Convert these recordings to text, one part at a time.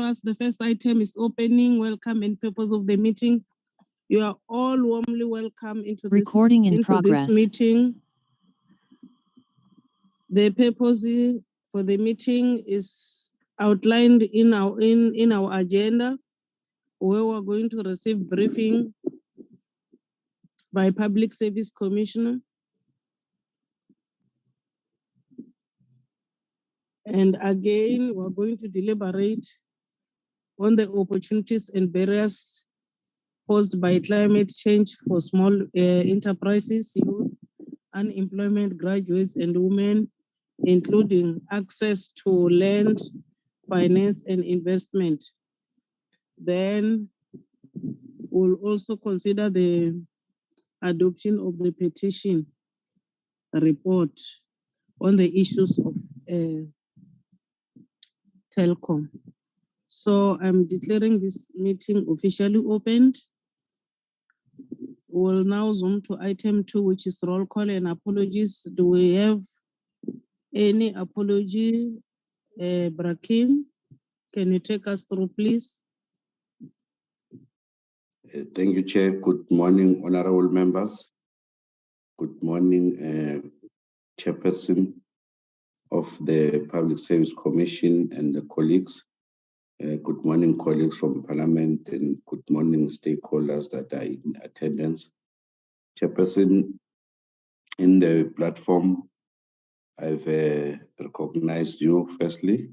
before us. The first item is opening, welcome, and purpose of the meeting. You are all warmly welcome into this meeting. The purpose for the meeting is outlined in our agenda, where we're going to receive briefing by Public Service Commissioner. And again, we're going to deliberate on the opportunities and barriers posed by climate change for small enterprises, youth, unemployment, graduates, and women, including access to land, finance, and investment. Then we'll also consider the adoption of the petition report on the issues of telecom. So I'm declaring this meeting officially opened. We'll now zoom to item 2, which is roll call and apologies. Do we have any apology? Brakim, can you take us through, please? Thank you, Chair. Good morning, honorable members. Good morning, Chairperson of the Public Service Commission and the colleagues. Good morning, colleagues from Parliament, and good morning, stakeholders that are in attendance. Chairperson, in the platform, I've recognized you firstly,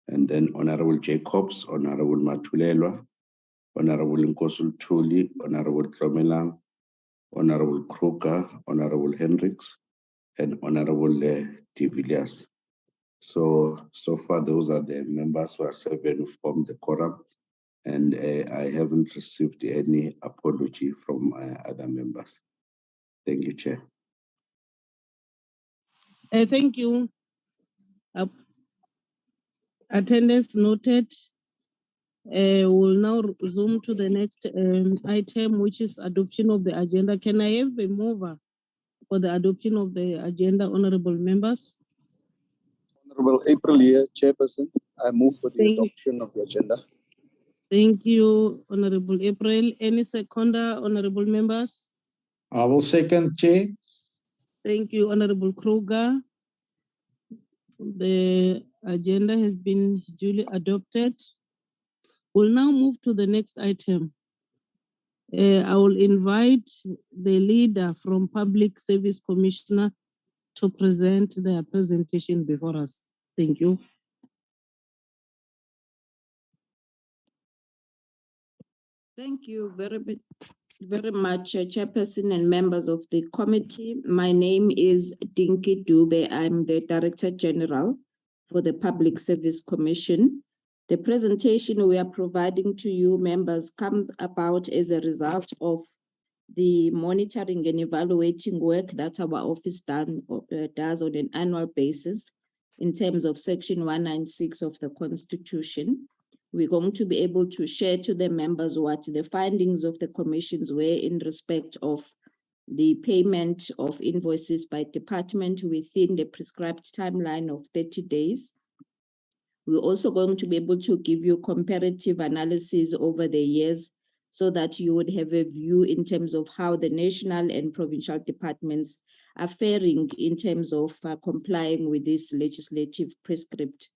and then Honorable Jacobs, Honorable Matulelwa, Honorable Nkosul Tuli, Honorable Klomelang, Honorable Kruger, Honorable Hendricks, and Honorable de Villiers. So far, those are the members who are serving who form the quorum, and I haven't received any apology from other members. Thank you, Chair. Thank you. Attendance noted. We'll now zoom to the next item, which is adoption of the agenda. Can I have a mover for the adoption of the agenda, honorable members? Honorable April here, Chairperson. I move for the adoption of the agenda. Thank you, Honorable April. Any seconder, honorable members? I will second, Chair. Thank you, Honorable Kruger. The agenda has been duly adopted. We'll now move to the next item. I will invite the leader from Public Service Commissioner to present their presentation before us. Thank you. Thank you very much, Chairperson and members of the committee. My name is Dinky Dube. I'm the Director General for the Public Service Commission. The presentation we are providing to you members comes about as a result of the monitoring and evaluating work that our office does on an annual basis in terms of Section 196 of the Constitution. We're going to be able to share to the members what the findings of the commissions were in respect of the payment of invoices by department within the prescribed timeline of 30 days. We're also going to be able to give you comparative analysis over the years so that you would have a view in terms of how the national and provincial departments are faring in terms of complying with this legislative prescript.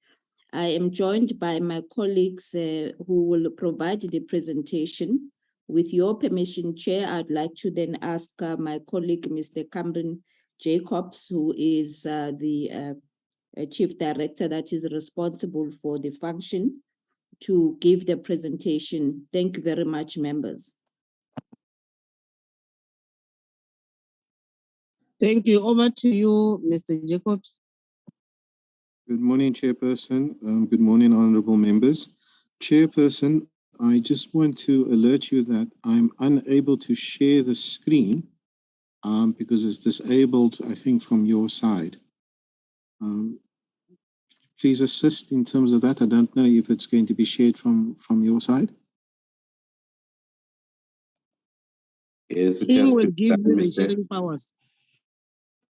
I am joined by my colleagues who will provide the presentation. With your permission, Chair, I'd like to then ask my colleague, Mr. Cameron Jacobs, who is the Chief Director that is responsible for the function, to give the presentation. Thank you very much, members. Thank you. Over to you, Mr. Jacobs. Good morning, Chairperson. Good morning, honorable members. Chairperson, I just want to alert you that I'm unable to share the screen because it's disabled, I think, from your side. Please assist in terms of that. I don't know if it's going to be shared from your side. Yes, He will give you the sharing powers.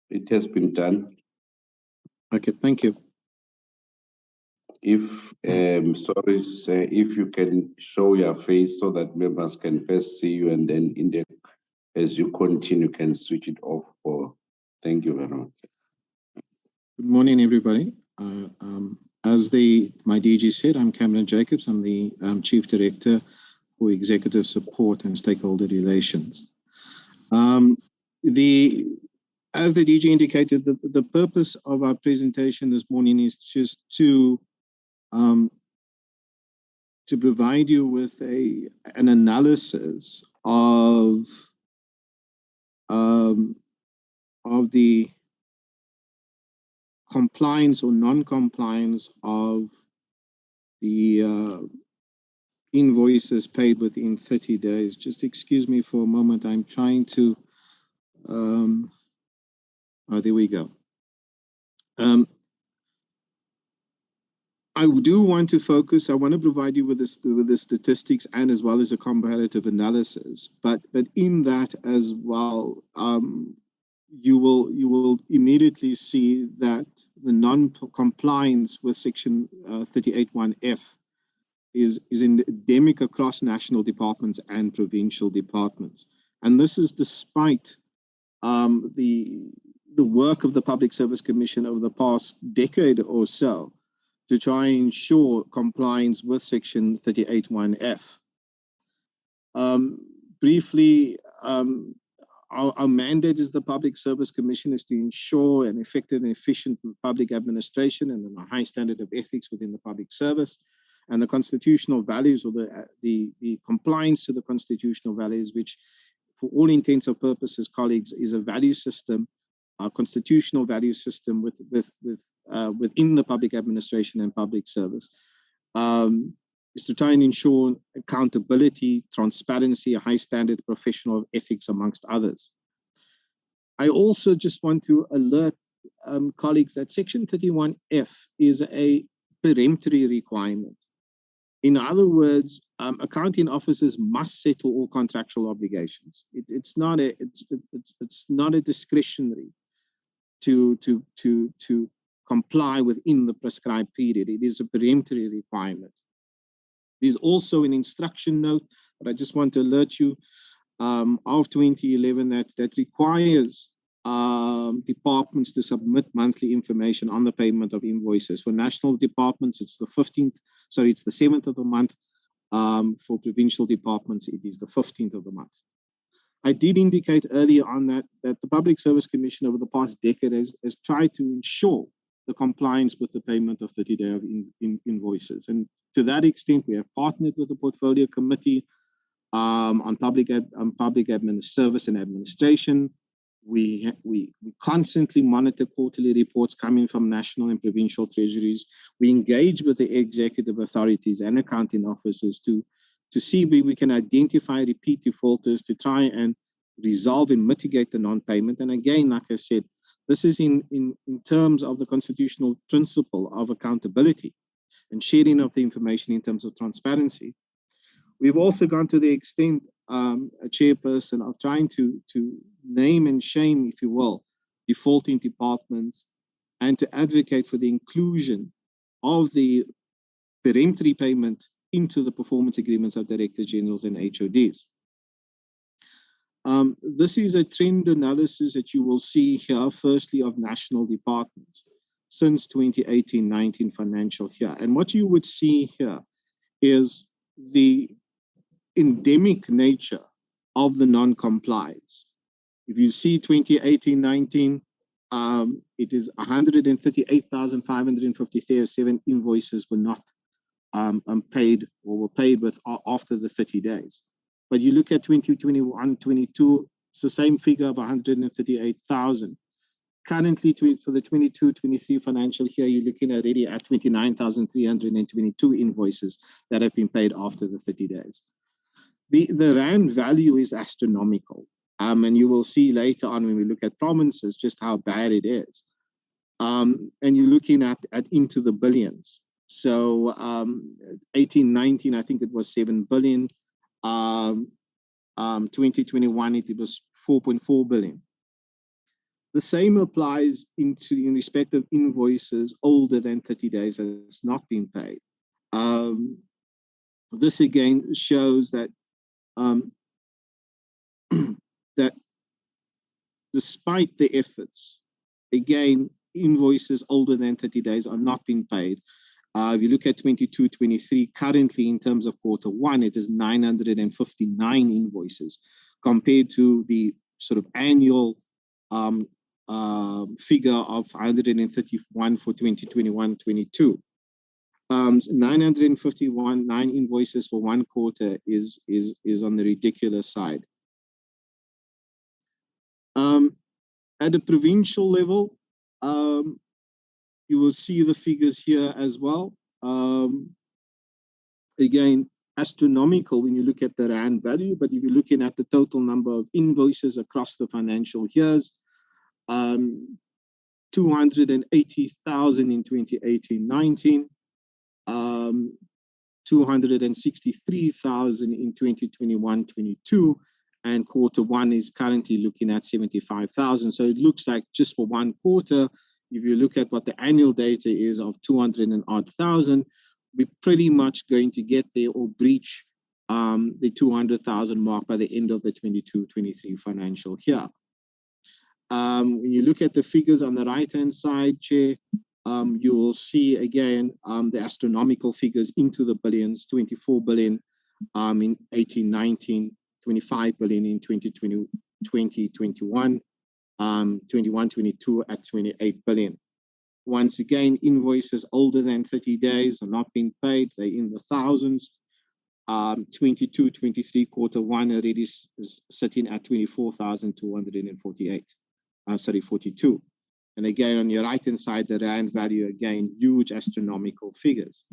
It has been done. Okay, thank you. If, sorry, sir, if you can show your face so that members can first see you, and then as you continue, can switch it off for, thank you very much. Good morning, everybody. As my DG said, I'm Cameron Jacobs. I'm the Chief Director for Executive Support and Stakeholder Relations. As the DG indicated, the purpose of our presentation this morning is just to provide you with an analysis of the compliance or non-compliance of the invoices paid within 30 days. Just excuse me for a moment. I'm trying to, there we go. I do want to focus. I want to provide you with the statistics and as well as a comparative analysis. But in that as well, you will immediately see that the non-compliance with Section 38(1)(f) is endemic across national departments and provincial departments, and this is despite the work of the Public Service Commission over the past decade or so to try and ensure compliance with Section 38(1)(f). Briefly, our mandate as the Public Service Commission is to ensure an effective and efficient public administration and a high standard of ethics within the public service, and the constitutional values, or the compliance to the constitutional values, which for all intents and purposes, colleagues, is a value system, a constitutional value system within the public administration and public service, is to try and ensure accountability, transparency, a high standard professional ethics, amongst others. I also just want to alert colleagues that Section 31(f) is a peremptory requirement. In other words, accounting officers must settle all contractual obligations. It's not a discretionary to comply within the prescribed period. It is a peremptory requirement. There's also an instruction note, but I just want to alert you of 2011 that requires departments to submit monthly information on the payment of invoices. For national departments, it's the 7th of the month. For provincial departments, it is the 15th of the month. I did indicate earlier on that the Public Service Commission over the past decade has tried to ensure the compliance with the payment of 30-day invoices. And to that extent, we have partnered with the Portfolio Committee on public service and administration. We constantly monitor quarterly reports coming from national and provincial treasuries. We engage with the executive authorities and accounting officers to see where we can identify repeat defaulters to try and resolve and mitigate the non-payment. And again, like I said, this is in terms of the constitutional principle of accountability and sharing of the information in terms of transparency. We've also gone to the extent, a chairperson, of trying to name and shame, if you will, defaulting departments, and to advocate for the inclusion of the peremptory payment into the performance agreements of directors generals and HODs. This is a trend analysis that you will see here, firstly, of national departments since 2018-19 financial year. And what you would see here is the endemic nature of the non-compliance. If you see 2018-19, it is 138,557 invoices were not paid or were paid with after the 30 days. But you look at 2021-22, it's the same figure of 138,000. Currently, for the 22-23 financial year, you're looking already at 29,322 invoices that have been paid after the 30 days. The rand value is astronomical, and you will see later on when we look at provinces just how bad it is. And you're looking at into the billions. So 18-19, I think it was 7 billion. 2021, it was 4.4 billion. The same applies in respect of invoices older than 30 days that has not been paid. This again shows that that despite the efforts, again, invoices older than 30 days are not being paid. If you look at 22-23, currently in terms of Q1, it is 959 invoices compared to the sort of annual figure of 131 for 2021-22. 9 invoices for one quarter is on the ridiculous side. At a provincial level, you will see the figures here as well. Again, astronomical when you look at the rand value, but if you're looking at the total number of invoices across the financial years, 280,000 in 2018-19, 263,000 in 2021-22, and Q1 is currently looking at 75,000. So it looks like just for one quarter, if you look at what the annual data is of 200 and odd thousand, we're pretty much going to get there or breach the 200,000 mark by the end of the 22-23 financial year. When you look at the figures on the right-hand side, Chair, you will see again the astronomical figures into the billions, 24 billion in 18-19, 25 billion in 2020-21, 21-22 at 28 billion. Once again, invoices older than 30 days are not being paid. They're in the thousands. 22-23 Q1 already is sitting at 24,248. 42. And again, on your right-hand side, the rand value, again, huge astronomical figures.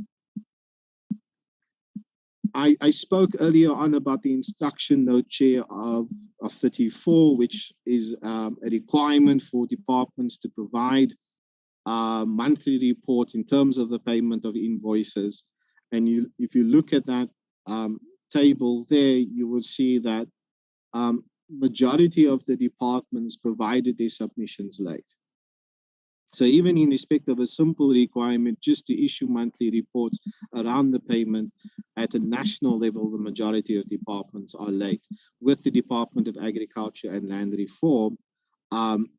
I spoke earlier on about the instruction note, Chair, of 34, which is a requirement for departments to provide monthly reports in terms of the payment of invoices. And if you look at that table there, you will see that majority of the departments provided their submissions late. So even in respect of a simple requirement just to issue monthly reports around the payment at a national level, the majority of departments are late, with the Department of Agriculture and Land Reform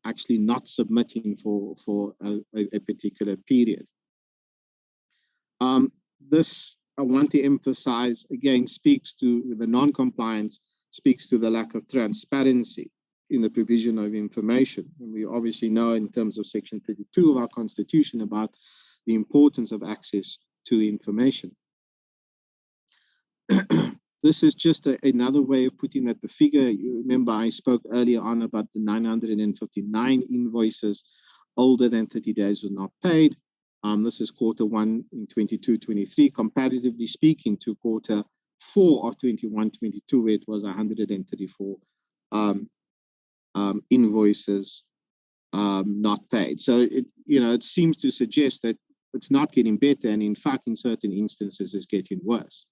actually not submitting for a particular period. This, I want to emphasize, again, speaks to the non-compliance, speaks to the lack of transparency in the provision of information. And we obviously know in terms of Section 32 of our Constitution about the importance of access to information. This is just another way of putting that the figure. You remember I spoke earlier on about the 959 invoices older than 30 days were not paid. This is Q1 in 22-23, comparatively speaking to Q4 of 21-22, where it was 134 invoices not paid. So it seems to suggest that it's not getting better, and in fact, in certain instances, it's getting worse.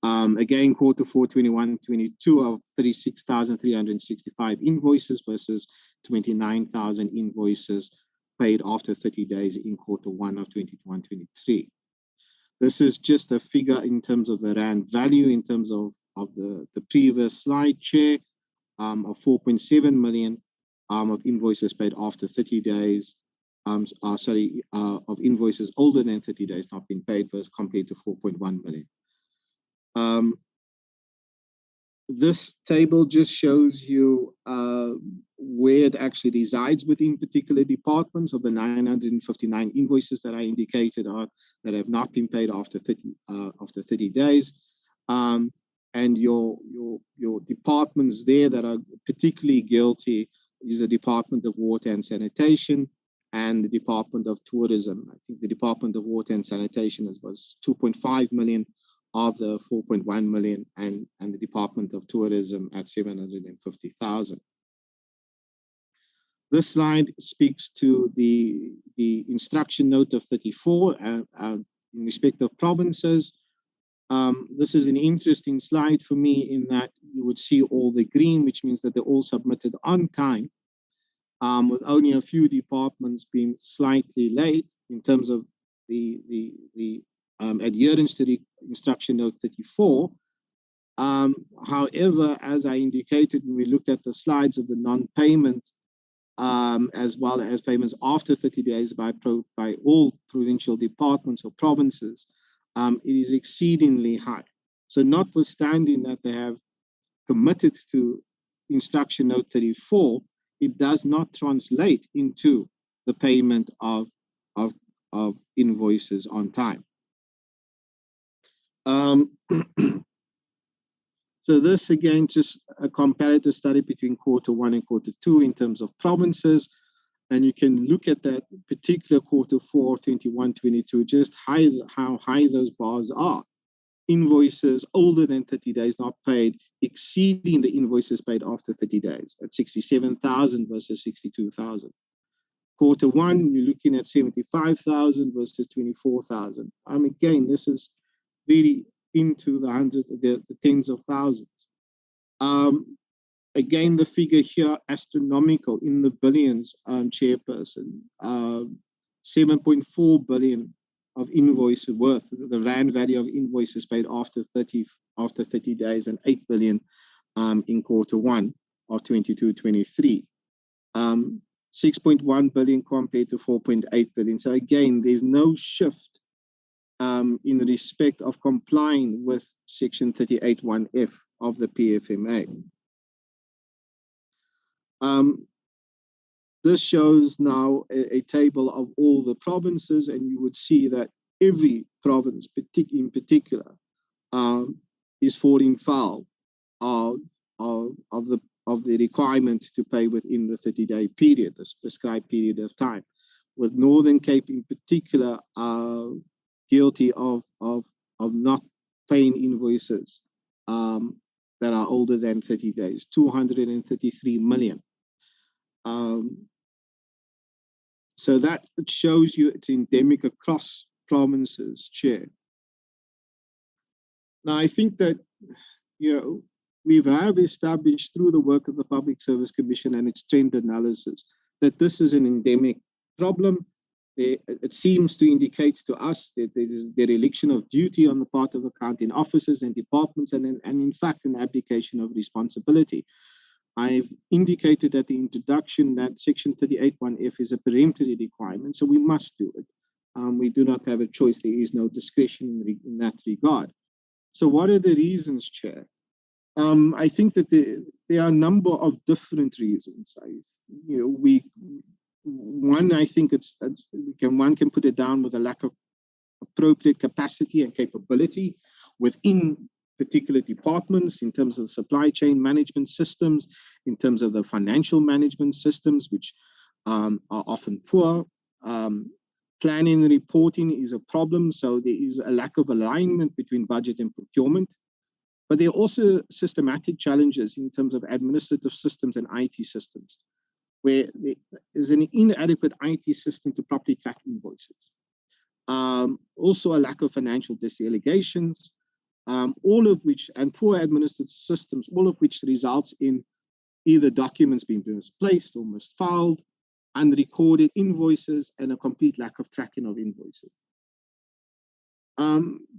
Again, Q4 21-22 of 36,365 invoices versus 29,000 invoices paid after 30 days in Q1 of 21-23. This is just a figure in terms of the rand value, in terms of the previous slide, Chair, of 4.7 million of invoices paid after 30 days, of invoices older than 30 days not being paid versus compared to 4.1 million. This table just shows you where it actually resides within particular departments. Of the 959 invoices that I indicated that have not been paid after 30 days. And your departments there that are particularly guilty is the Department of Water and Sanitation and the Department of Tourism. I think the Department of Water and Sanitation was 2.5 million of the 4.1 million, and the Department of Tourism at 750,000. This slide speaks to the instruction note of 34 in respect of provinces. This is an interesting slide for me in that you would see all the green, which means that they're all submitted on time. with only a few departments being slightly late in terms of the adherence to the instruction note 34. However, as I indicated when we looked at the slides of the non-payment, as well as payments after 30 days by all provincial departments or provinces, it is exceedingly high. So notwithstanding that they have committed to instruction note 34, it does not translate into the payment of invoices on time. So this again, just a comparative study between Q1 and Q2 in terms of provinces. And you can look at that particular Q4, 21-22, just how high those bars are. Invoices older than 30 days not paid, exceeding the invoices paid after 30 days at 67,000 versus 62,000. Q1, you're looking at 75,000 versus 24,000. Again, this is really into the hundreds, the tens of thousands. Again, the figure here, astronomical in the billions, Chairperson. 7.4 billion of invoices worth, the rand value of invoices paid after 30 days, and 8 billion in Q1 of 22-23. 6.1 billion compared to 4.8 billion. So again, there's no shift in respect of complying with section 38(1)(f) of the PFMA. This shows now a table of all the provinces, and you would see that every province in particular is falling foul of the requirement to pay within the 30-day period, the prescribed period of time, with Northern Cape in particular guilty of not paying invoices that are older than 30 days, 233 million. So that shows you it's endemic across provinces, Chair. Now, I think that, we have established through the work of the Public Service Commission and its trend analysis that this is an endemic problem. It seems to indicate to us that there is dereliction of duty on the part of accounting officers and departments, and in fact, an abdication of responsibility. I've indicated at the introduction that section 38(1)(f) is a peremptory requirement, so we must do it. We do not have a choice. There is no discretion in that regard. So what are the reasons, Chair? I think that there are a number of different reasons. I think one can put it down with a lack of appropriate capacity and capability within particular departments in terms of the supply chain management systems, in terms of the financial management systems, which are often poor. Planning and reporting is a problem, so there is a lack of alignment between budget and procurement. But there are also systematic challenges in terms of administrative systems and IT systems, where there is an inadequate IT system to properly track invoices. Also a lack of financial delegations, all of which, and poor administrative systems, all of which results in either documents being misplaced or misfiled, unrecorded invoices, and a complete lack of tracking of invoices.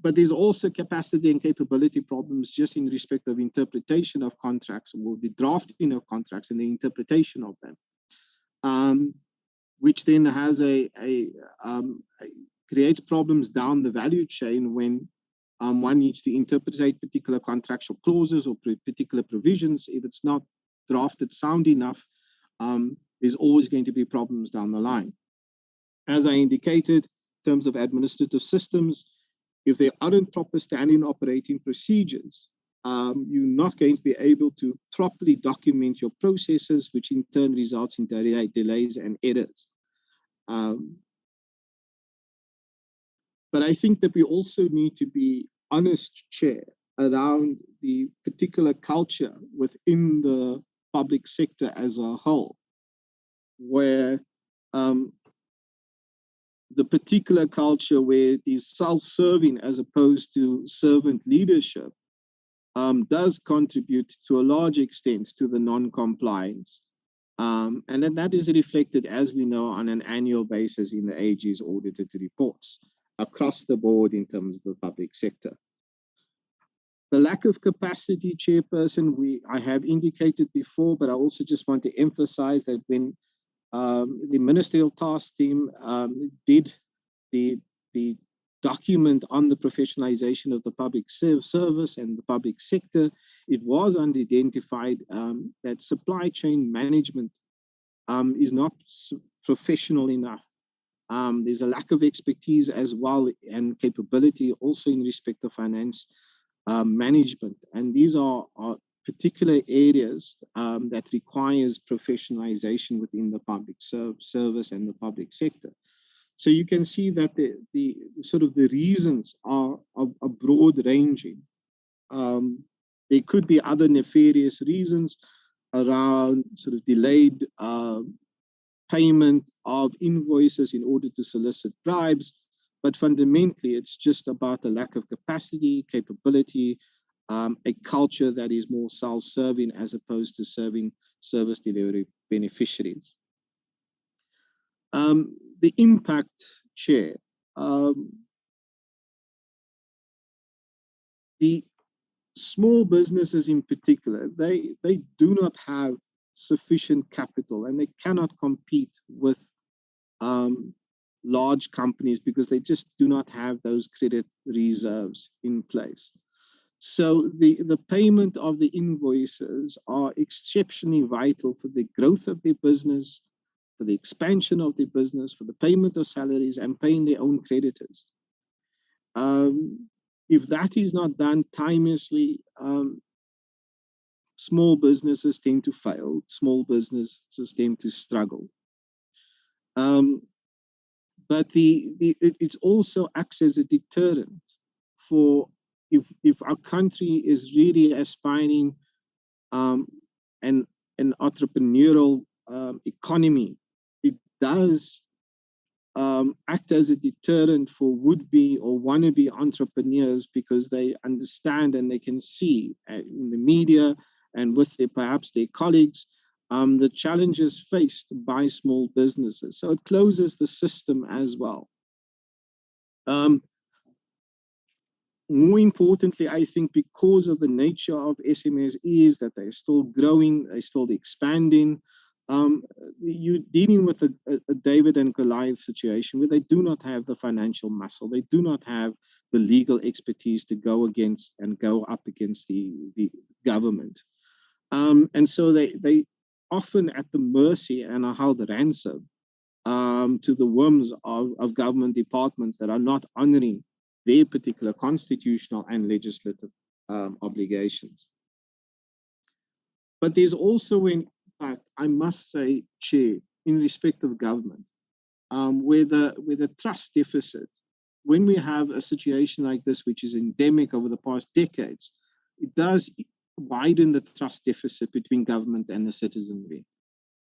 But there's also capacity and capability problems just in respect of interpretation of contracts, or the drafting of contracts and the interpretation of them, which then has creates problems down the value chain when one needs to interpret particular contractual clauses or particular provisions. If it's not drafted sound enough, there's always going to be problems down the line. As I indicated, in terms of administrative systems, if there aren't proper standing operating procedures, you're not going to be able to properly document your processes, which in turn results in delays and errors. But I think that we also need to be honest, Chair, around the particular culture within the public sector as a whole, where the particular culture where it is self-serving as opposed to servant leadership does contribute to a large extent to the non-compliance And then that is reflected, as we know, on an annual basis in the AG's audited reports across the board in terms of the public sector. The lack of capacity, Chairperson, I have indicated before, but I also just want to emphasize that when the ministerial task team did the document on the professionalization of the public service and the public sector, it was identified that supply chain management is not professional enough. There's a lack of expertise as well and capability also in respect of finance management. And these are particular areas that requires professionalization within the public service and the public sector. So you can see that the sort of the reasons are broad ranging. There could be other nefarious reasons around sort of delayed payment of invoices in order to solicit bribes, but fundamentally it's just about a lack of capacity, capability, a culture that is more self-serving as opposed to serving service delivery beneficiaries. The impact, Chair. The small businesses in particular, they do not have sufficient capital and they cannot compete with large companies because they just do not have those credit reserves in place. So the payment of the invoices are exceptionally vital for the growth of their business, for the expansion of their business, for the payment of salaries and paying their own creditors. If that is not done timelessly, small businesses tend to fail, small businesses tend to struggle. But it also acts as a deterrent for if our country is really aspiring an entrepreneurial economy, it does act as a deterrent for would-be or wannabe entrepreneurs because they understand and they can see in the media and with perhaps their colleagues the challenges faced by small businesses. So it closes the system as well. More importantly, I think because of the nature of SMEs is that they're still growing, they're still expanding. You're dealing with a David and Goliath situation where they do not have the financial muscle, they do not have the legal expertise to go against and go up against the government. And so they often at the mercy and are held ransom to the whims of government departments that are not honoring their particular constitutional and legislative obligations. But there's also an impact, I must say, Chair, in respect of government, where the trust deficit, when we have a situation like this, which is endemic over the past decades, it does widen the trust deficit between government and the citizenry.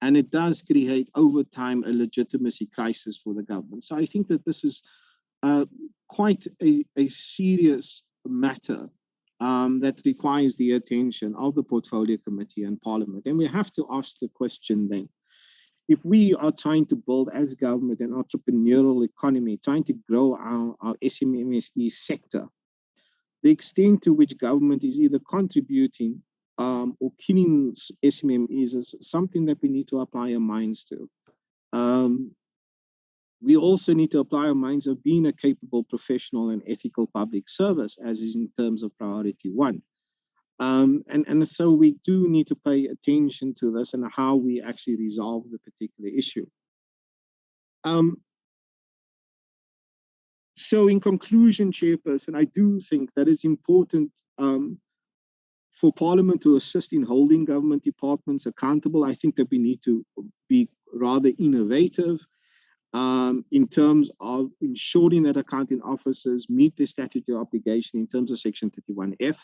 And it does create over time a legitimacy crisis for the government. So I think that this is quite a serious matter that requires the attention of the Portfolio Committee and Parliament. And we have to ask the question then, if we are trying to build as government an entrepreneurial economy, trying to grow our SMME sector, the extent to which government is either contributing or killing SMMEs is something that we need to apply our minds to. We also need to apply our minds of being a capable, professional, and ethical public service, as is in terms of priority one. And so we do need to pay attention to this and how we actually resolve the particular issue. So in conclusion, Chairperson, I do think that it's important for Parliament to assist in holding government departments accountable. I think that we need to be rather innovative in terms of ensuring that accounting officers meet their statutory obligation in terms of Section 31F.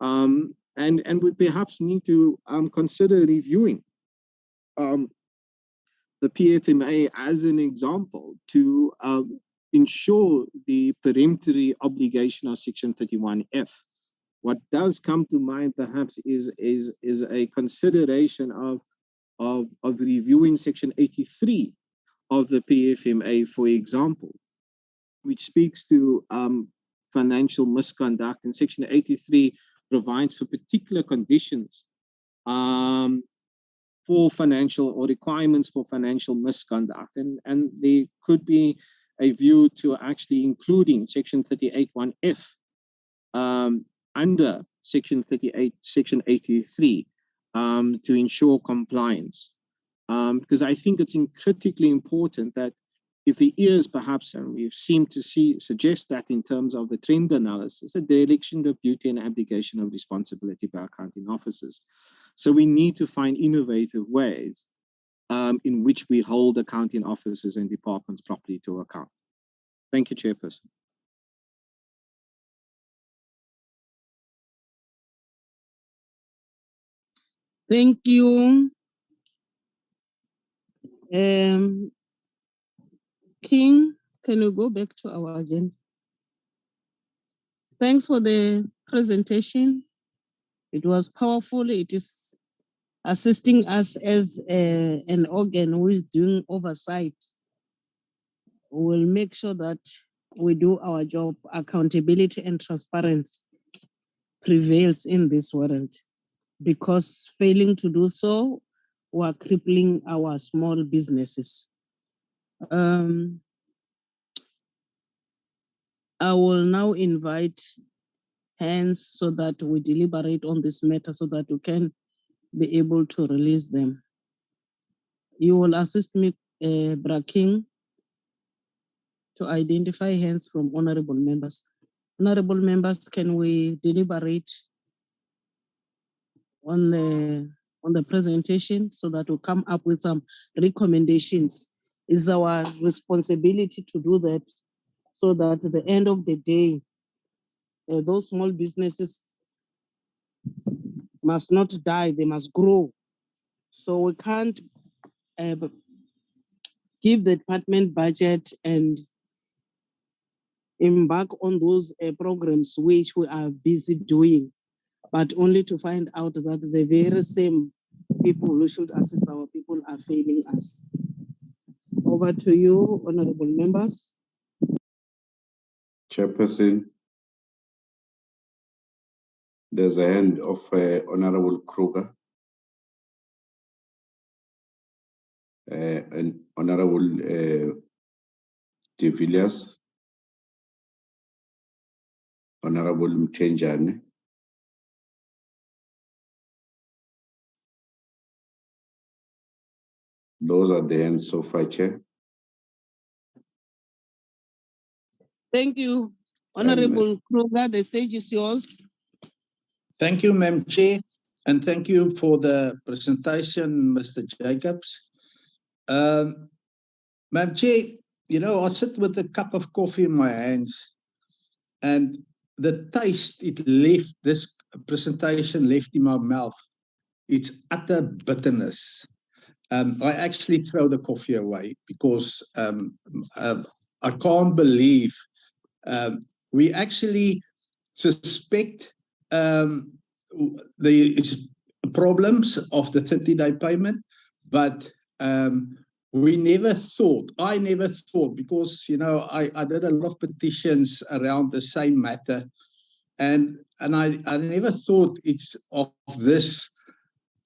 And we perhaps need to consider reviewing the PFMA as an example to ensure the peremptory obligation of Section 31F. What does come to mind perhaps is a consideration of of reviewing Section 83 of the PFMA, for example, which speaks to financial misconduct, and Section 83 provides for particular conditions for financial or requirements for financial misconduct. And there could be a view to actually including Section 38(1)(f) under Section 83 to ensure compliance. Because I think it's critically important that if there is perhaps, and we've seemed to suggest that in terms of the trend analysis, a dereliction of duty and abdication of responsibility by accounting officers. So we need to find innovative ways in which we hold accounting officers and departments properly to account. Thank you, Chairperson. Thank you. King, can you go back to our agenda? Thanks for the presentation. It was powerful. It is assisting us as an organ who is doing oversight. We'll make sure that we do our job. Accountability and transparency prevails in this world, because failing to do so, we're crippling our small businesses. I will now invite hands so that we deliberate on this matter so that we can be able to release them. You will assist me, Braking, to identify hands from honorable members. Honorable members, can we deliberate on the presentation so that we come up with some recommendations? It's our responsibility to do that so that at the end of the day, those small businesses must not die, they must grow. So we can't give the department budget and embark on those programs which we are busy doing, but only to find out that the very same people who should assist our people are failing us. Over to you, honorable members. Chairperson, there's a hand of Honorable Kruger and Honorable De Villiers, Honorable Mtenjane. Those are the hands so far, Chair. Thank you, Honorable Kruger. The stage is yours. Thank you, Madam Chair, and thank you for the presentation, Mr. Jacobs. Madam Chair, you know, I sit with a cup of coffee in my hands, and the taste it left, this presentation left in my mouth, it's utter bitterness. I actually throw the coffee away because I can't believe we actually suspect the problems of the 30-day payment, but we never thought, I never thought, because, you know, I did a lot of petitions around the same matter, and I never thought it's of this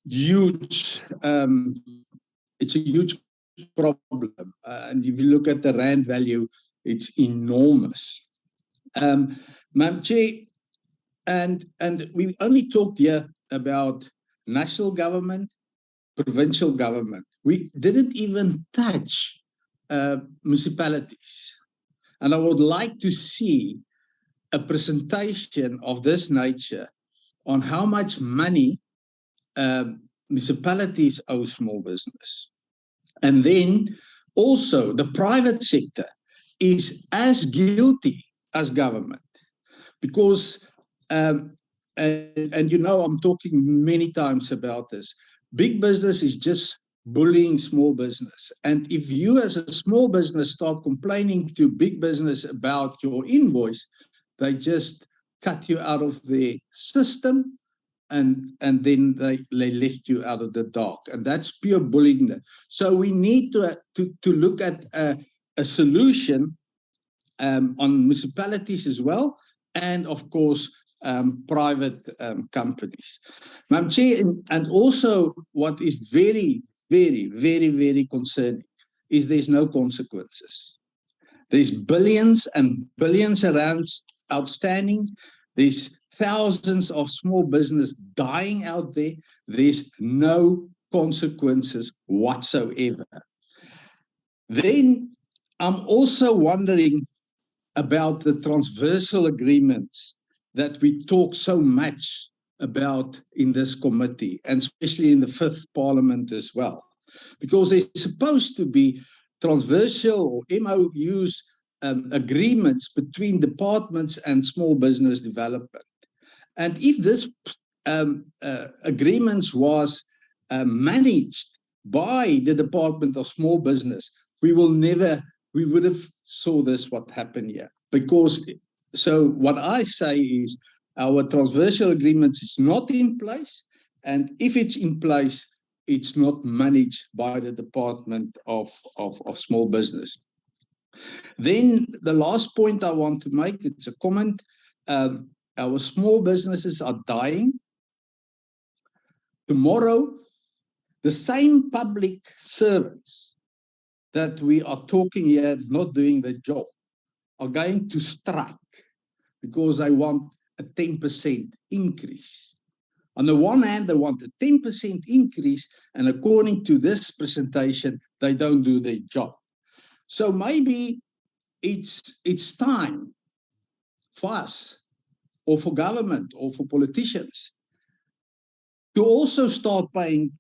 huge, it's a huge problem. And if you look at the rand value, it's enormous. Madam Chair, and we only talked here about national government, provincial government. We didn't even touch municipalities. And I would like to see a presentation of this nature on how much money municipalities owe small business. And then also the private sector is as guilty as government, because and you know, I'm talking many times about this. Big business is just bullying small business. And if you as a small business start complaining to big business about your invoice, they just cut you out of the system and then they left you out of the dark, and that's pure bullying. So we need to look at a solution on municipalities as well, and of course private companies. Madam Chair, and also what is very, very, very, very concerning is there's no consequences. There's billions and billions around outstanding. There's thousands of small business dying out there. There's no consequences whatsoever. Then I'm also wondering about the transversal agreements that we talk so much about in this committee, and especially in the 5th Parliament as well, because there's supposed to be transversal or MOUs, agreements between departments and small business development. And if this agreements was managed by the Department of Small Business, we would have saw this what happened here. Because, so what I say is our transversal agreements is not in place, and if it's in place, it's not managed by the Department of Small Business. Then the last point I want to make, it's a comment. Our small businesses are dying. Tomorrow, the same public servants that we are talking here not doing their job are going to strike because they want a 10% increase. On the one hand, they want a 10% increase, and according to this presentation, they don't do their job. So maybe it's time for us, or for government, or for politicians, to also start paying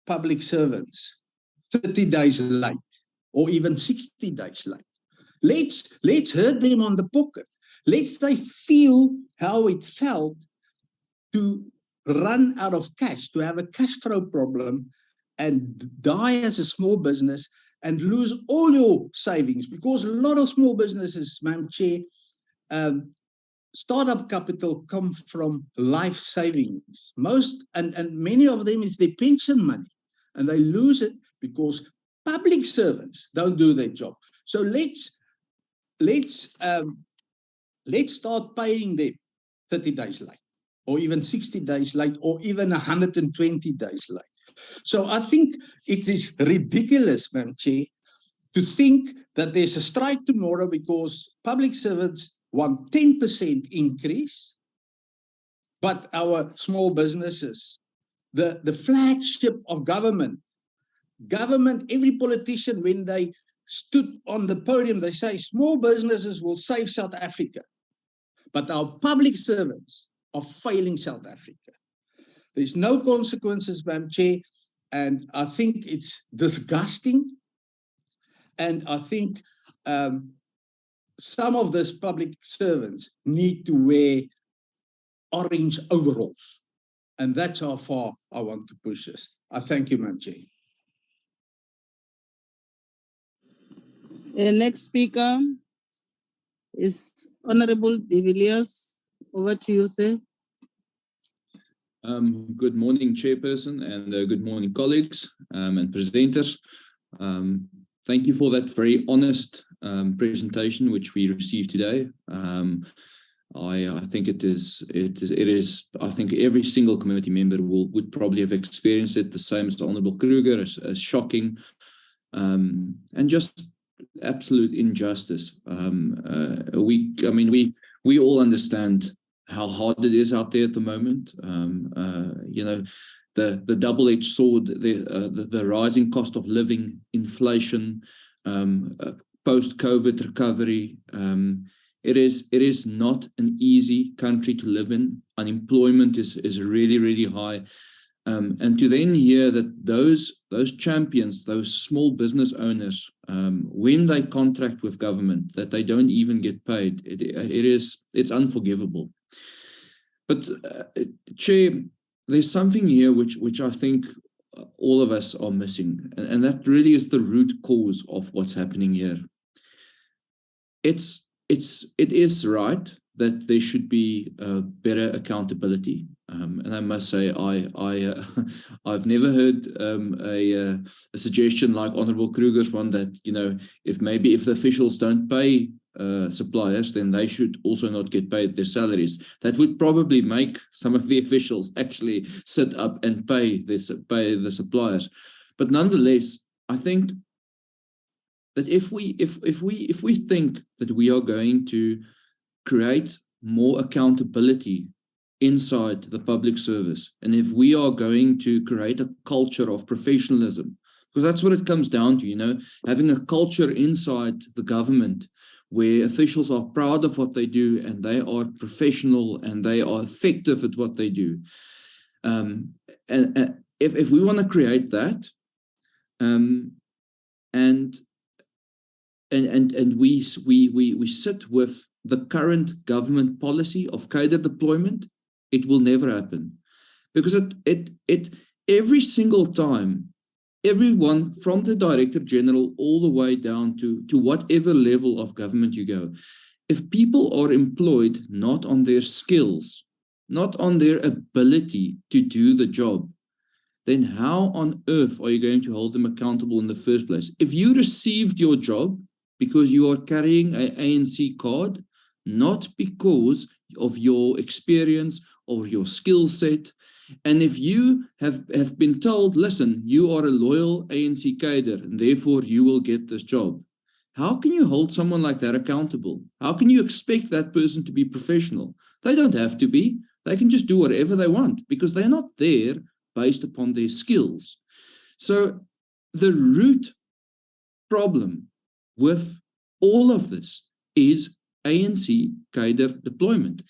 public servants 30 days late, or even 60 days late. Let's hurt them on the pocket. Let's they feel how it felt to run out of cash, to have a cash flow problem and die as a small business and lose all your savings, because a lot of small businesses, Madam Chair, startup capital come from life savings. Most and many of them is their pension money, and they lose it because public servants don't do their job. So let's start paying them 30 days late, or even 60 days late, or even 120 days late. So I think it is ridiculous, Madam Chair, to think that there's a strike tomorrow because public servants want 10% increase, but our small businesses, the flagship of government, every politician, when they stood on the podium, they say small businesses will save South Africa, but our public servants are failing South Africa. There's no consequences, Madam Chair, and I think it's disgusting. And I think some of these public servants need to wear orange overalls. And that's how far I want to push this. I thank you, Madam Chair. Next speaker is Honorable De Villiers. Over to you, sir. Good morning, Chairperson, and good morning, colleagues and presenters. Thank you for that very honest presentation which we received today. I think it is. I think every single committee member would probably have experienced it the same as the Honourable Kruger, as shocking and just absolute injustice. We all understand how hard it is out there at the moment. You know, the double-edged sword, the rising cost of living, inflation, post-COVID recovery. It is not an easy country to live in. Unemployment is really, really high. And to then hear that those champions, those small business owners, when they contract with government, that they don't even get paid, it's unforgivable. But Chair, there's something here which I think all of us are missing, and that really is the root cause of what's happening here. It is right that there should be better accountability. And I must say, I've never heard a suggestion like Honourable Kruger's one that, you know, if the officials don't pay suppliers, then they should also not get paid their salaries. That would probably make some of the officials actually sit up and pay the suppliers. But nonetheless, I think that if we think that we are going to create more accountability inside the public service, and if we are going to create a culture of professionalism, because that's what it comes down to, you know, having a culture inside the government where officials are proud of what they do and they are professional and they are effective at what they do. And if we want to create that, and we sit with the current government policy of cadre deployment, it will never happen, because it every single time, everyone from the Director General all the way down to whatever level of government you go, if people are employed not on their skills, not on their ability to do the job, then how on earth are you going to hold them accountable in the first place? If you received your job because you are carrying an ANC card, not because of your experience or your skill set, and if you have been told, listen, you are a loyal ANC cadre, and therefore you will get this job, how can you hold someone like that accountable? How can you expect that person to be professional? They don't have to be. They can just do whatever they want because they're not there based upon their skills. So the root problem with all of this is ANC cadre deployment.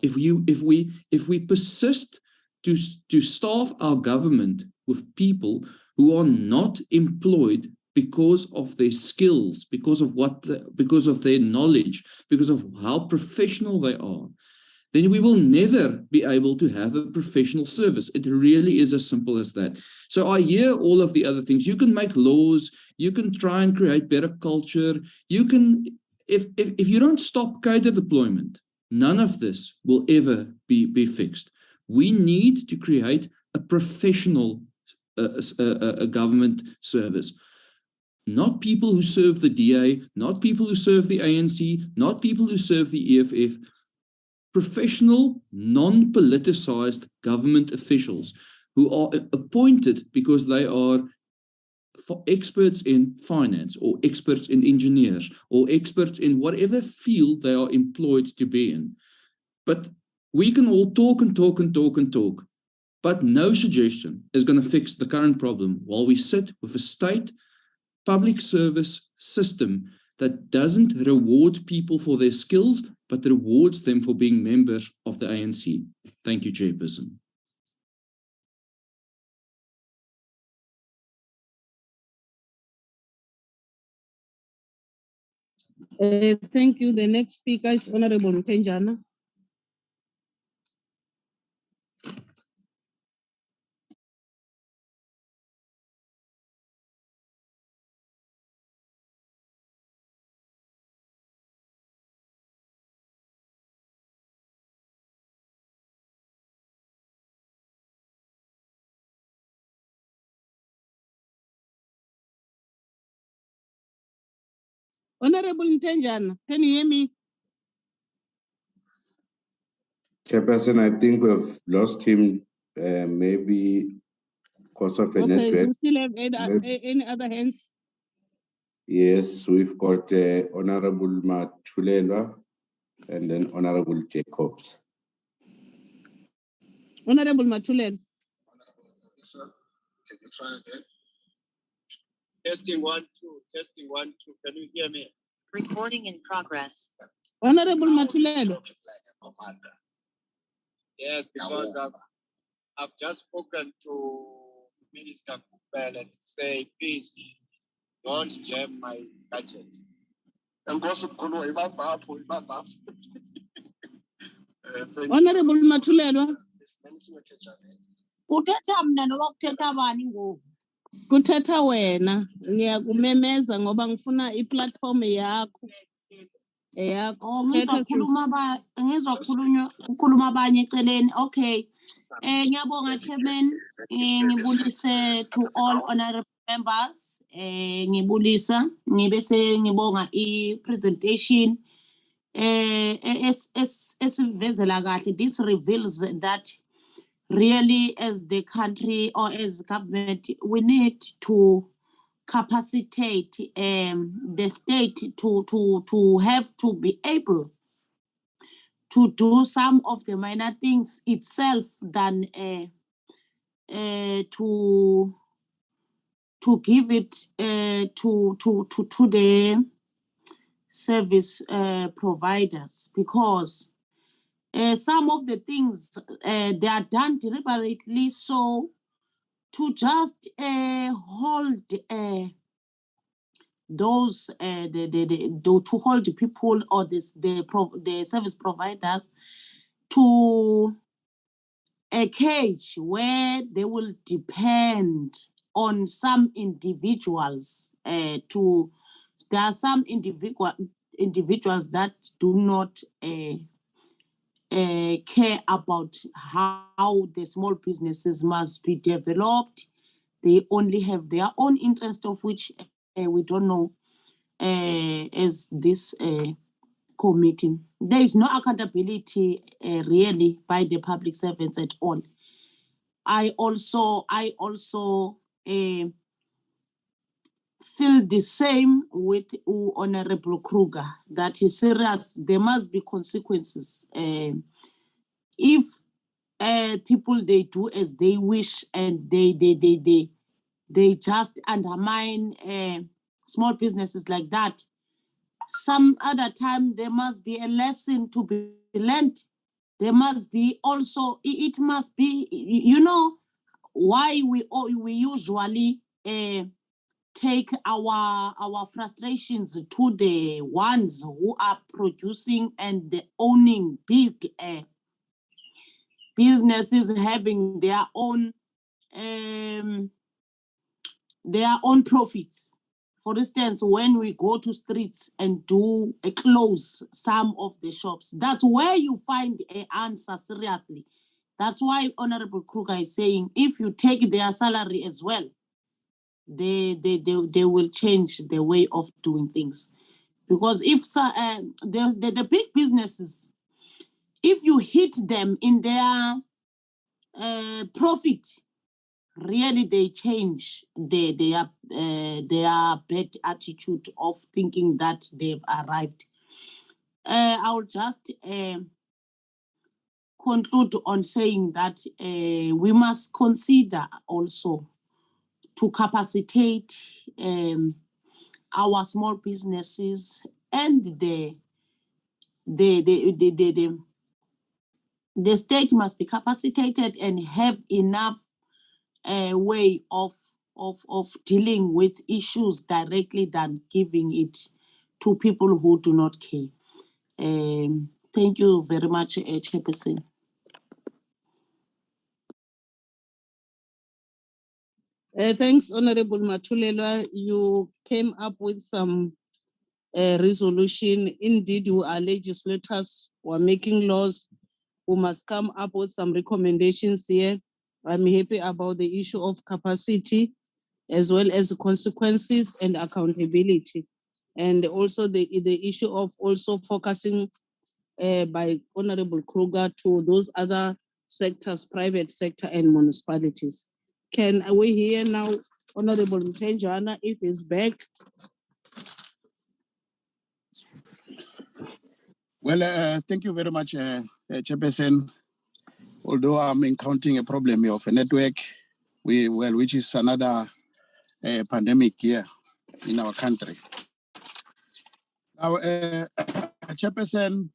If we persist to staff our government with people who are not employed because of their skills, because of their knowledge, because of how professional they are, then we will never be able to have a professional service. It really is as simple as that. So I hear all of the other things. You can make laws, you can try and create better culture, you can, if you don't stop cadre deployment, none of this will ever be fixed. We need to create a professional a government service. Not people who serve the DA, not people who serve the ANC, not people who serve the EFF, professional, non-politicized government officials who are appointed because they are experts in finance or experts in engineers or experts in whatever field they are employed to be in. But we can all talk and talk and talk and talk, but no suggestion is going to fix the current problem while we sit with a state public service system that doesn't reward people for their skills, but rewards them for being members of the ANC. Thank you, Chairperson. Thank you. The next speaker is Honorable Mtenjana. Honorable Mtenjana, can you hear me? Chairperson, I think we've lost him, maybe because of a network. Okay, we still have any other hands? Yes, we've got Honorable Matulelwa and then Honorable Jacobs. Honorable Matulelwa. Sir, can you try again? Testing 1, 2, testing 1, 2. Can you hear me? Recording in progress. Honorable Matulelwa. Yes, because I've just spoken to Minister Cooper and say, please don't jam my budget. Honorable Matulelwa. Kuthetha wena, ngiyakumemeza ngoba ngifuna i-platform yakho. Ngizokhuluma abanye eceleni. Okay, Ngiyabonga Chairman, ngibulise to all honorable members. Ngibulisa, ngibese ngibonga presentation. Esivezela kahle, this reveals that really as the country or as government, we need to capacitate the state to have to be able to do some of the minor things itself than to give it to the service providers, because some of the things they are done deliberately so to just hold those to hold people or the service providers to a cage where they will depend on some individuals. There are some individuals that do not care about how the small businesses must be developed. They only have their own interest, of which we don't know as this committee. There is no accountability really by the public servants at all. I also feel the same with Honorable Kruger, that is serious. There must be consequences. If people, they do as they wish and they just undermine small businesses like that, some other time there must be a lesson to be learned. There must be also, it must be, you know, why we usually take our frustrations to the ones who are producing and owning big businesses, having their own profits. For instance, when we go to streets and do close some of the shops, that's where you find an answer seriously. That's why Honorable Kruger is saying, if you take their salary as well, they will change the way of doing things. Because if the big businesses, if you hit them in their profit, really they change their bad attitude of thinking that they've arrived. I'll just conclude on saying that we must consider also to capacitate our small businesses, and the state must be capacitated and have enough way of dealing with issues directly than giving it to people who do not care. Thank you very much, Chairperson. Thanks, Honorable Matulelwa. You came up with some resolution. Indeed, you are legislators who are making laws who must come up with some recommendations here. I'm happy about the issue of capacity, as well as consequences and accountability. And also the issue of also focusing by Honorable Kruger to those other sectors, private sector and municipalities. Can we hear now Honorable Mtenjana if he's back? Well, thank you very much, Chairperson. Although I'm encountering a problem of a network, which is another pandemic here in our country. Now, Chairperson,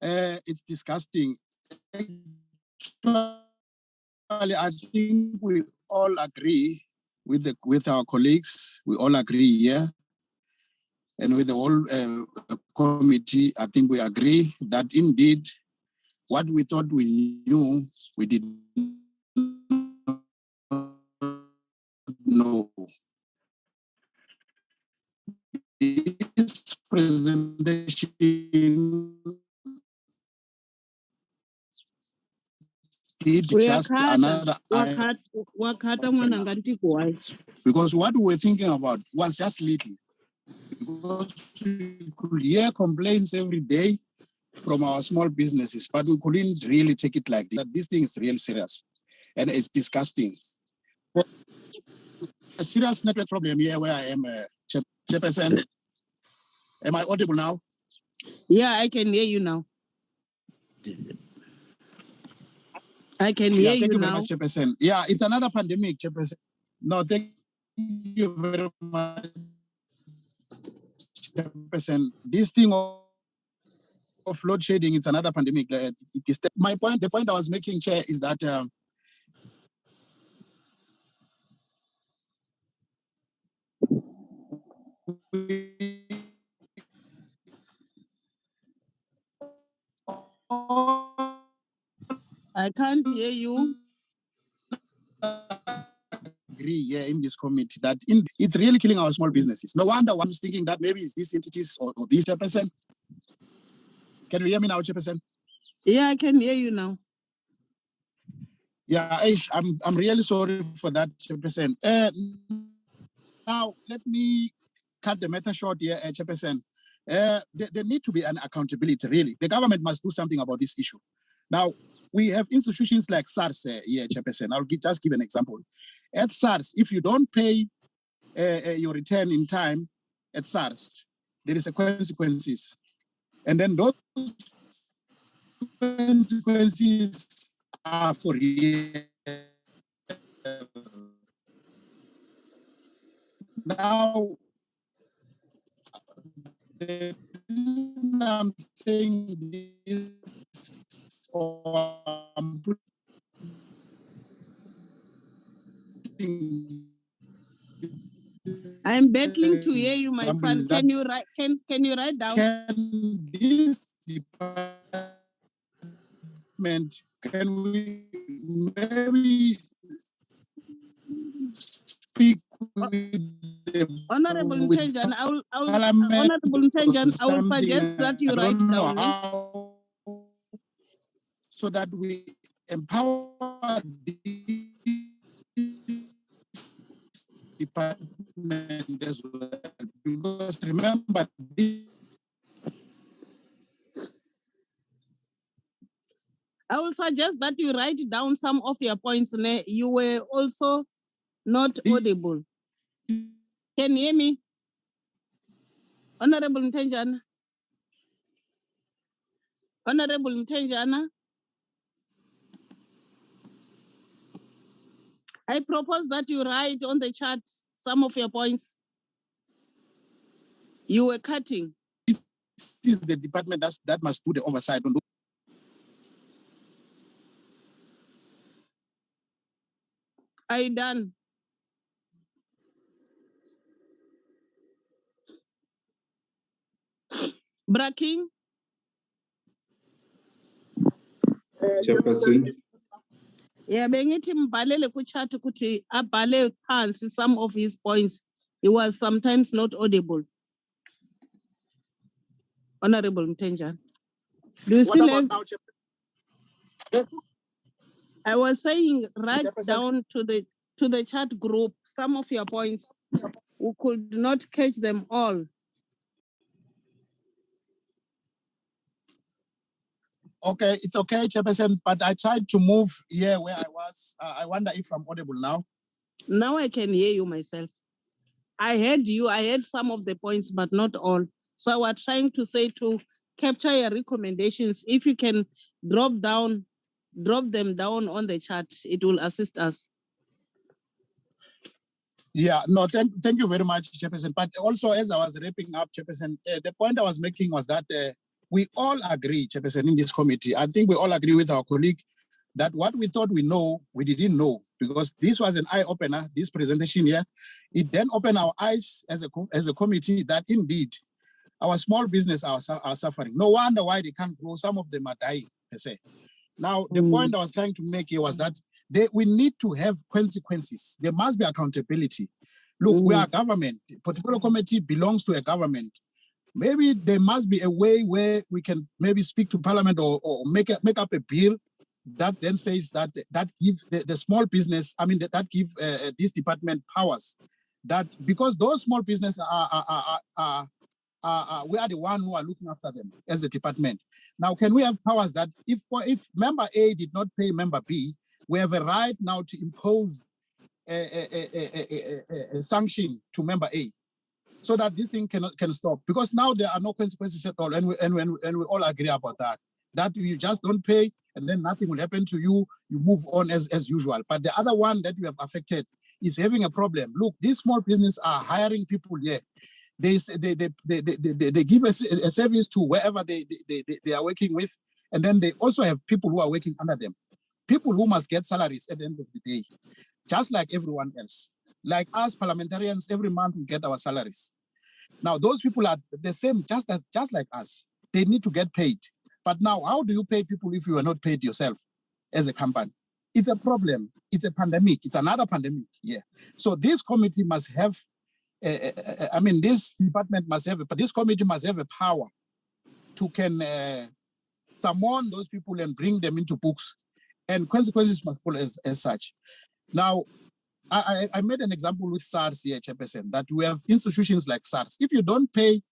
it's disgusting. Actually, I think we all agree with our colleagues. We all agree here. And with the whole committee, I think we agree that indeed what we thought we knew, we did not know. This presentation . did just another because what we were thinking about was just little. Because we could hear complaints every day from our small businesses, but we couldn't really take it like this. This thing is really serious and it's disgusting. But a serious network problem here where I am, Chairperson. Am I audible now? Yeah, I can hear you now. I can hear you now. Thank you very much, Chairperson. Yeah, it's another pandemic, Chairperson. No, thank you very much, Chairperson. This thing of load shedding, it's another pandemic. It is my point. The point I was making, Chair, is that I can't hear you. Agree here in this committee that it's really killing our small businesses. No wonder I'm thinking that maybe it's these entities or this Chairperson. Can you hear me now, Chairperson? Yeah, I can hear you now. Yeah, I'm really sorry for that, Chairperson. Now, let me cut the matter short here, Chairperson. There need to be an accountability, really. The government must do something about this issue. Now, we have institutions like SARS here, Chairperson. I'll just give an example. At SARS, if you don't pay your return in time at SARS, there is a consequences. And then those consequences are for real. Now, the reason I'm saying this, or I'm I'm battling to hear you, my son. Can you write? Can you write down? Can this department? Can we maybe speak with the Honorable Ntenjan, Honorable Ntenjan, I will suggest that you write down. So that we empower the department as well. Because remember, I will suggest that you write down some of your points. You were also not audible. Can you hear me? Honorable Ntenjana? Honorable Ntenjana? I propose that you write on the chat some of your points. You were cutting. This is the department that must do the oversight on those. Are you done? Braking? Chairperson. Yeah, bengithi mbhalele ku-chat ukuthi abhale phansi some of his points. He was sometimes not audible. Honorable Ntenjana. Do you still have? I was saying write down to the chat group some of your points. We could not catch them all. Okay, it's okay, Chairperson, but I tried to move here where I was. I wonder if I'm audible now. Now I can hear you myself. I heard you, I heard some of the points, but not all. So I was trying to say to capture your recommendations. If you can drop them down on the chat, it will assist us. Yeah, no, thank you very much, Chairperson. But also, as I was wrapping up, Chairperson, the point I was making was that we all agree, Chairperson, in this committee. I think we all agree with our colleague that what we thought we know, we didn't know, because this was an eye-opener, this presentation here. It then opened our eyes as a committee that indeed our small business are suffering. No wonder why they can't grow. Some of them are dying, per se. Now, the point I was trying to make here was that we need to have consequences. There must be accountability. Look, we are government. The portfolio committee belongs to a government. Maybe there must be a way where we can maybe speak to Parliament or make up a bill that then says that gives the small business, I mean, that give this department powers, that because those small businesses we are the one who are looking after them as a department. Now, can we have powers that if member A did not pay member B, we have a right now to impose a sanction to member A, so that this thing can stop? Because now there are no consequences at all, and we all agree about that. That you just don't pay, and then nothing will happen to you. You move on as usual. But the other one that we have affected is having a problem. Look, these small businesses are hiring people here. They give a service to wherever they are working with, and then they also have people who are working under them, people who must get salaries at the end of the day, just like everyone else. Like us parliamentarians, every month we get our salaries. Now those people are the same, just like us. They need to get paid. But now, how do you pay people if you are not paid yourself as a company? It's a problem. It's a pandemic. It's another pandemic. Yeah. So this committee must have. This department must have, but this committee must have a power to can summon those people and bring them into books, and consequences must follow as such. Now, I made an example with SARS here, Chairperson, that we have institutions like SARS. If you don't pay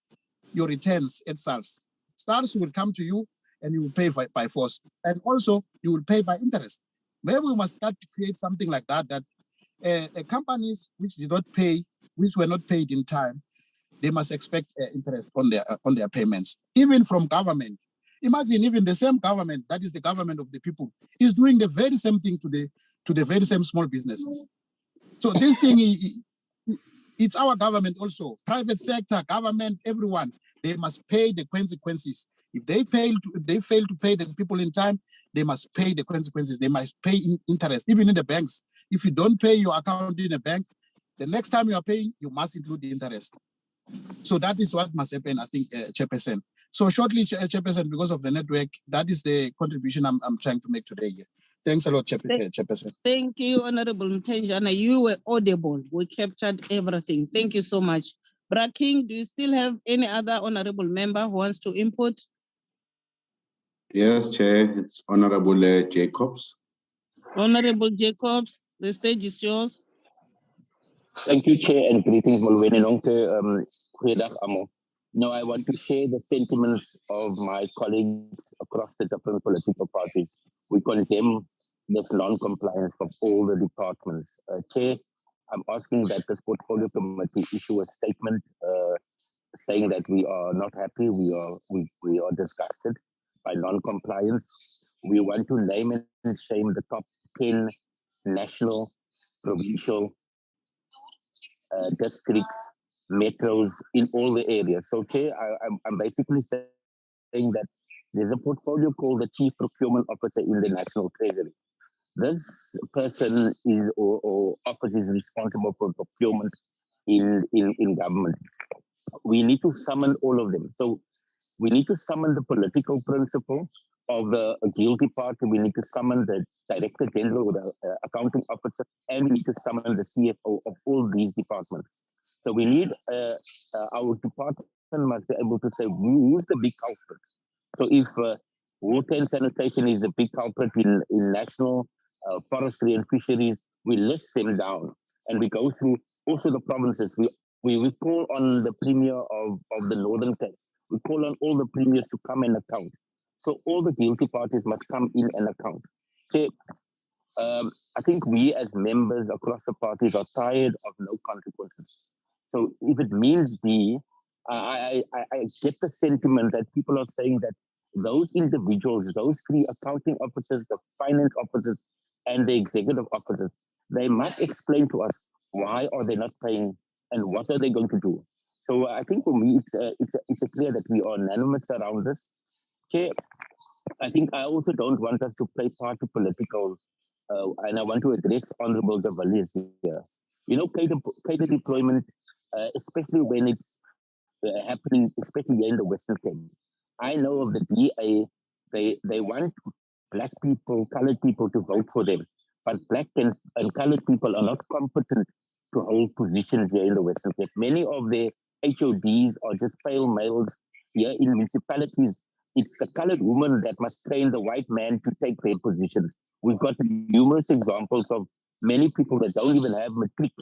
your returns at SARS, SARS will come to you and you will pay by force, and also you will pay by interest. Maybe we must start to create something like that, that companies which did not pay, which were not paid in time, they must expect interest on their payments, even from government. Imagine even the same government, that is the government of the people, is doing the very same thing to the very same small businesses. So this thing, it's our government also, private sector, government, everyone, they must pay the consequences. If they fail to pay the people in time, they must pay the consequences. They must pay interest, even in the banks. If you don't pay your account in a bank, the next time you are paying, you must include the interest. So that is what must happen, I think, Chairperson. So shortly, Chairperson, because of the network, that is the contribution I'm trying to make today. Thanks a lot, Chairperson. Thank you, Honorable Mtenjana. You were audible. We captured everything. Thank you so much. Braking, do you still have any other honorable member who wants to input? Yes, Chair, it's Honorable Jacobs. Honorable Jacobs, the stage is yours. Thank you, Chair, and greetings, Molweni Nonke. Goeiedag almal. Now, I want to share the sentiments of my colleagues across the different political parties. We condemn this non-compliance of all the departments. Chair, I'm asking that this portfolio committee issue a statement saying that we are not happy, we are disgusted by non-compliance. We want to name and shame the top 10 national, provincial, districts, metros in all the areas. So, Chair, I'm basically saying that there's a portfolio called the Chief Procurement Officer in the National Treasury. This person is or office is responsible for procurement in government. We need to summon all of them. So we need to summon the political principal of the guilty party. We need to summon the Director General or the accounting officer, and we need to summon the CFO of all these departments. So we need our department must be able to say who's the big culprit. So if water and sanitation is the big culprit in national forestry and fisheries, we list them down and we go through also the provinces. We call on the Premier of the Northern Cape. We call on all the premiers to come and account. So all the guilty parties must come in and account. So I think we as members across the parties are tired of no consequences. So if it means I get the sentiment that people are saying that those individuals, those three accounting officers, the finance officers, and the executive officers, they must explain to us why are they not paying and what are they going to do. So I think for me, it's clear that we are unanimous around this. Okay, I think I also don't want us to play party political, and I want to address Honorable De Villiers here. You know, cater deployment, especially when it's happening, especially here in the Western Cape. I know of the DA, they want Black people, colored people to vote for them, but Black and colored people are not competent to hold positions here in the Western Cape. Many of their HODs are just pale males here in municipalities it's the colored woman that must train the white man to take their positions. We've got numerous examples of many people that don't even have matric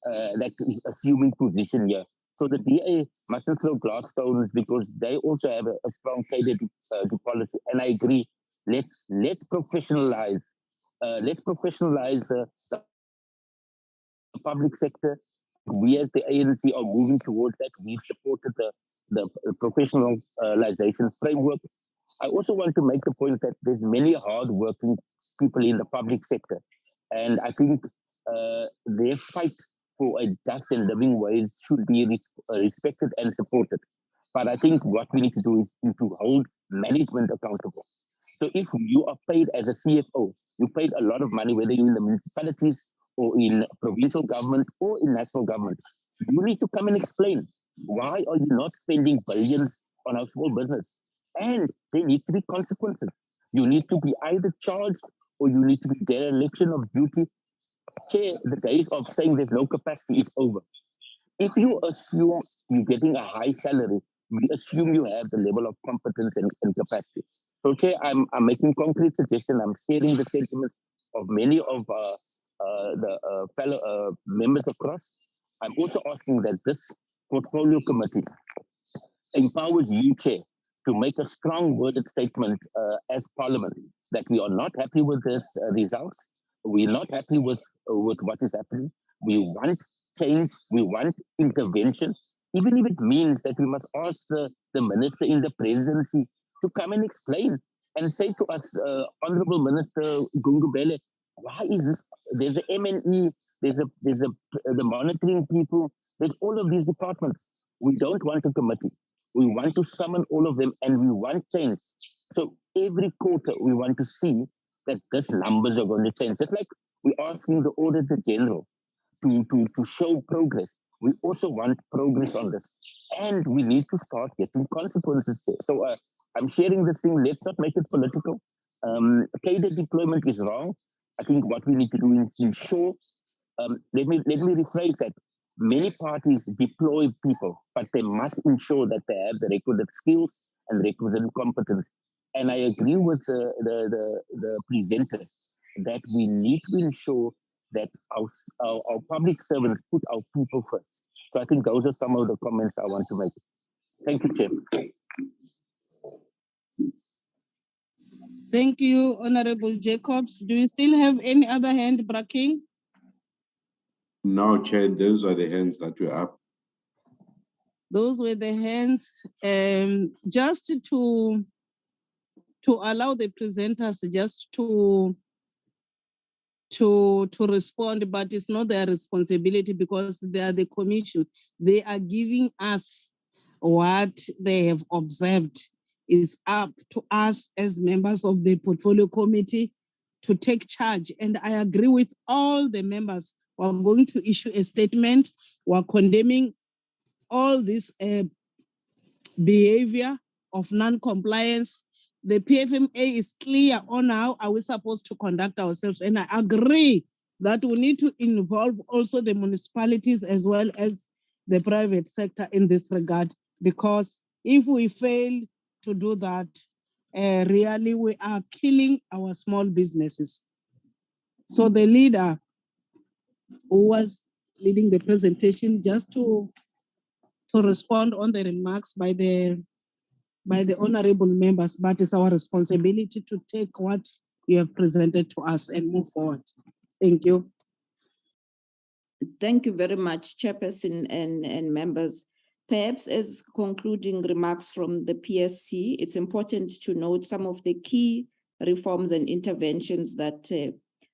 that is assuming position here. So the DA mustn't throw glass stones because they also have a strong cadre policy. And I agree. Let's professionalize. Let's professionalize the public sector. We as the ANC are moving towards that. We've supported the professionalization framework. I also want to make the point that there's many hard-working people in the public sector. And I think their fight for a just and living wage should be respected and supported. But I think what we need to do is to hold management accountable. So if you are paid as a CFO, you paid a lot of money, whether you're in the municipalities or in provincial government or in national government, you need to come and explain why are you not spending billions on our small business? And there needs to be consequences. You need to be either charged or you need to be dereliction of duty. Chair, the days of saying there's no capacity is over. If you assume you're getting a high salary, we assume you have the level of competence and capacity. So, Chair, I'm making concrete suggestions. I'm sharing the sentiments of many of the fellow members across. I'm also asking that this portfolio committee empowers you, Chair, to make a strong worded statement as Parliament that we are not happy with this results. We're not happy with what is happening. We want change. We want intervention, even if it means that we must ask the minister in the presidency to come and explain and say to us, Honorable Minister Gungubele, why is this? There's a MNE, there's the monitoring people, there's all of these departments. We don't want a committee. We want to summon all of them and we want change. So every quarter we want to see that these numbers are going to change. Just like we're asking the Auditor General to show progress. We also want progress on this. And we need to start getting consequences. So I'm sharing this thing. Let's not make it political. Cadre deployment is wrong. I think what we need to do is ensure, let me rephrase that. Many parties deploy people, but they must ensure that they have the requisite skills and requisite competence. And I agree with the presenter that we need to ensure that our public servants put our people first. So I think those are some of the comments I want to make. Thank you, Chair. Thank you, Honorable Jacobs. Do you still have any other hand, Braking? No, Chair, those are the hands that were up. Those were the hands. Just to allow the presenters just to respond, but it's not their responsibility because they are the commission. They are giving us what they have observed. It's up to us as members of the portfolio committee to take charge. And I agree with all the members. We're going to issue a statement. We're condemning all this behavior of non-compliance. The PFMA is clear on how are we supposed to conduct ourselves. And I agree that we need to involve also the municipalities as well as the private sector in this regard, because if we fail to do that, really we are killing our small businesses. So the leader who was leading the presentation, just to respond on the remarks by the honorable members, but it's our responsibility to take what you have presented to us and move forward. Thank you. Thank you very much, Chairperson and members. Perhaps as concluding remarks from the PSC, it's important to note some of the key reforms and interventions that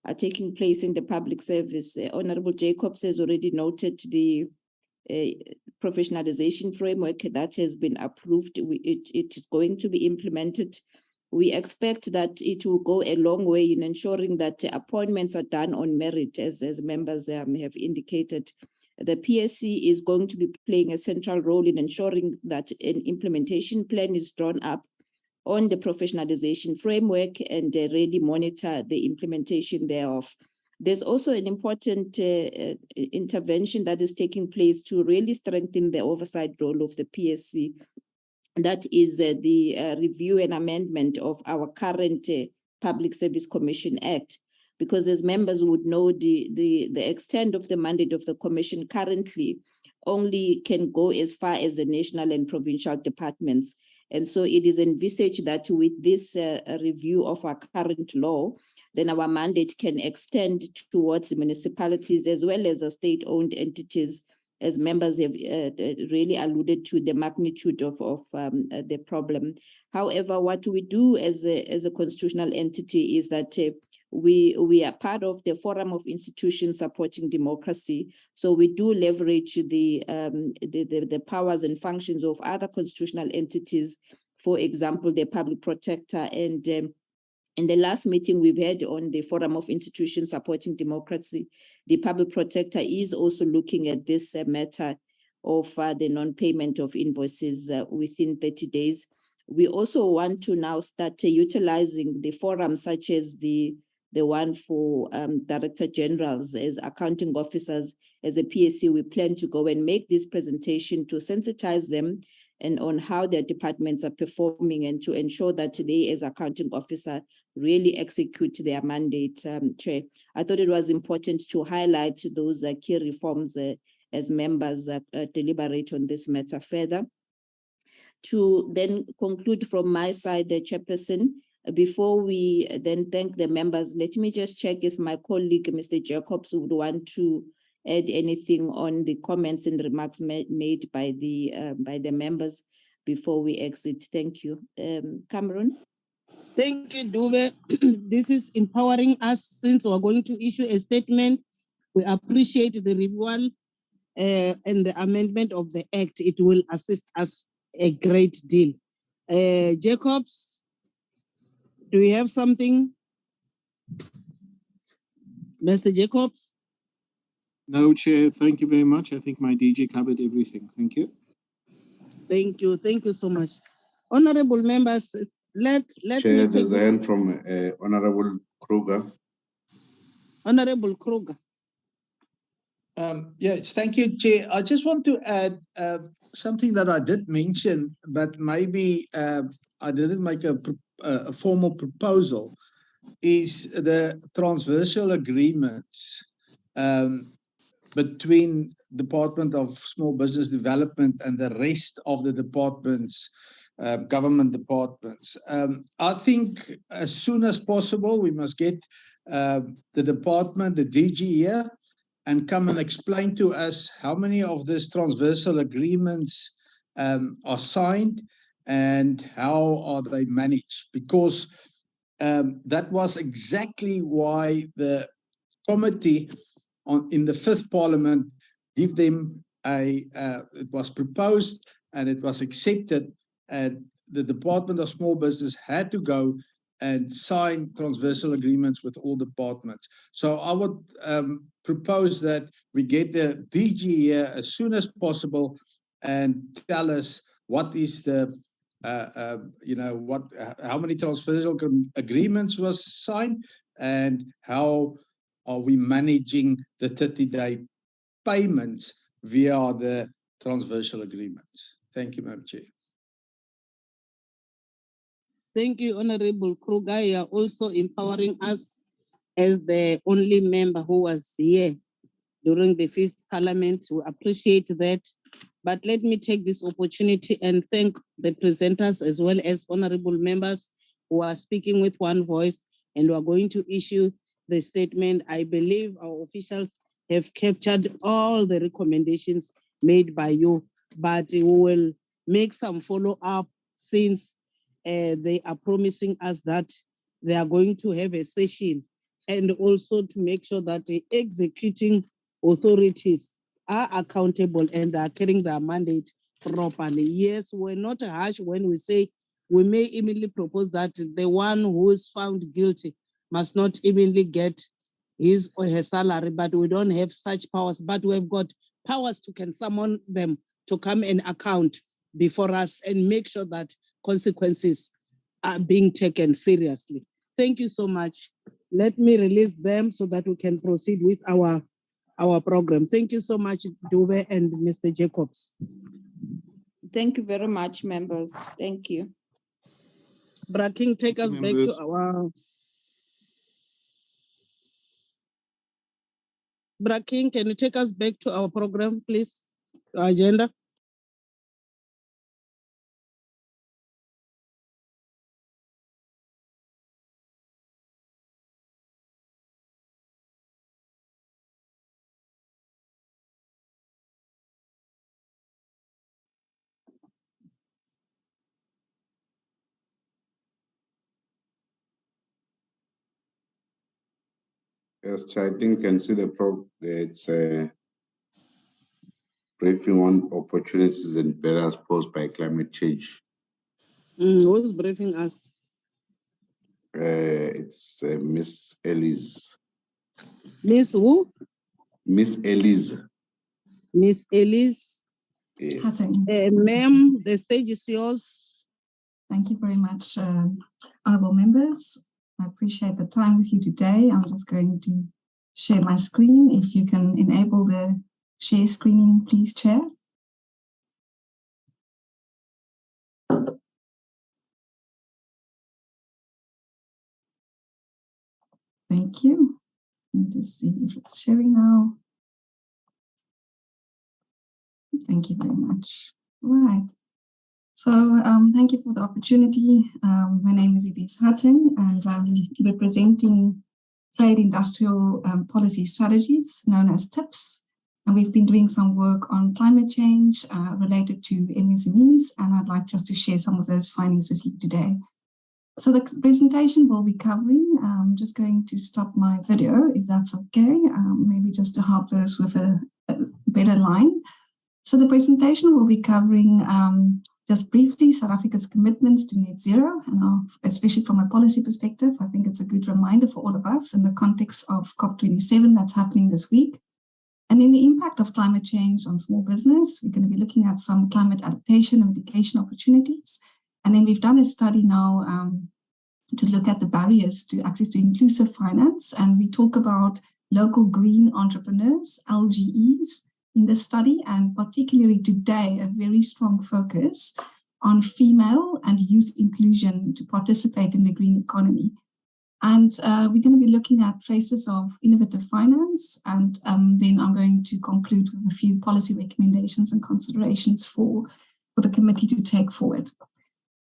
are taking place in the public service. Honorable Jacobs has already noted the professionalization framework that has been approved. It is going to be implemented. We expect that it will go a long way in ensuring that appointments are done on merit, as members have indicated. The PSC is going to be playing a central role in ensuring that an implementation plan is drawn up on the professionalization framework and really monitor the implementation thereof. There's also an important intervention that is taking place to really strengthen the oversight role of the PSC. that is the review and amendment of our current Public Service Commission Act. Because as members would know, the extent of the mandate of the commission currently only can go as far as the national and provincial departments. And so it is envisaged that with this review of our current law, then our mandate can extend towards the municipalities as well as the state-owned entities, as members have really alluded to the magnitude of the problem. However, what we do as a constitutional entity is that we are part of the Forum of Institutions Supporting Democracy. So we do leverage the powers and functions of other constitutional entities, for example, the Public Protector. And in the last meeting we've had on the Forum of Institutions Supporting Democracy, the Public Protector is also looking at this matter of the non-payment of invoices within 30 days. We also want to now start utilizing the forums such as the one for Director Generals as accounting officers. As a PSC, we plan to go and make this presentation to sensitize them and on how their departments are performing and to ensure that they as accounting officer really execute their mandate, Chair. I thought it was important to highlight those key reforms as members deliberate on this matter further. To then conclude from my side, the Chairperson, before we then thank the members, let me just check if my colleague, Mr. Jacobs, would want to add anything on the comments and remarks made by the members before we exit. Thank you. Cameron? Thank you, Dube. This is empowering us since we're going to issue a statement. We appreciate the review and the amendment of the Act. It will assist us a great deal. Jacobs, do you have something? Mr. Jacobs? No, Chair, thank you very much. I think my DG covered everything. Thank you. Thank you. Thank you so much. Honorable members, let Chair, me there's a hand from Honorable Kruger. Honorable Kruger. Yes, thank you, Chair. I just want to add something that I did mention, but maybe I didn't make a formal proposal, is the transversal agreements between Department of Small Business Development and the rest of the departments, government departments. I think as soon as possible, we must get the department, the DG here, and come and explain to us how many of these transversal agreements are signed and how are they managed. Because that was exactly why the committee in the 5th Parliament give them it was proposed and it was accepted, and the Department of Small Business had to go and sign transversal agreements with all departments. So I would propose that we get the DG here as soon as possible and tell us what is the how many transversal agreements was signed and how are we managing the 30-day payments via the transversal agreements. Thank you, Madam Chair. Thank you, Honorable Kruger. You are also empowering us as the only member who was here during the 5th Parliament. We appreciate that. But let me take this opportunity and thank the presenters as well as honorable members who are speaking with one voice and who are going to issue the statement. I believe our officials have captured all the recommendations made by you, but we will make some follow-up since they are promising us that they are going to have a session, and also to make sure that the executing authorities are accountable and are carrying their mandate properly. Yes, we're not harsh when we say we may immediately propose that the one who is found guilty must not immediately get his or her salary, but we don't have such powers. But we've got powers to can summon them to come and account before us and make sure that consequences are being taken seriously. Thank you so much. Let me release them so that we can proceed with our program. Thank you so much, Dube and Mr. Jacobs. Thank you very much, members. Thank you. Braking, take us back to our... Braking, can you take us back to our program, please? Our agenda. Yes, I think you can see it's a briefing on opportunities and barriers posed by climate change. Who's briefing us? It's Miss Elize. Miss who? Miss Elize. Miss Elize. Yes. Ma'am, the stage is yours. Thank you very much, honorable members. I appreciate the time with you today. I'm just going to share my screen. If you can enable the share screening, please, Chair. Thank you. Let me just see if it's sharing now. Thank you very much. All right. So thank you for the opportunity. My name is Elize Hattingh, and I'm representing Trade Industrial Policy Strategies, known as TIPS. And we've been doing some work on climate change related to MSMEs, and I'd like just to share some of those findings with you today. So the presentation will be covering, I'm just going to stop my video, if that's okay, maybe just to help those with a better line. So the presentation will be covering just briefly South Africa's commitments to net zero, and especially from a policy perspective, I think it's a good reminder for all of us in the context of COP27 that's happening this week. And then the impact of climate change on small business. We're going to be looking at some climate adaptation and mitigation opportunities. And then we've done a study now to look at the barriers to access to inclusive finance. And we talk about local green entrepreneurs, LGEs, in this study, and particularly today, a very strong focus on female and youth inclusion to participate in the green economy. And we're going to be looking at traces of innovative finance, and then I'm going to conclude with a few policy recommendations and considerations for the committee to take forward.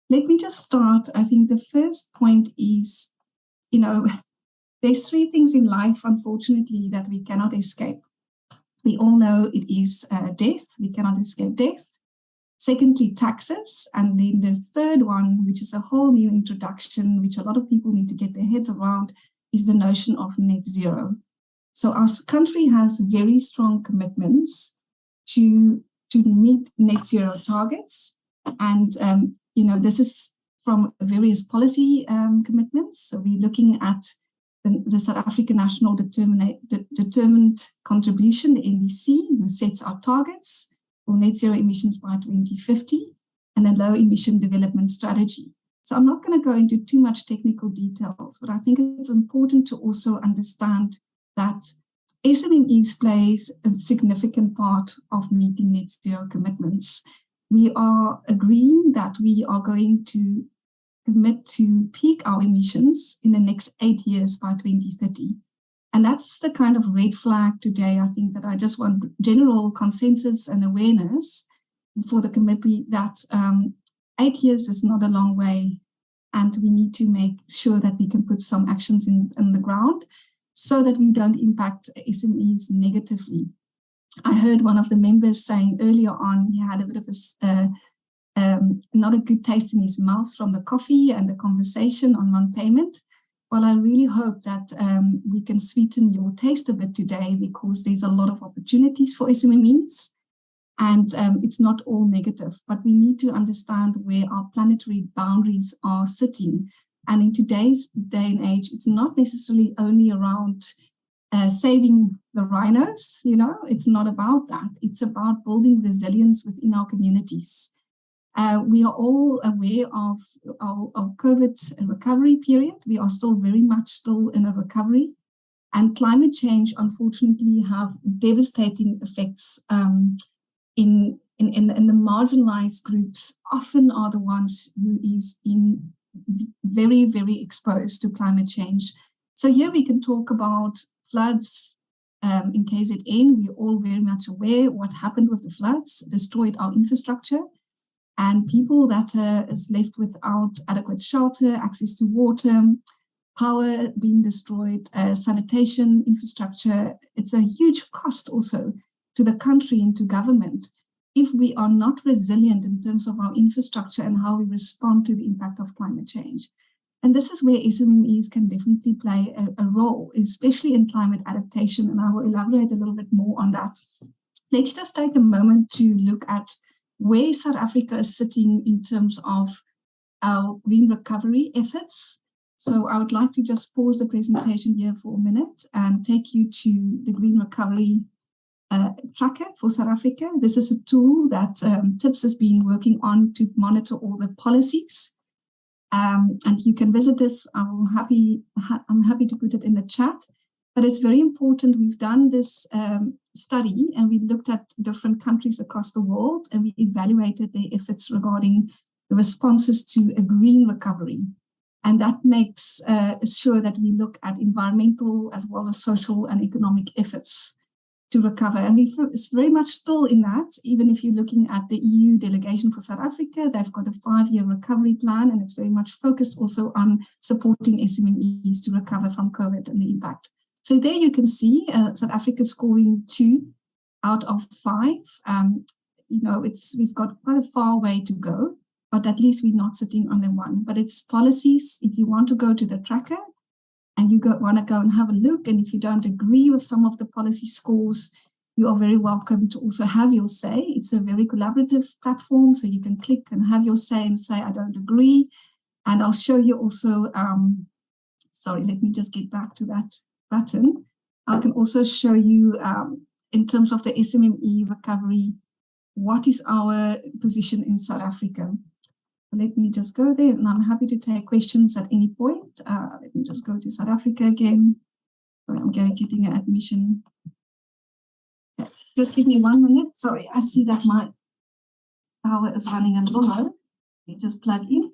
Let me just start. I think the first point is, there's three things in life, unfortunately, that we cannot escape. We all know it is death. We cannot escape death. Secondly, taxes. And then the third one, which is a whole new introduction, which a lot of people need to get their heads around, is the notion of net zero. So our country has very strong commitments to meet net zero targets. And, this is from various policy commitments. So we're looking at the South African National Determined Contribution, the NDC, who sets our targets for net zero emissions by 2050, and a low emission development strategy. So I'm not going to go into too much technical details, but I think it's important to also understand that SMMEs plays a significant part of meeting net zero commitments. We are agreeing that we are going to commit to peak our emissions in the next 8 years by 2030. And that's the kind of red flag today, I think, that I just want general consensus and awareness for the committee that 8 years is not a long way, and we need to make sure that we can put some actions in the ground so that we don't impact SMEs negatively. I heard one of the members saying earlier on he had a bit of not a good taste in his mouth from the coffee and the conversation on non-payment. Well, I really hope that we can sweeten your taste a bit today, because there's a lot of opportunities for SMMEs, and it's not all negative, but we need to understand where our planetary boundaries are sitting. And in today's day and age, it's not necessarily only around saving the rhinos, it's not about that. It's about building resilience within our communities. We are all aware of our COVID recovery period. We are still very much in a recovery, and climate change, unfortunately, have devastating effects in the marginalized groups often are the ones who is in very, very exposed to climate change. So here we can talk about floods in KZN. We're all very much aware what happened with the floods, destroyed our infrastructure, and people that is left without adequate shelter, access to water, power being destroyed, sanitation infrastructure. It's a huge cost also to the country and to government if we are not resilient in terms of our infrastructure and how we respond to the impact of climate change. And this is where SMMEs can definitely play a role, especially in climate adaptation, and I will elaborate a little bit more on that. Let's just take a moment to look at where South Africa is sitting in terms of our green recovery efforts. So I would like to just pause the presentation here for a minute and take you to the green recovery tracker for South Africa. This is a tool that TIPS has been working on to monitor all the policies. And you can visit this. I'm happy to put it in the chat. But it's very important. We've done this study and we looked at different countries across the world and we evaluated their efforts regarding the responses to a green recovery. And that makes sure that we look at environmental as well as social and economic efforts to recover. And it's very much still in that, even if you're looking at the EU delegation for South Africa, they've got a 5-year recovery plan, and it's very much focused also on supporting SMMEs to recover from COVID and the impact. So there you can see South Africa scoring 2 out of 5. We've got quite a far way to go, but at least we're not sitting on the 1. But it's policies. If you want to go to the tracker and you want to go and have a look, and if you don't agree with some of the policy scores, you are very welcome to also have your say. It's a very collaborative platform, so you can click and have your say and say, I don't agree. And I'll show you also, sorry, let me just get back to that button. I can also show you in terms of the SMME recovery, what is our position in South Africa. Let me just go there, and I'm happy to take questions at any point. Let me just go to South Africa again. Sorry, I'm getting an admission. Okay, just give me 1 minute. Sorry, I see that my power is running a little low. Let me just plug in.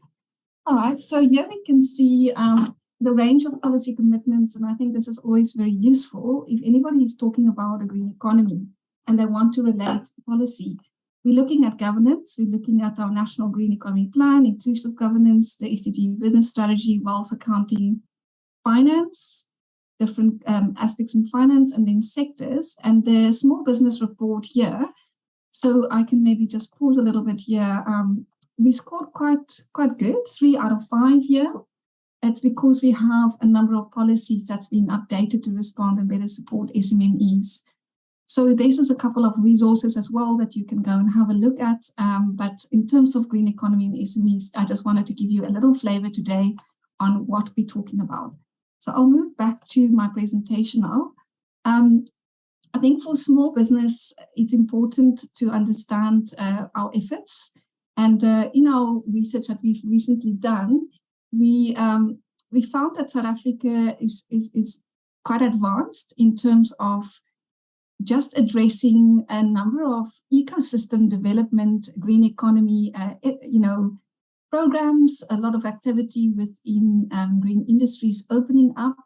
All right, so here we can see the range of policy commitments, and I think this is always very useful if anybody is talking about a green economy and they want to relate policy. We're looking at governance, we're looking at our National Green Economy Plan, inclusive governance, the ECD business strategy, wealth accounting, finance, different aspects in finance, and then sectors, and the small business report here. So I can maybe just pause a little bit here. We scored quite good, 3 out of 5 here. It's because we have a number of policies that's been updated to respond and better support SMMEs. So this is a couple of resources as well that you can go and have a look at. But in terms of green economy and SMEs, I just wanted to give you a little flavor today on what we're talking about. So I'll move back to my presentation now. I think for small business, it's important to understand our efforts. And in our research that we've recently done, we found that South Africa is quite advanced in terms of just addressing a number of ecosystem development, green economy, programs, a lot of activity within green industries opening up.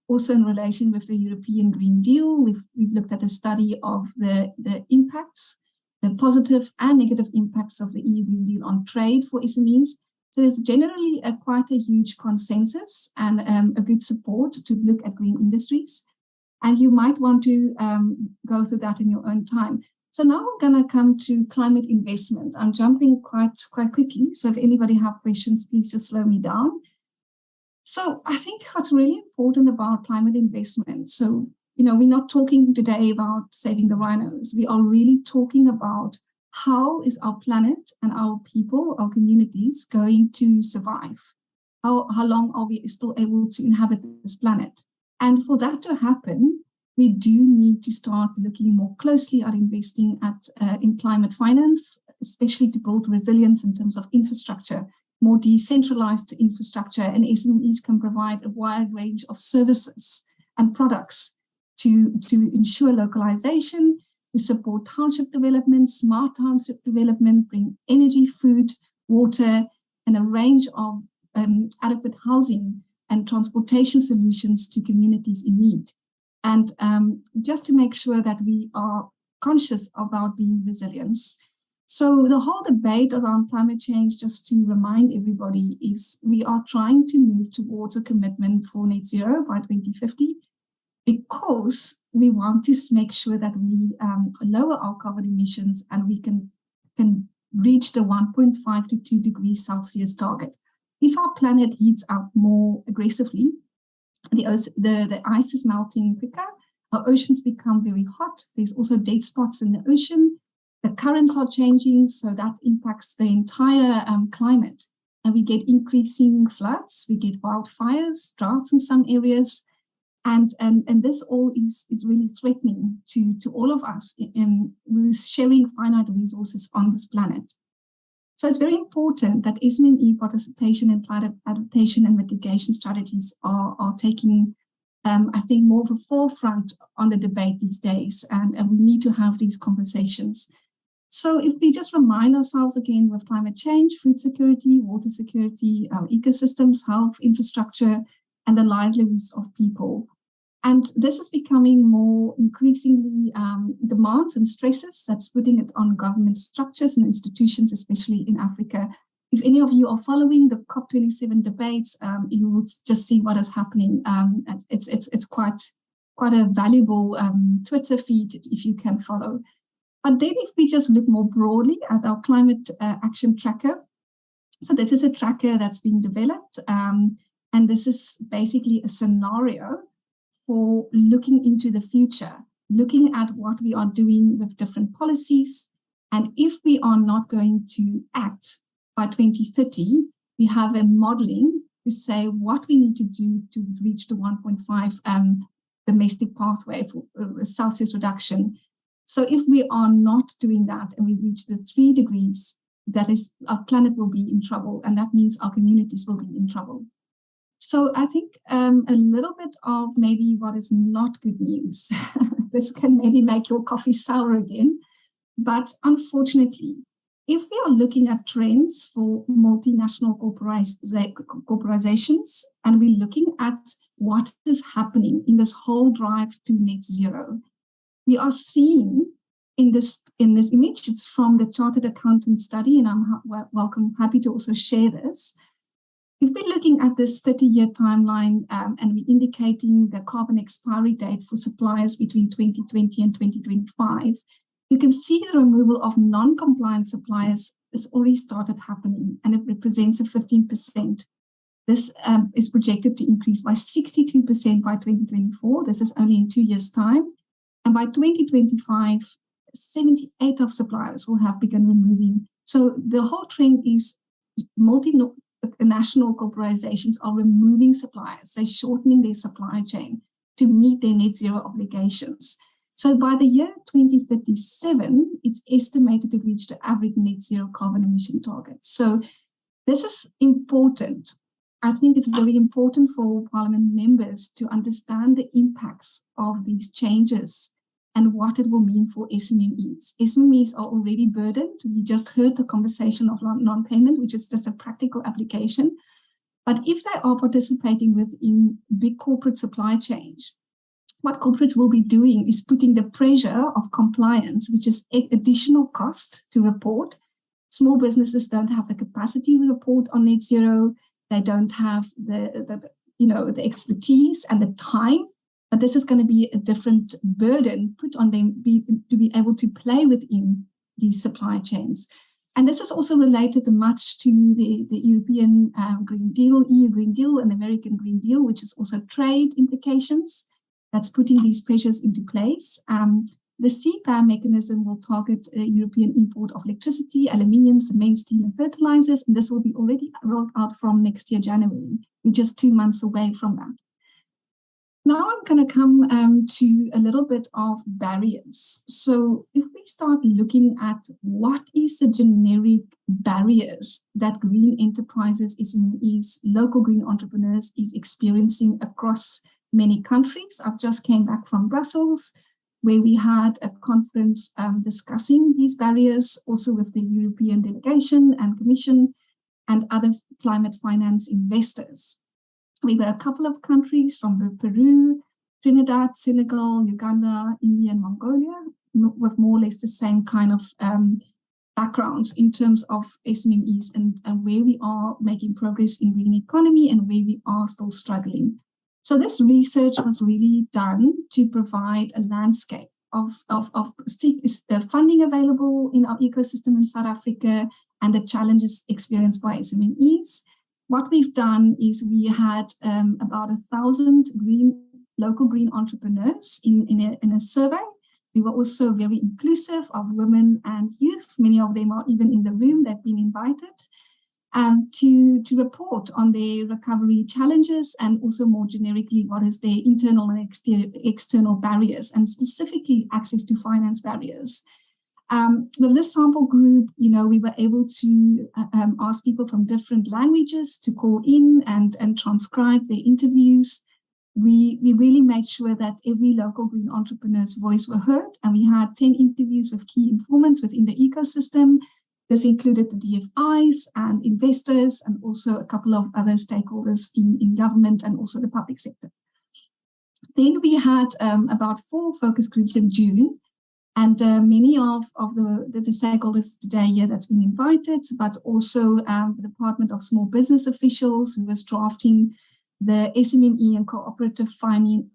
Also in relation with the European Green Deal, we've looked at a study of the impacts, the positive and negative impacts of the EU Green Deal on trade for SMEs. So there's generally quite a huge consensus and a good support to look at green industries. And you might want to go through that in your own time. So now I'm going to come to climate investment. I'm jumping quite quickly. So if anybody have questions, please just slow me down. So I think what's really important about climate investment, so, we're not talking today about saving the rhinos. We are really talking about how is our planet and our people, our communities going to survive? How long are we still able to inhabit this planet? And for that to happen, we do need to start looking more closely at investing in climate finance, especially to build resilience in terms of infrastructure, more decentralized infrastructure, and SMEs can provide a wide range of services and products to ensure localization, to support township development, smart township development, bring energy, food, water, and a range of adequate housing and transportation solutions to communities in need. And just to make sure that we are conscious about being resilient. So the whole debate around climate change, just to remind everybody, is we are trying to move towards a commitment for net zero by 2050 because we want to make sure that we lower our carbon emissions and we can reach the 1.5 to 2 degrees Celsius target. If our planet heats up more aggressively, the ice is melting quicker, our oceans become very hot, there's also dead spots in the ocean, the currents are changing, so that impacts the entire climate. And we get increasing floods, we get wildfires, droughts in some areas, and this all is really threatening to all of us who's sharing finite resources on this planet. So it's very important that SMME participation in climate adaptation and mitigation strategies are taking, I think, more of a forefront on the debate these days, and we need to have these conversations. So if we just remind ourselves again with climate change, food security, water security, our ecosystems, health, infrastructure, and the livelihoods of people. And this is becoming more increasingly demands and stresses that's putting it on government structures and institutions, especially in Africa. If any of you are following the COP27 debates, you will just see what is happening. It's quite a valuable Twitter feed if you can follow. But then if we just look more broadly at our climate action tracker, so this is a tracker that's been developed, and this is basically a scenario for looking into the future, looking at what we are doing with different policies. And if we are not going to act by 2030, we have a modeling to say what we need to do to reach the 1.5 domestic pathway for Celsius reduction. So if we are not doing that and we reach the 3 degrees, that is, our planet will be in trouble, and that means our communities will be in trouble. So I think a little bit of maybe what is not good news. This can maybe make your coffee sour again. But unfortunately, if we are looking at trends for multinational corporations, and we're looking at what is happening in this whole drive to net zero, we are seeing in this image, it's from the Chartered Accountant study, and I'm happy to also share this. If we're looking at this 30-year timeline and we're indicating the carbon expiry date for suppliers between 2020 and 2025, you can see the removal of non-compliant suppliers has already started happening, and it represents a 15%. This is projected to increase by 62% by 2024. This is only in 2 years' time. And by 2025, 78 of suppliers will have begun removing. So the whole trend is multinational corporations are removing suppliers, they're shortening their supply chain to meet their net zero obligations. So by the year 2037, it's estimated to reach the average net zero carbon emission target. So this is important. I think it's very important for Parliament members to understand the impacts of these changes and what it will mean for SMMEs. SMMEs are already burdened. We just heard the conversation of non-payment, which is just a practical application. But if they are participating within big corporate supply chains, what corporates will be doing is putting the pressure of compliance, which is additional cost to report. Small businesses don't have the capacity to report on net zero. They don't have the expertise and the time. But this is going to be a different burden put on them to be able to play within these supply chains. And this is also related much to the European Green Deal, EU Green Deal, and American Green Deal, which is also trade implications that's putting these pressures into place. The CPAM mechanism will target European import of electricity, aluminium, cement, steel, and fertilizers. And this will be already rolled out from next year, January. We're just 2 months away from that. Now I'm going to come to a little bit of barriers. So if we start looking at what is the generic barriers that green enterprises, SMEs, local green entrepreneurs is experiencing across many countries. I've just came back from Brussels. where we had a conference discussing these barriers, also with the European delegation and Commission and other climate finance investors. We were a couple of countries from Peru, Trinidad, Senegal, Uganda, India, and Mongolia, with more or less the same kind of backgrounds in terms of SMMEs and where we are making progress in green economy and where we are still struggling. So this research was really done to provide a landscape of funding available in our ecosystem in South Africa and the challenges experienced by SMMEs. What we've done is we had about 1,000 local green entrepreneurs in a survey. We were also very inclusive of women and youth. Many of them are even in the room. They've been invited to report on their recovery challenges and also more generically what is their internal and external barriers and specifically access to finance barriers. With this sample group, we were able to ask people from different languages to call in and transcribe their interviews. We really made sure that every local green entrepreneur's voice were heard, and we had 10 interviews with key informants within the ecosystem. This included the DFIs and investors and also a couple of other stakeholders in government and also the public sector. Then we had about 4 focus groups in June, and many of the stakeholders today here that's been invited, but also the Department of Small Business officials who was drafting the SMME and cooperative funding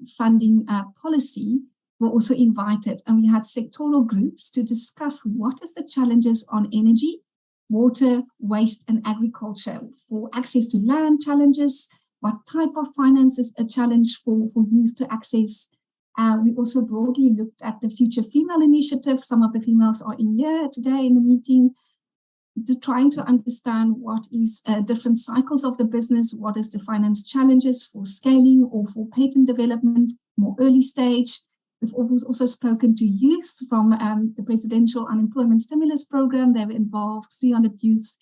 policy were also invited, and we had sectoral groups to discuss what is the challenges on energy, water, waste, and agriculture for access to land challenges, what type of finance is a challenge for youth to access. We also broadly looked at the Future Female Initiative. Some of the females are in here today in the meeting, trying to understand what is different cycles of the business, what is the finance challenges for scaling or for patent development, more early stage. We've also spoken to youth from the Presidential Unemployment Stimulus Program. They were involved, 300 youth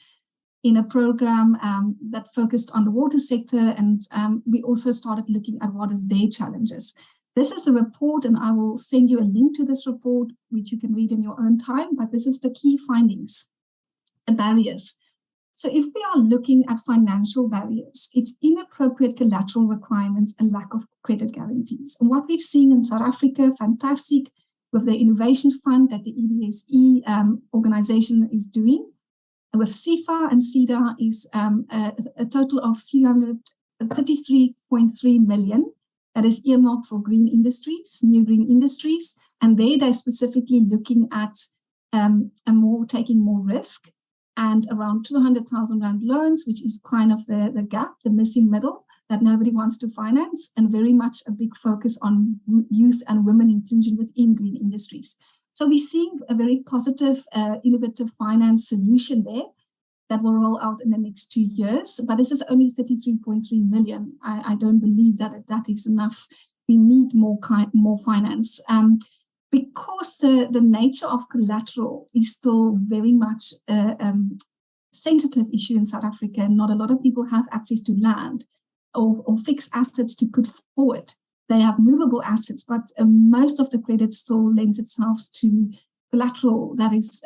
in a program that focused on the water sector, and we also started looking at what is their challenges. This is a report, and I will send you a link to this report, which you can read in your own time, but this is the key findings. The barriers. So if we are looking at financial barriers, it's inappropriate collateral requirements and lack of credit guarantees. And what we've seen in South Africa, fantastic, with the Innovation Fund that the EDSE organization is doing. And with CIFA and CEDA is a total of 333.3 million that is earmarked for green industries, new green industries. And they're specifically looking at taking more risk, and around 200,000 Rand loans, which is kind of the gap, the missing middle that nobody wants to finance, and very much a big focus on youth and women inclusion within green industries. So we're seeing a very positive, innovative finance solution there that will roll out in the next 2 years, but this is only 33.3 million. I don't believe that is enough. We need more finance. Because the nature of collateral is still very much a sensitive issue in South Africa, not a lot of people have access to land or fixed assets to put forward. They have movable assets, but most of the credit still lends itself to collateral that is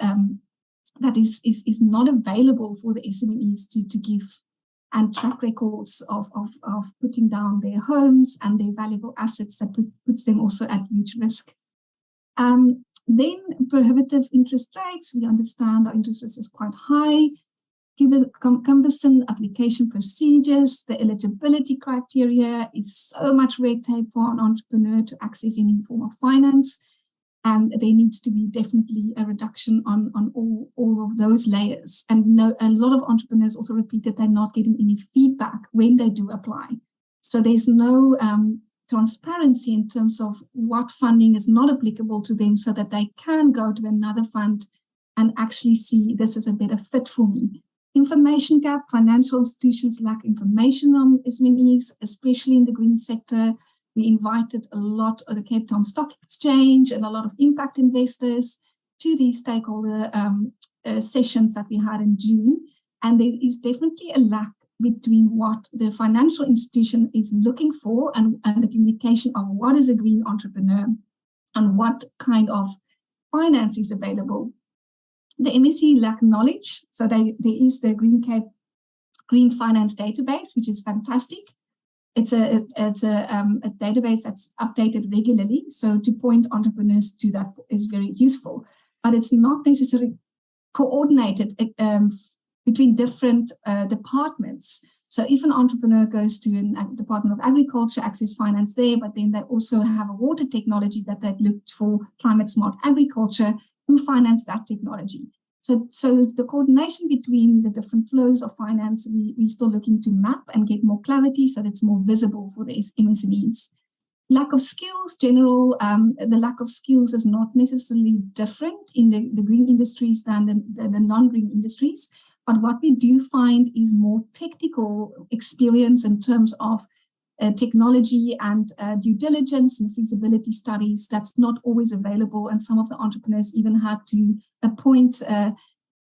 not available for the SMEs to give, and track records of putting down their homes and their valuable assets that puts them also at huge risk. Then prohibitive interest rates. We understand our interest rate is quite high. Cumbersome application procedures. The eligibility criteria is so much red tape for an entrepreneur to access any form of finance. And there needs to be definitely a reduction on all of those layers. And a lot of entrepreneurs also repeat that they're not getting any feedback when they do apply. So there's no transparency in terms of what funding is not applicable to them, so that they can go to another fund and actually see this is a better fit for me. Information gap. Financial institutions lack information on SMMEs, especially in the green sector. We invited a lot of the Cape Town Stock Exchange and a lot of impact investors to these stakeholder sessions that we had in June. And there is definitely a lack between what the financial institution is looking for and the communication of what is a green entrepreneur. on what kind of finance is available. The MSC lack knowledge, so there is the Green Cape Green Finance Database, which is fantastic. It's a database that's updated regularly, so to point entrepreneurs to that is very useful, but it's not necessarily coordinated between different departments. So if an entrepreneur goes to a Department of Agriculture, access finance there, but then they also have a water technology that they've looked for climate smart agriculture, who finance that technology? So the coordination between the different flows of finance, we're still looking to map and get more clarity so that it's more visible for the MSMEs. Lack of skills, the lack of skills is not necessarily different in the green industries than the non-green industries. But what we do find is more technical experience in terms of technology and due diligence and feasibility studies that's not always available. And some of the entrepreneurs even had to appoint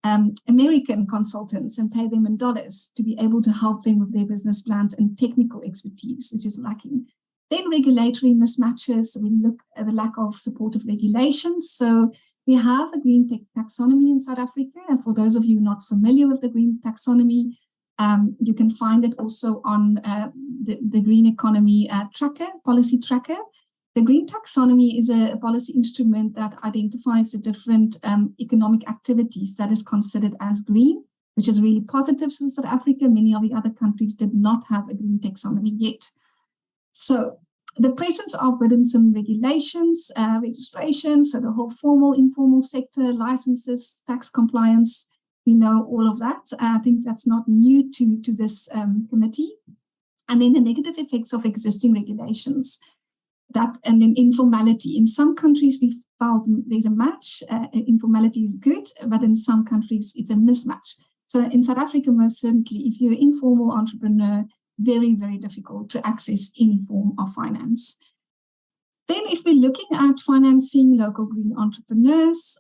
American consultants and pay them in dollars to be able to help them with their business plans, and technical expertise is just lacking. Then regulatory mismatches, we look at the lack of supportive regulations. So we have a green taxonomy in South Africa. And for those of you not familiar with the green taxonomy, you can find it also on the Green Economy policy tracker. The green taxonomy is a policy instrument that identifies the different economic activities that is considered as green, which is really positive for South Africa. Many of the other countries did not have a green taxonomy yet. So the presence of burdensome regulations, registration, so the whole formal, informal sector, licenses, tax compliance, we know all of that. I think that's not new to this committee. And then the negative effects of existing regulations, and then informality. In some countries, we found there's a match. Informality is good, but in some countries, it's a mismatch. So in South Africa, most certainly, if you're an informal entrepreneur, very, very difficult to access any form of finance. Then if we're looking at financing local green entrepreneurs,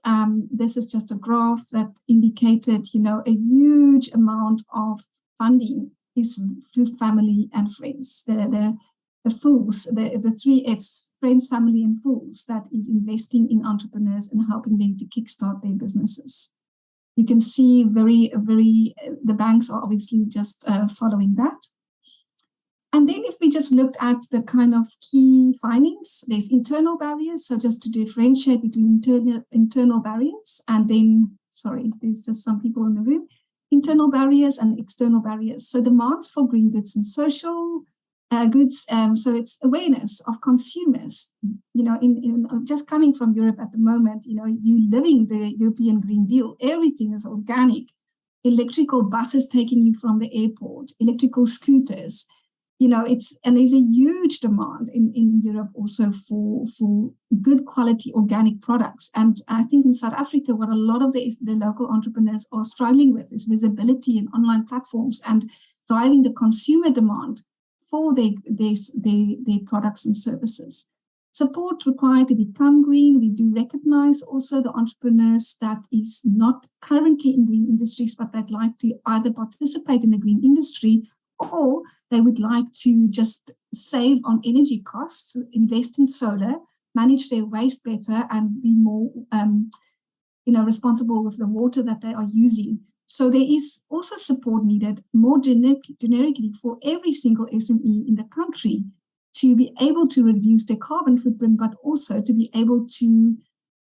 this is just a graph that indicated, a huge amount of funding is through family and friends. The fools, the 3 Fs, friends, family, and fools, that is investing in entrepreneurs and helping them to kickstart their businesses. You can see the banks are obviously just following that. And then if we just looked at the kind of key findings, there's internal barriers. So just to differentiate between internal barriers and then, sorry, there's just some people in the room, internal barriers and external barriers. So demands for green goods and social goods. So it's awareness of consumers, in just coming from Europe at the moment, you living the European Green Deal, everything is organic, electrical buses taking you from the airport, electrical scooters. And there's a huge demand in Europe also for good quality organic products. And I think in South Africa, what a lot of the local entrepreneurs are struggling with is visibility in online platforms and driving the consumer demand for their products and services. Support required to become green. We do recognize also the entrepreneurs that is not currently in green industries, but that like to either participate in the green industry, or they would like to just save on energy costs, invest in solar, manage their waste better, and be more responsible with the water that they are using. So there is also support needed more generically for every single SME in the country to be able to reduce their carbon footprint, but also to be able to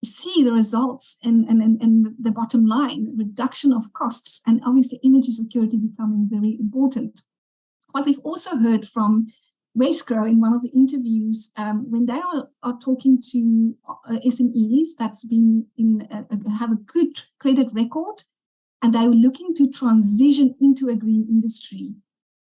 see the results and the bottom line, reduction of costs, and obviously energy security becoming very important. What we've also heard from Westgrow in one of the interviews, when they are talking to SMEs that's been have a good credit record, and they're looking to transition into a green industry,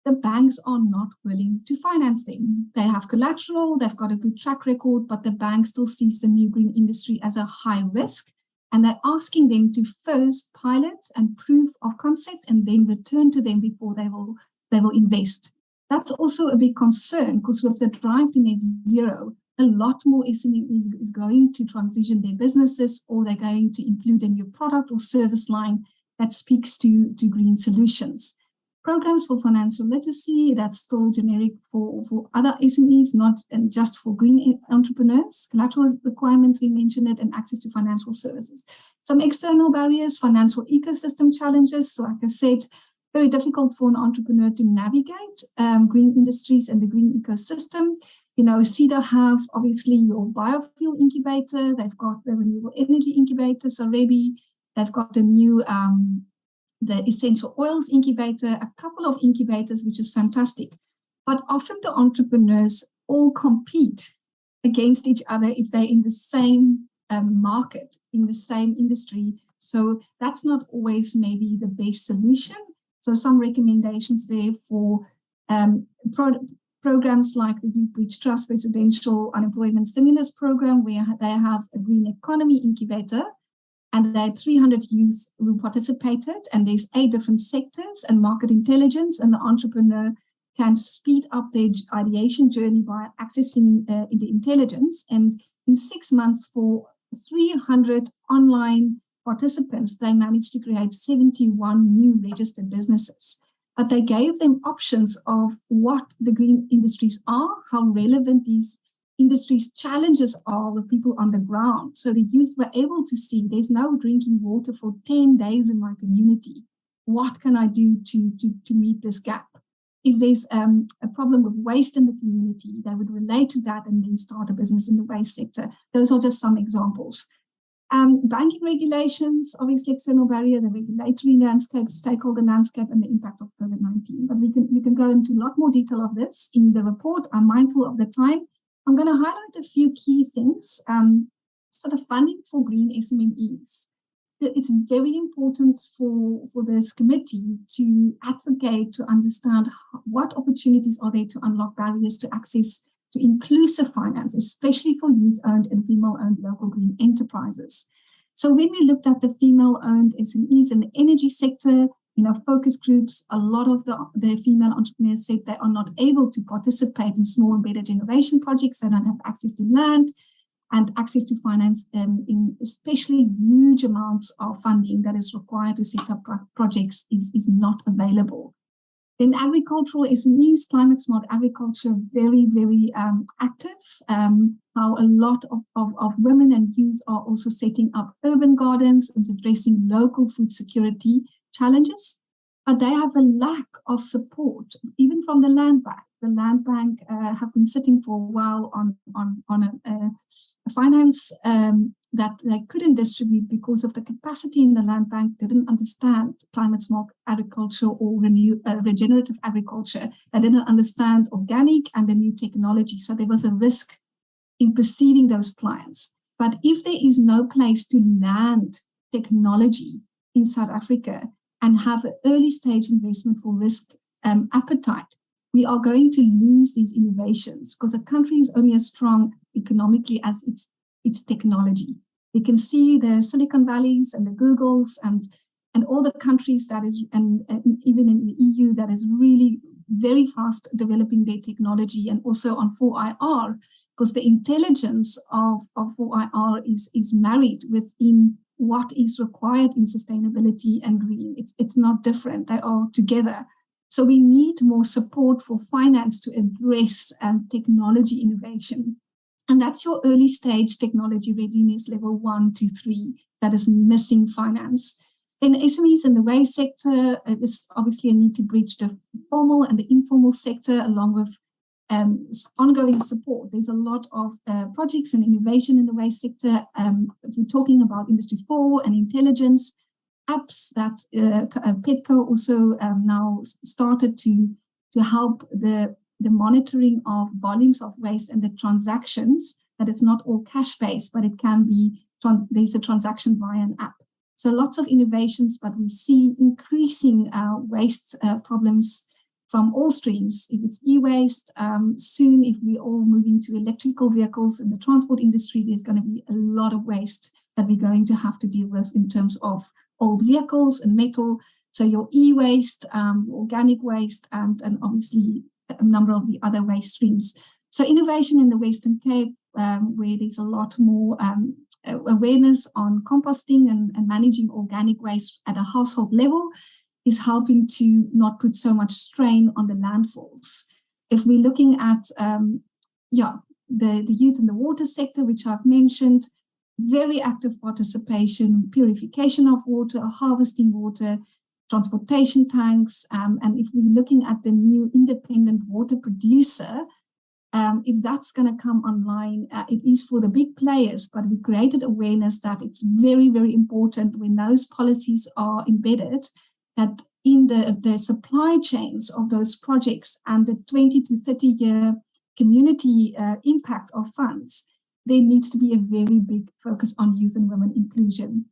the banks are not willing to finance them. They have collateral, they've got a good track record, but the bank still sees the new green industry as a high risk, and they're asking them to first pilot and proof of concept and then return to them before they will invest. That's also a big concern, because with the drive to net zero, a lot more SMEs is going to transition their businesses, or they're going to include a new product or service line that speaks to green solutions. programs for financial literacy, that's still generic for other SMEs, not and just for green entrepreneurs. Collateral requirements, we mentioned it, and access to financial services. Some external barriers, financial ecosystem challenges. So like I said, very difficult for an entrepreneur to navigate green industries and the green ecosystem. You know, CEDA have obviously your biofuel incubator, they've got the renewable energy incubator, Sarebi, they've got the new the essential oils incubator, a couple of incubators, which is fantastic. But often the entrepreneurs all compete against each other if they're in the same market, in the same industry. So that's not always maybe the best solution. So some recommendations there for programs like the Youth Bridge Trust Residential Unemployment Stimulus Program, where they have a green economy incubator, and there are 300 youth who participated, and there's 8 different sectors and market intelligence, and the entrepreneur can speed up their ideation journey by accessing the intelligence. And in 6 months, for 300 online participants, they managed to create 71 new registered businesses. But they gave them options of what the green industries are, how relevant these industries' challenges are with people on the ground. So the youth were able to see there's no drinking water for 10 days in my community. What can I do to meet this gap? If there's a problem with waste in the community, they would relate to that and then start a business in the waste sector. Those are just some examples. Banking regulations, obviously external barrier, the regulatory landscape, stakeholder landscape, and the impact of COVID-19. But we can go into a lot more detail of this in the report. I'm mindful of the time. I'm going to highlight a few key things. So the funding for green SMMEs. It's very important for this committee to advocate, to understand what opportunities are there to unlock barriers to access to inclusive finance, especially for youth-owned and female-owned local green enterprises. So when we looked at the female-owned SMEs in the energy sector, in our focus groups, a lot of the female entrepreneurs said they are not able to participate in small and better generation projects. They don't have access to land and access to finance, in especially huge amounts of funding that is required to set up projects is not available. In agricultural SMEs, climate smart agriculture, very, very active. How a lot of women and youth are also setting up urban gardens and addressing local food security challenges, but they have a lack of support, even from the land bank. The land bank have been sitting for a while on a finance that they couldn't distribute because of the capacity in the land bank. They didn't understand climate smart agriculture or regenerative agriculture. They didn't understand organic and the new technology. So there was a risk in perceiving those clients. But if there is no place to land technology in South Africa and have an early stage investment for risk appetite, we are going to lose these innovations, because a country is only as strong economically as its technology. We can see the Silicon Valleys and the Googles and all the countries that is, and even in the EU, that is really very fast developing their technology, and also on 4IR, because the intelligence of 4IR is married within what is required in sustainability and green. It's not different, they are together. So we need more support for finance to address technology innovation. And that's your early stage technology readiness level 1 to 3 that is missing finance. In SMEs in the waste sector, there's obviously a need to bridge the formal and the informal sector along with ongoing support. There's a lot of projects and innovation in the waste sector. If we're talking about Industry 4 and intelligence, apps that Petco also now started to help the monitoring of volumes of waste and the transactions, that it's not all cash-based, but it can be, there's a transaction via an app. So lots of innovations, but we see increasing waste problems from all streams. If it's e-waste, soon if we're all moving to electrical vehicles in the transport industry, there's going to be a lot of waste that we're going to have to deal with in terms of old vehicles and metal. So your e-waste, organic waste, and obviously a number of the other waste streams. So innovation in the Western Cape, where there's a lot more awareness on composting and managing organic waste at a household level. is helping to not put so much strain on the landfalls. If we're looking at, the youth in the water sector, which I've mentioned, very active participation, purification of water, harvesting water, transportation tanks, and if we're looking at the new independent water producer, if that's going to come online, it is for the big players, but we created awareness that it's very, very important when those policies are embedded, that in the supply chains of those projects and the 20 to 30 year community impact of funds, there needs to be a very big focus on youth and women inclusion.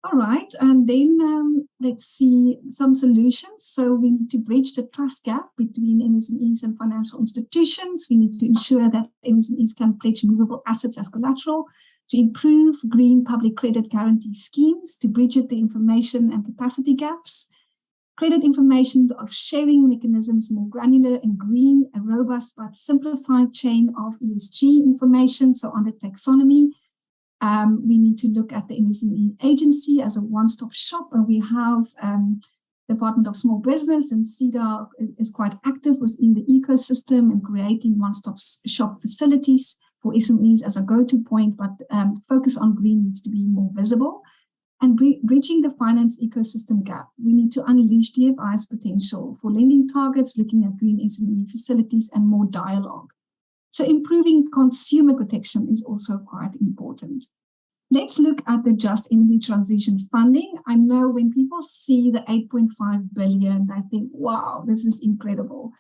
All right, and then let's see some solutions. So we need to bridge the trust gap between MSMEs and financial institutions. We need to ensure that MSMEs can pledge movable assets as collateral, to improve green public credit guarantee schemes, to bridge the information and capacity gaps, credit information of sharing mechanisms more granular and green, a robust but simplified chain of ESG information, so on the taxonomy. We need to look at the MSME agency as a one-stop shop, and we have Department of Small Business, and CEDA is quite active within the ecosystem and creating one-stop shop facilities for SMEs as a go-to point, but focus on green needs to be more visible. And bridging the finance ecosystem gap, we need to unleash DFI's potential for lending targets, looking at green SME facilities and more dialogue. So improving consumer protection is also quite important. Let's look at the Just Energy Transition funding. I know when people see the 8.5 billion, they think, wow, this is incredible.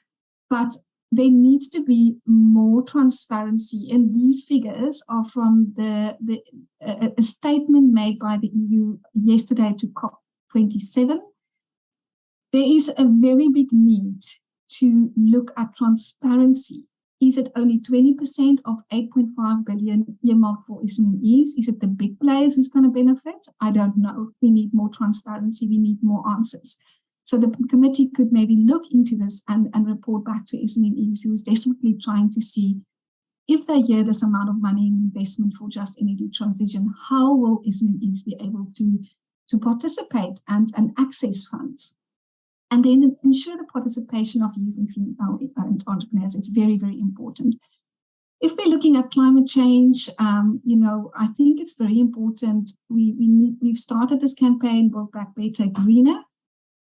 But there needs to be more transparency, and these figures are from a statement made by the EU yesterday to COP27. There is a very big need to look at transparency. Is it only 20% of 8.5 billion earmarked for SMEs? Is it the big players who's going to benefit? I don't know. We need more transparency. We need more answers. So the committee could maybe look into this and report back to SMMEs who is desperately trying to see if they hear this amount of money in investment for just energy transition, how will SMMEs be able to participate and access funds? And then ensure the participation of youth and female entrepreneurs. It's very, very important. If we're looking at climate change, I think it's very important. We've started this campaign, Build Back Better, Greener.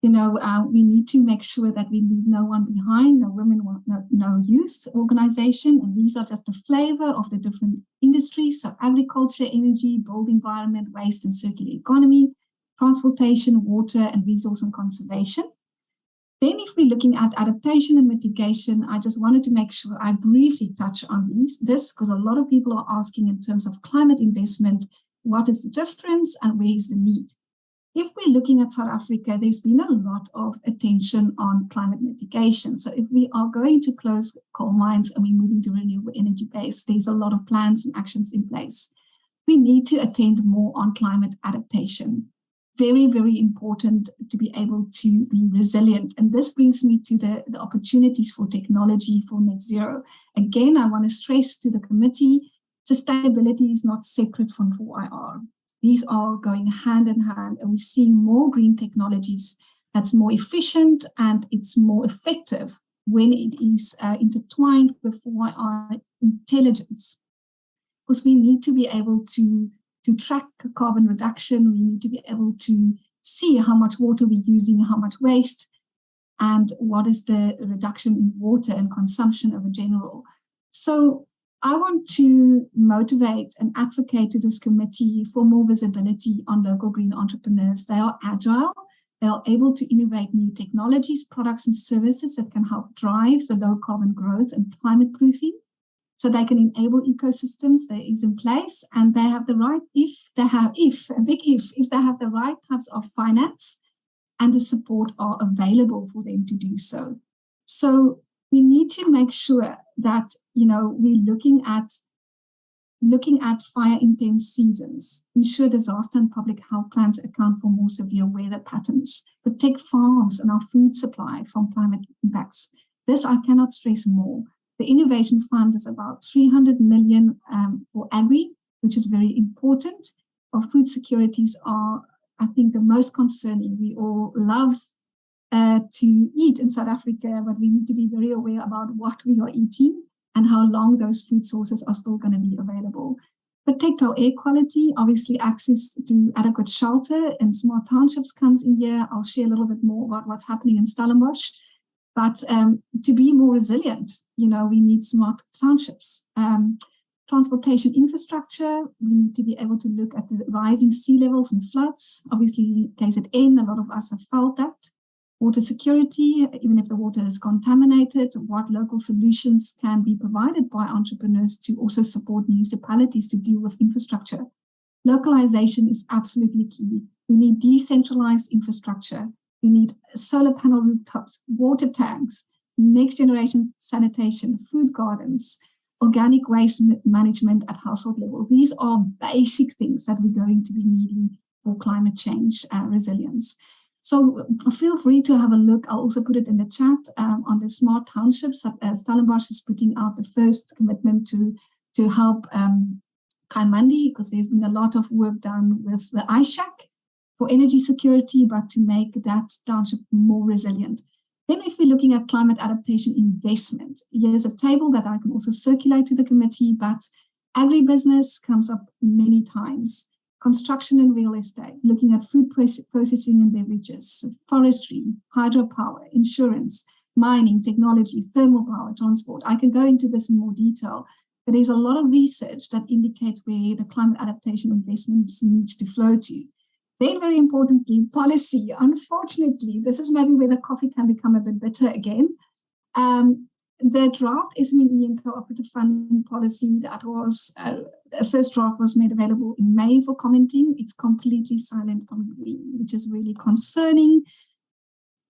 We need to make sure that we leave no one behind, no women, no youth organization. And these are just a flavor of the different industries. So agriculture, energy, build environment, waste and circular economy, transportation, water and resource and conservation. Then if we're looking at adaptation and mitigation, I just wanted to make sure I briefly touch on this because a lot of people are asking in terms of climate investment, what is the difference and where is the need? If we're looking at South Africa, there's been a lot of attention on climate mitigation. So if we are going to close coal mines and we're moving to renewable energy base, there's a lot of plans and actions in place. We need to attend more on climate adaptation. Very, very important to be able to be resilient. And this brings me to the opportunities for technology for net zero. Again, I want to stress to the committee, sustainability is not separate from 4IR. These are going hand in hand, and we're seeing more green technologies that's more efficient and it's more effective when it is intertwined with 4IR intelligence. Because we need to be able to track carbon reduction, we need to be able to see how much water we're using, how much waste, and what is the reduction in water and consumption of a general. So I want to motivate and advocate to this committee for more visibility on local green entrepreneurs. They are agile, they are able to innovate new technologies, products and services that can help drive the low carbon growth and climate proofing. So they can enable ecosystems that is in place, and they have the right, if they have the right types of finance and the support are available for them to do so. So we need to make sure that we're looking at fire intense seasons, ensure disaster and public health plans account for more severe weather patterns, protect farms and our food supply from climate impacts. This I cannot stress more. The Innovation Fund is about 300 million for agri, which is very important. Our food securities are I think the most concerning. We all love to eat in South Africa, but we need to be very aware about what we are eating and how long those food sources are still going to be available. Protect our air quality, obviously access to adequate shelter and smart townships comes in here. I'll share a little bit more about what's happening in Stellenbosch. But to be more resilient, we need smart townships. Transportation infrastructure, we need to be able to look at the rising sea levels and floods. Obviously, KZN, a lot of us have felt that. Water security, even if the water is contaminated, what local solutions can be provided by entrepreneurs to also support municipalities to deal with infrastructure. Localization is absolutely key. We need decentralized infrastructure. We need solar panel rooftops, water tanks, next generation sanitation, food gardens, organic waste management at household level. These are basic things that we're going to be needing for climate change resilience. So feel free to have a look. I'll also put it in the chat on the smart townships. Stellenbosch is putting out the first commitment to help Kaimandi, because there's been a lot of work done with the ISHAC for energy security, but to make that township more resilient. Then if we're looking at climate adaptation investment, here's a table that I can also circulate to the committee, but agribusiness comes up many times. Construction and real estate, looking at food processing and beverages, forestry, hydropower, insurance, mining, technology, thermal power, transport. I can go into this in more detail, but there's a lot of research that indicates where the climate adaptation investments needs to flow to. Then very importantly, policy. Unfortunately, this is maybe where the coffee can become a bit bitter again. The draft SMME and cooperative funding policy that was, the first draft was made available in May for commenting. It's completely silent on green, which is really concerning.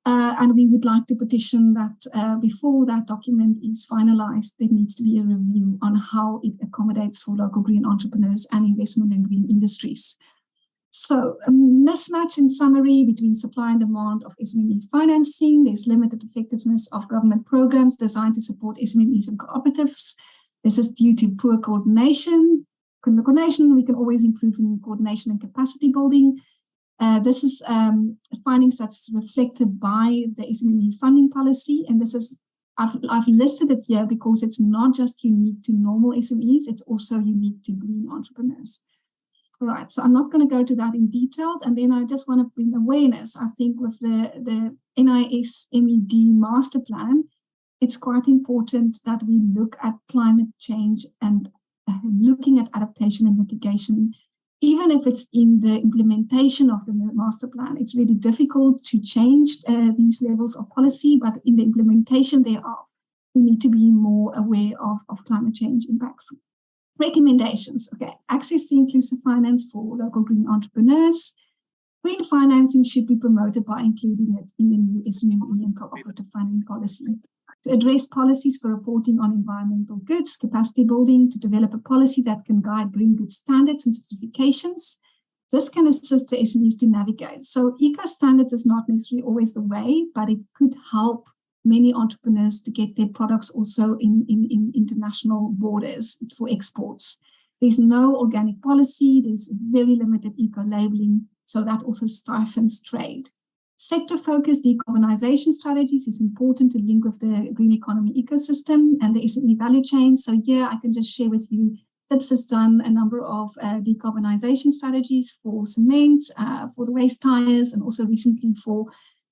And we would like to petition that before that document is finalized, there needs to be a review on how it accommodates for local green entrepreneurs and investment in green industries. So a mismatch in summary between supply and demand of SMME financing. There's limited effectiveness of government programs designed to support SMMEs and cooperatives. This is due to poor coordination. Coordination, we can always improve in coordination and capacity building. This is findings that's reflected by the SMME funding policy. And this is, I've listed it here because it's not just unique to normal SMEs, it's also unique to green entrepreneurs. All right, so I'm not going to go to that in detail. And then I just want to bring awareness. I think with the NIS MED master plan, it's quite important that we look at climate change and looking at adaptation and mitigation. Even if it's in the implementation of the master plan, it's really difficult to change these levels of policy, but in the implementation thereof, we need to be more aware of climate change impacts. Recommendations, okay, access to inclusive finance for local green entrepreneurs. Green financing should be promoted by including it in the new SMME and cooperative funding policy. To address policies for reporting on environmental goods, capacity building, to develop a policy that can guide green goods standards and certifications. This can assist the SMEs to navigate. So eco standards is not necessarily always the way, but it could help many entrepreneurs to get their products also in international borders for exports. There's no organic policy, there's very limited eco-labeling, so that also stifles trade. Sector-focused decarbonization strategies is important to link with the green economy ecosystem and the SME value chain. So here I can just share with you, TIPS has done a number of decarbonization strategies for cement, for the waste tires, and also recently for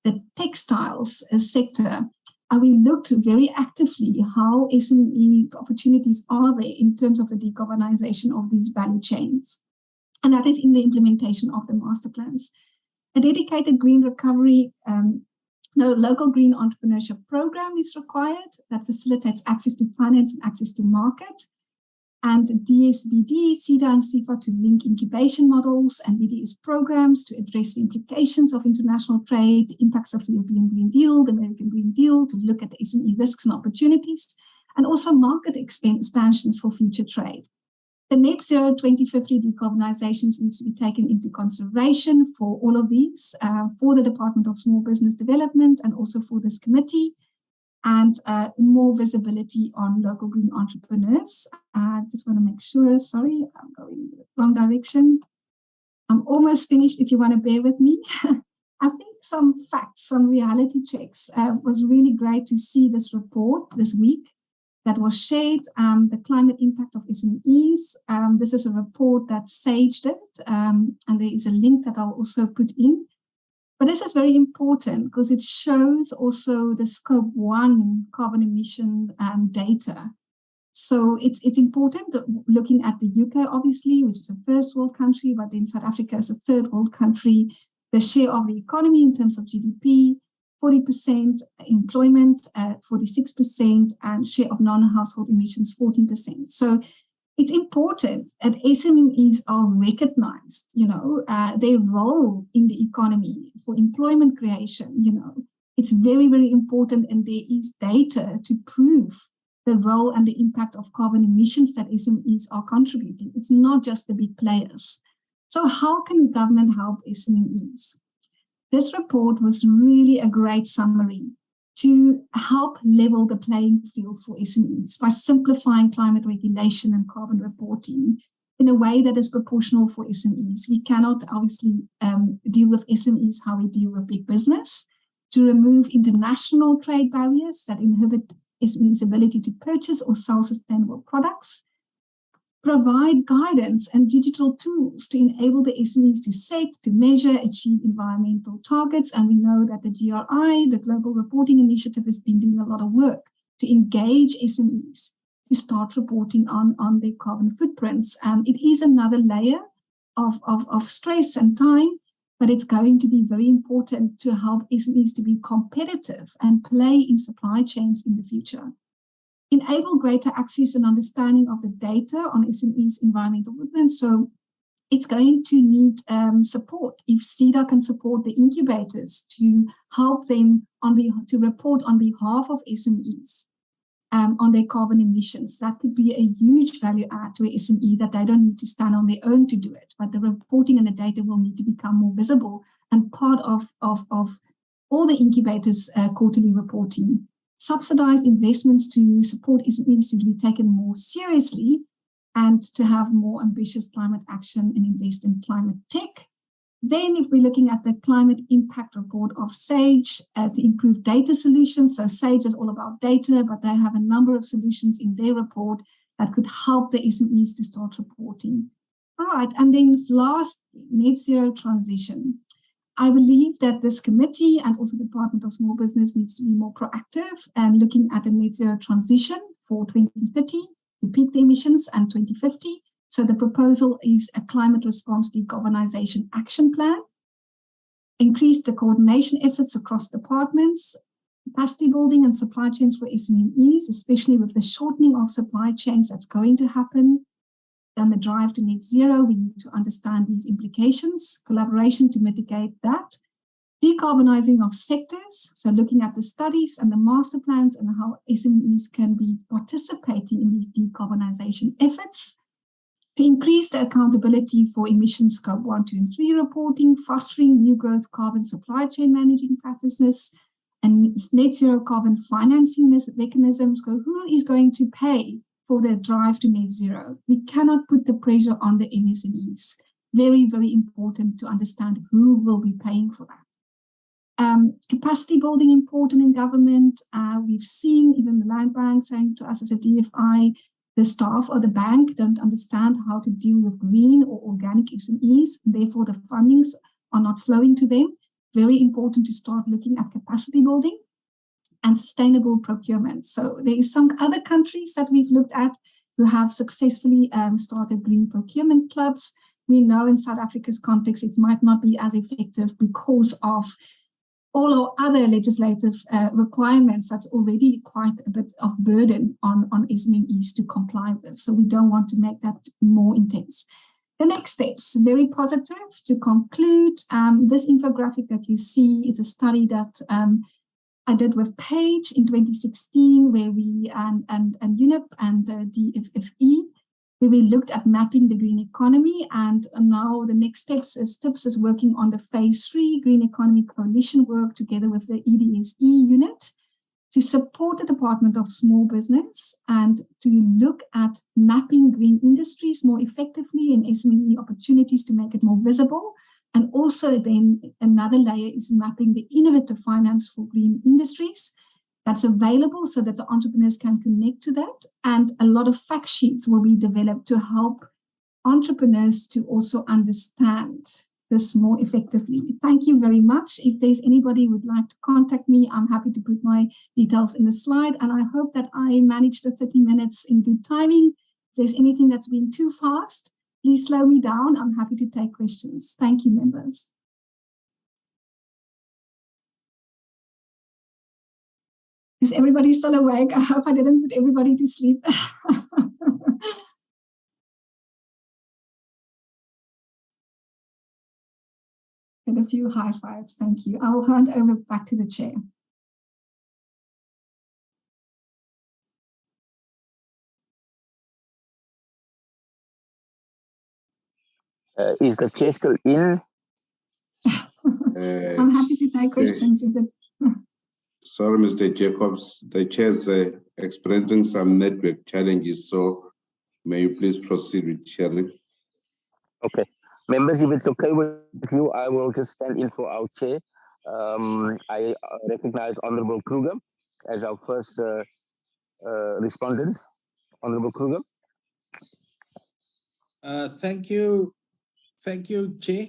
the textiles sector. And we looked very actively how SME opportunities are there in terms of the decarbonization of these value chains. And that is in the implementation of the master plans. A dedicated green recovery, local green entrepreneurship program is required that facilitates access to finance and access to market. And DSBD, CEDA and CIFA to link incubation models and BDS programs to address the implications of international trade, the impacts of the European Green Deal, the American Green Deal, to look at the SME risks and opportunities, and also market expansions for future trade. The net zero 2050 decarbonizations needs to be taken into consideration for all of these, for the Department of Small Business Development and also for this committee, and more visibility on local green entrepreneurs. I just want to make sure, sorry, I'm going in the wrong direction. I'm almost finished if you want to bear with me. I think some facts, some reality checks. Was really great to see this report this week that was shared, the climate impact of SMEs. This is a report that Sage did, and there is a link that I'll also put in. But this is very important because it shows also the scope 1 carbon emission data. So it's important looking at the UK, obviously, which is a first world country, but then South Africa is a third world country. The share of the economy in terms of GDP, 40%, employment, 46%, and share of non-household emissions, 14%. So it's important that SMMEs are recognized, their role in the economy for employment creation, it's very, very important, and there is data to prove the role and the impact of carbon emissions that SMEs are contributing. It's not just the big players. So how can the government help SMEs? This report was really a great summary to help level the playing field for SMEs by simplifying climate regulation and carbon reporting in a way that is proportional for SMEs. We cannot obviously deal with SMEs how we deal with big business, to remove international trade barriers that inhibit SMEs' ability to purchase or sell sustainable products, provide guidance and digital tools to enable the SMEs to set, to measure, achieve environmental targets. And we know that the GRI, the Global Reporting Initiative, has been doing a lot of work to engage SMEs to start reporting on their carbon footprints. It is another layer of stress and time, but it's going to be very important to help SMEs to be competitive and play in supply chains in the future. Enable greater access and understanding of the data on SMEs' environmental footprint. So it's going to need support. If CEDA can support the incubators to help them to report on behalf of SMEs on their carbon emissions, that could be a huge value add to a SME, that they don't need to stand on their own to do it, but the reporting and the data will need to become more visible and part of all the incubators' quarterly reporting. Subsidized investments to support SMEs to be taken more seriously and to have more ambitious climate action and invest in climate tech. Then if we're looking at the climate impact report of SAGE to improve data solutions, so SAGE is all about data, but they have a number of solutions in their report that could help the SMEs to start reporting. All right, and then last, net zero transition. I believe that this committee and also the Department of Small Business needs to be more proactive and looking at a net zero transition for 2030 to peak the emissions and 2050. So the proposal is a climate response decarbonization action plan, increase the coordination efforts across departments, capacity building and supply chains for SMEs, especially with the shortening of supply chains that's going to happen. And the drive to net zero, we need to understand these implications, collaboration to mitigate that, decarbonizing of sectors, so looking at the studies and the master plans and how SMEs can be participating in these decarbonization efforts, to increase the accountability for emissions scope 1, 2, and 3 reporting, fostering new growth carbon supply chain managing practices, and net zero carbon financing mechanisms. So who is going to pay for the drive to net zero? We cannot put the pressure on the MSMEs. Very, very important to understand who will be paying for that. Capacity building important in government. We've seen even the Land Bank saying to us as a DFI, the staff or the bank don't understand how to deal with green or organic SMEs, therefore the fundings are not flowing to them. Very important to start looking at capacity building and sustainable procurement. So there is some other countries that we've looked at who have successfully started green procurement clubs. We know in South Africa's context, it might not be as effective because of all our other legislative requirements. That's already quite a bit of burden on SMEs to comply with. So we don't want to make that more intense. The next steps, very positive. To conclude, this infographic that you see is a study that I did with Page in 2016, where we and UNEP and DFFE, where we looked at mapping the green economy. And now the next steps is working on the phase 3 Green Economy Coalition work together with the EDSE unit to support the Department of Small Business and to look at mapping green industries more effectively and SME opportunities to make it more visible. And also then another layer is mapping the innovative finance for green industries that's available so that the entrepreneurs can connect to that. And a lot of fact sheets will be developed to help entrepreneurs to also understand this more effectively. Thank you very much. If there's anybody who would like to contact me, I'm happy to put my details in the slide. And I hope that I managed the 30 minutes in good timing. If there's anything that's been too fast, please slow me down. I'm happy to take questions. Thank you, members. Is everybody still awake? I hope I didn't put everybody to sleep. And a few high fives. Thank you. I'll hand over back to the chair. Is the chair still in? I'm happy to take questions. Sorry, Mr. Jacobs, the chair is experiencing some network challenges, so may you please proceed with sharing? Okay. Members, if it's okay with you, I will just stand in for our chair. I recognize Honorable Kruger as our first respondent. Honorable Kruger. Thank you, Chair.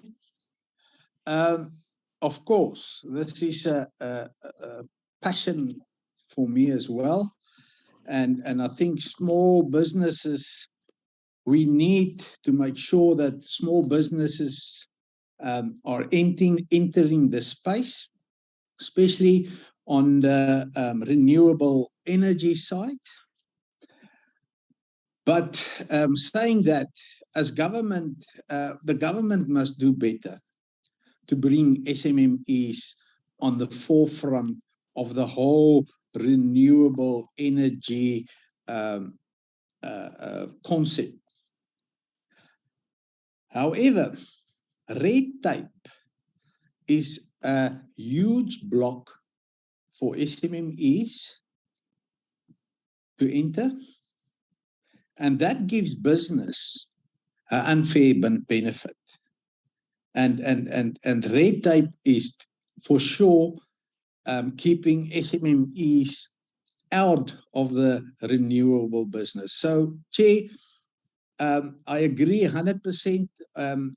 Of course, this is a passion for me as well. And I think small businesses, we need to make sure that small businesses are entering the space, especially on the renewable energy side. But saying that, as government, the government must do better to bring SMMEs on the forefront of the whole renewable energy concept. However, red tape is a huge block for SMMEs to enter, and that gives business an unfair benefit. And red tape is for sure keeping SMMEs out of the renewable business. So, Chair, I agree 100%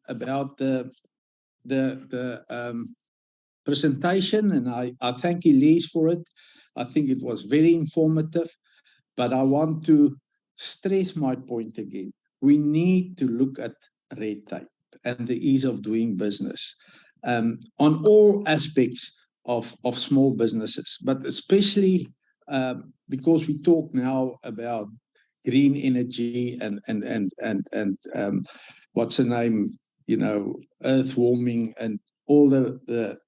about the presentation, and I thank Elize for it. I think it was very informative, but I want to stress my point again. We need to look at red tape and the ease of doing business on all aspects of small businesses, but especially because we talk now about green energy and what's the name, earth warming and all the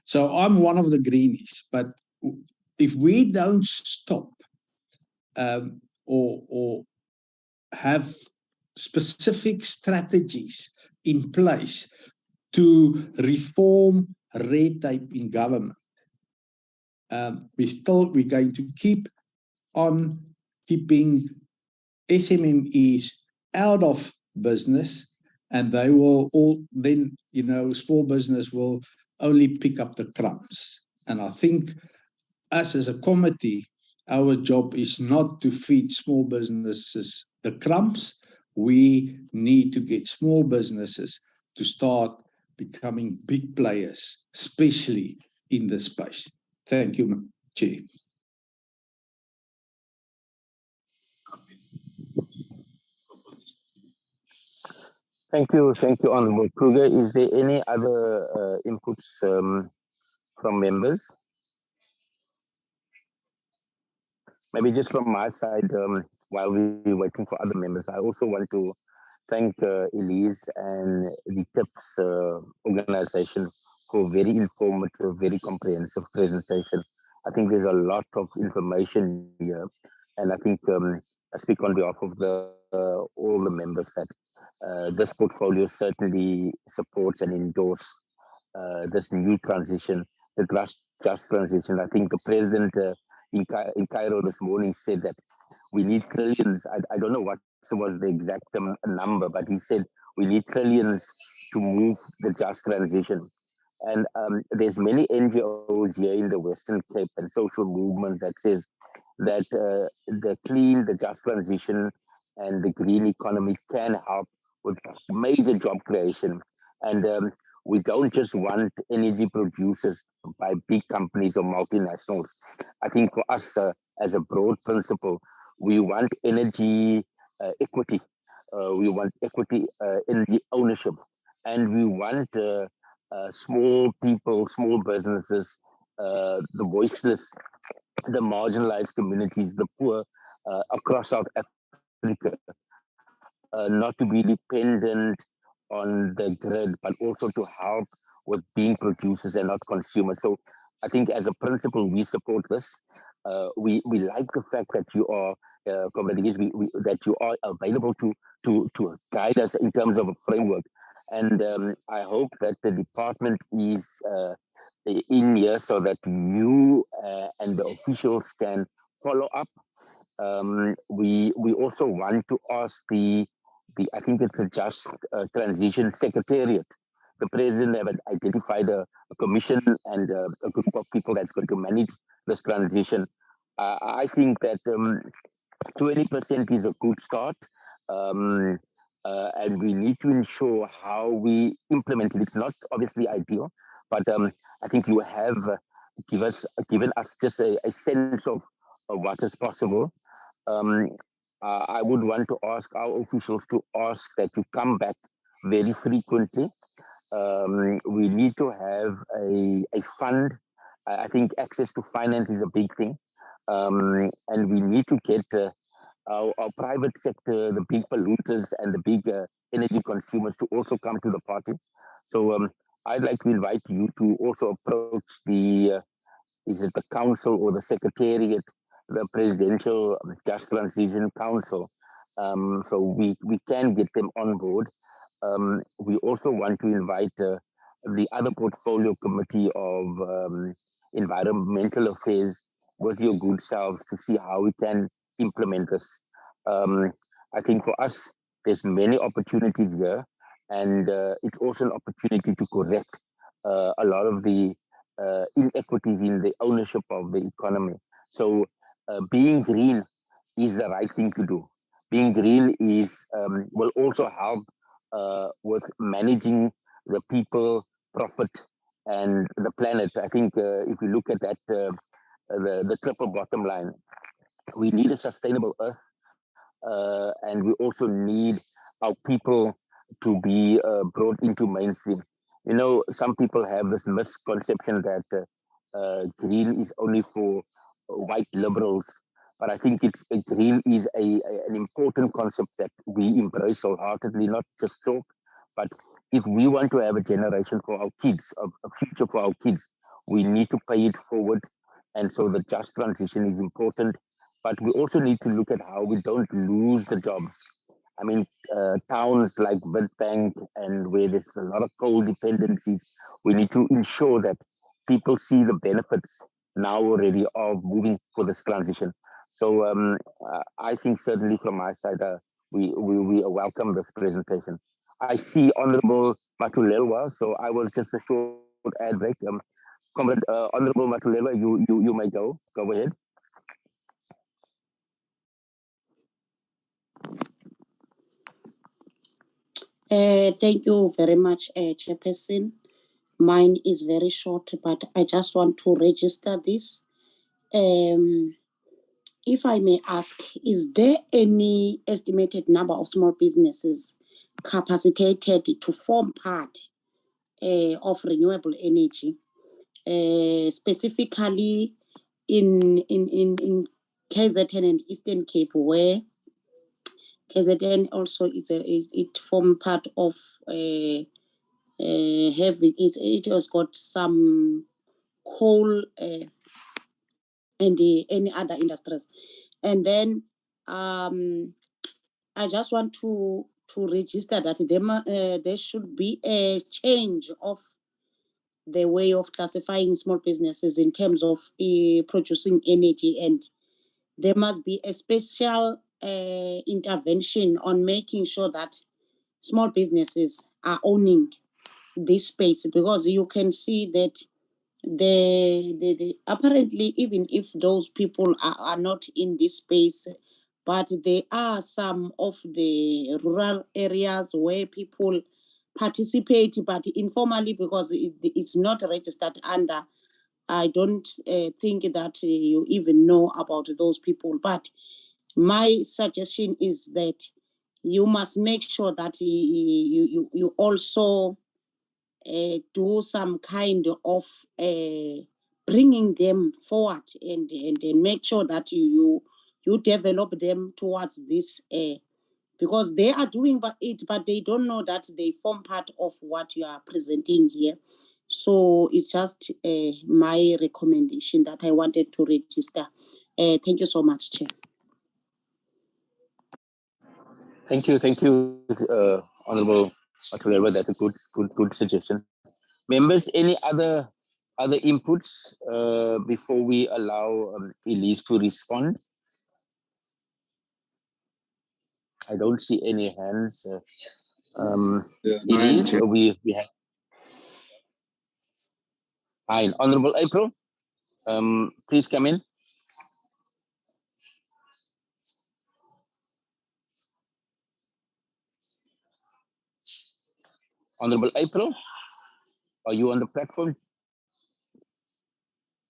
so I'm one of the greenies, but if we don't stop or have specific strategies in place to reform red tape in government, we're going to keep on keeping SMMEs out of business, and they will all then, small business will only pick up the crumbs. And I think us as a committee, our job is not to feed small businesses the crumbs. We need to get small businesses to start becoming big players, especially in this space. Thank you, Chair. Thank you, Honorable Kruger. Is there any other inputs from members? Maybe just from my side, while we're waiting for other members, I also want to thank Elize and the TIPS organization for a very informative, very comprehensive presentation. I think there's a lot of information here, and I think I speak on behalf of all the members that this portfolio certainly supports and endorses this new transition, the just transition. I think the President in Cairo this morning said that we need trillions. I don't know what was the exact number, but he said we need trillions to move the just transition. And there's many NGOs here in the Western Cape and social movements that says that the clean, the just transition and the green economy can help with major job creation. And we don't just want energy producers by big companies or multinationals. I think for us, as a broad principle, we want energy equity. We want equity, energy ownership. And we want small people, small businesses, the voiceless, the marginalized communities, the poor across South Africa, not to be dependent on the grid, but also to help with being producers and not consumers. So I think as a principle, we support this. We like the fact that you are, that you are available to guide us in terms of a framework. And I hope that the department is in here so that you and the officials can follow up. We also want to ask I think it's the Just Transition Secretariat. The president have identified a commission and a group of people that's going to manage this transition. I think that 20% is a good start. Um, and we need to ensure how we implement it. It's not obviously ideal, but I think you have given us just a sense of what is possible. Um, I would want to ask our officials to ask that you come back very frequently. We need to have a fund. I think access to finance is a big thing. And we need to get our private sector, the big polluters and the big energy consumers to also come to the party. So I'd like to invite you to also approach is it the council or the secretariat, the Presidential Just Transition Council. So we can get them on board. We also want to invite the other portfolio committee of environmental affairs with your good selves to see how we can implement this. I think for us, there's many opportunities here, and it's also an opportunity to correct a lot of the inequities in the ownership of the economy. So being green is the right thing to do. Being green is will also help with managing the people, profit, and the planet. I think if you look at that, the triple bottom line, we need a sustainable earth, and we also need our people to be brought into mainstream. You know, some people have this misconception that green is only for white liberals, but I think green is an important concept that we embrace wholeheartedly, not just talk. But if we want to have a generation for our kids, a future for our kids, we need to pay it forward. And so the just transition is important, but we also need to look at how we don't lose the jobs. I mean, towns like Witbank and where there's a lot of coal dependencies, we need to ensure that people see the benefits now already of moving for this transition. So I think certainly from my side, we welcome this presentation. I see Honorable Matulelwa, so I was just a short ad break. Comrade Honorable Matulelwa, you may go. Go ahead. Thank you very much, Chairperson. Mine is very short, but I just want to register this. If I may ask, is there any estimated number of small businesses capacitated to form part of renewable energy, specifically in KZN and Eastern Cape, where KZN also it form part of having it has got some coal and any other industries, and then I just want to register that there should be a change of the way of classifying small businesses in terms of producing energy, and there must be a special intervention on making sure that small businesses are owning this space, because you can see that the apparently, even if those people are not in this space, but there are some of the rural areas where people participate, but informally, because it's not registered under. I don't think that you even know about those people. But my suggestion is that you must make sure that you also do some kind of bringing them forward, and make sure that you develop them towards this, because they are doing it, but they don't know that they form part of what you are presenting here. So it's just my recommendation that I wanted to register. Thank you so much, Chair. Thank you, Honorable Matuleva. That's a good suggestion. Members, any other inputs before we allow Elize to respond? I don't see any hands. Elize, we have. Fine. Honorable April, please come in. Honorable April, are you on the platform?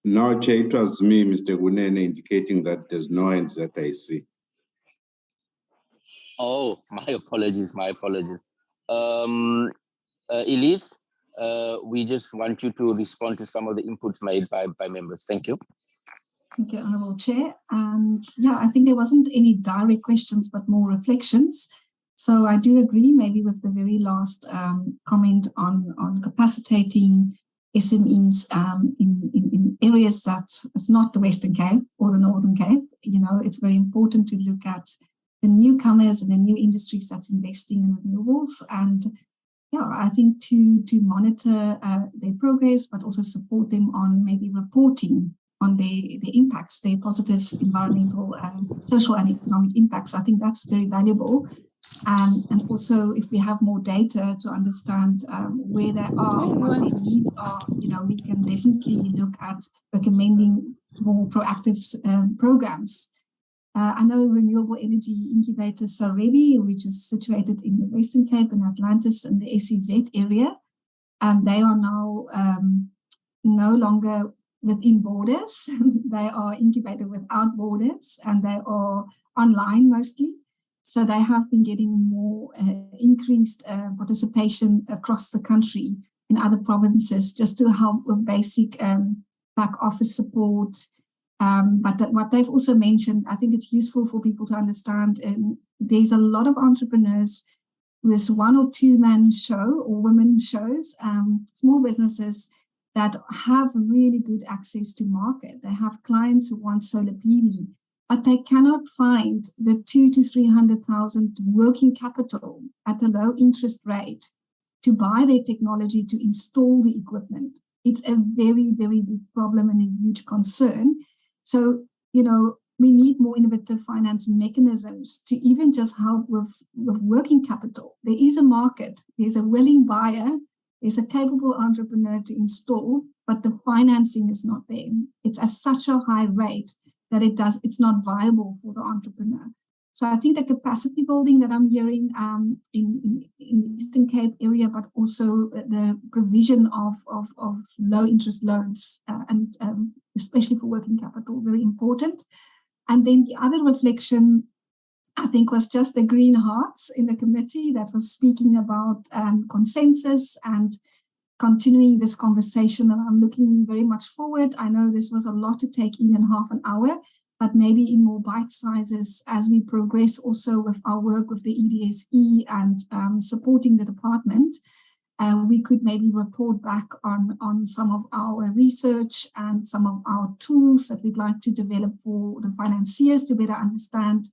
No, Chair, it was me, Mr. Gunene, indicating that there's no hand that I see. Oh, my apologies. Elize, we just want you to respond to some of the inputs made by members. Thank you. Thank you, Honourable Chair. And yeah, I think there wasn't any direct questions, but more reflections. So I do agree maybe with the very last comment on capacitating SMEs in areas that it's not the Western Cape or the Northern Cape. You know, it's very important to look at the newcomers and the new industries that's investing in renewables. And yeah, I think to monitor their progress, but also support them on maybe reporting on the impacts, their positive environmental, social and economic impacts. I think that's very valuable. And also, if we have more data to understand where they are, what their needs are, you know, we can definitely look at recommending more proactive programs. I know renewable energy incubator Sarebi, which is situated in the Western Cape and Atlantis and the SEZ area, they are now no longer within borders. They are incubated without borders, and they are online mostly. So they have been getting more increased participation across the country in other provinces, just to help with basic back office support. But what they've also mentioned, I think it's useful for people to understand, there's a lot of entrepreneurs with one or two man show or women shows, small businesses that have really good access to market. They have clients who want solar PV, but they cannot find the 200,000 to 300,000 working capital at a low interest rate to buy their technology to install the equipment. It's a very, very big problem and a huge concern. So, you know, we need more innovative finance mechanisms to even just help with working capital. There is a market, there's a willing buyer, there's a capable entrepreneur to install, but the financing is not there. It's at such a high rate that it's not viable for the entrepreneur. So I think the capacity building that I'm hearing in the Eastern Cape area, but also the provision of low interest loans, and especially for working capital, very important. And then the other reflection, I think, was just the green hearts in the committee that was speaking about consensus and continuing this conversation. And I'm looking very much forward. I know this was a lot to take in half an hour, but maybe in more bite sizes as we progress also with our work with the EDSE and supporting the department. We could maybe report back on some of our research and some of our tools that we'd like to develop for the financiers to better understand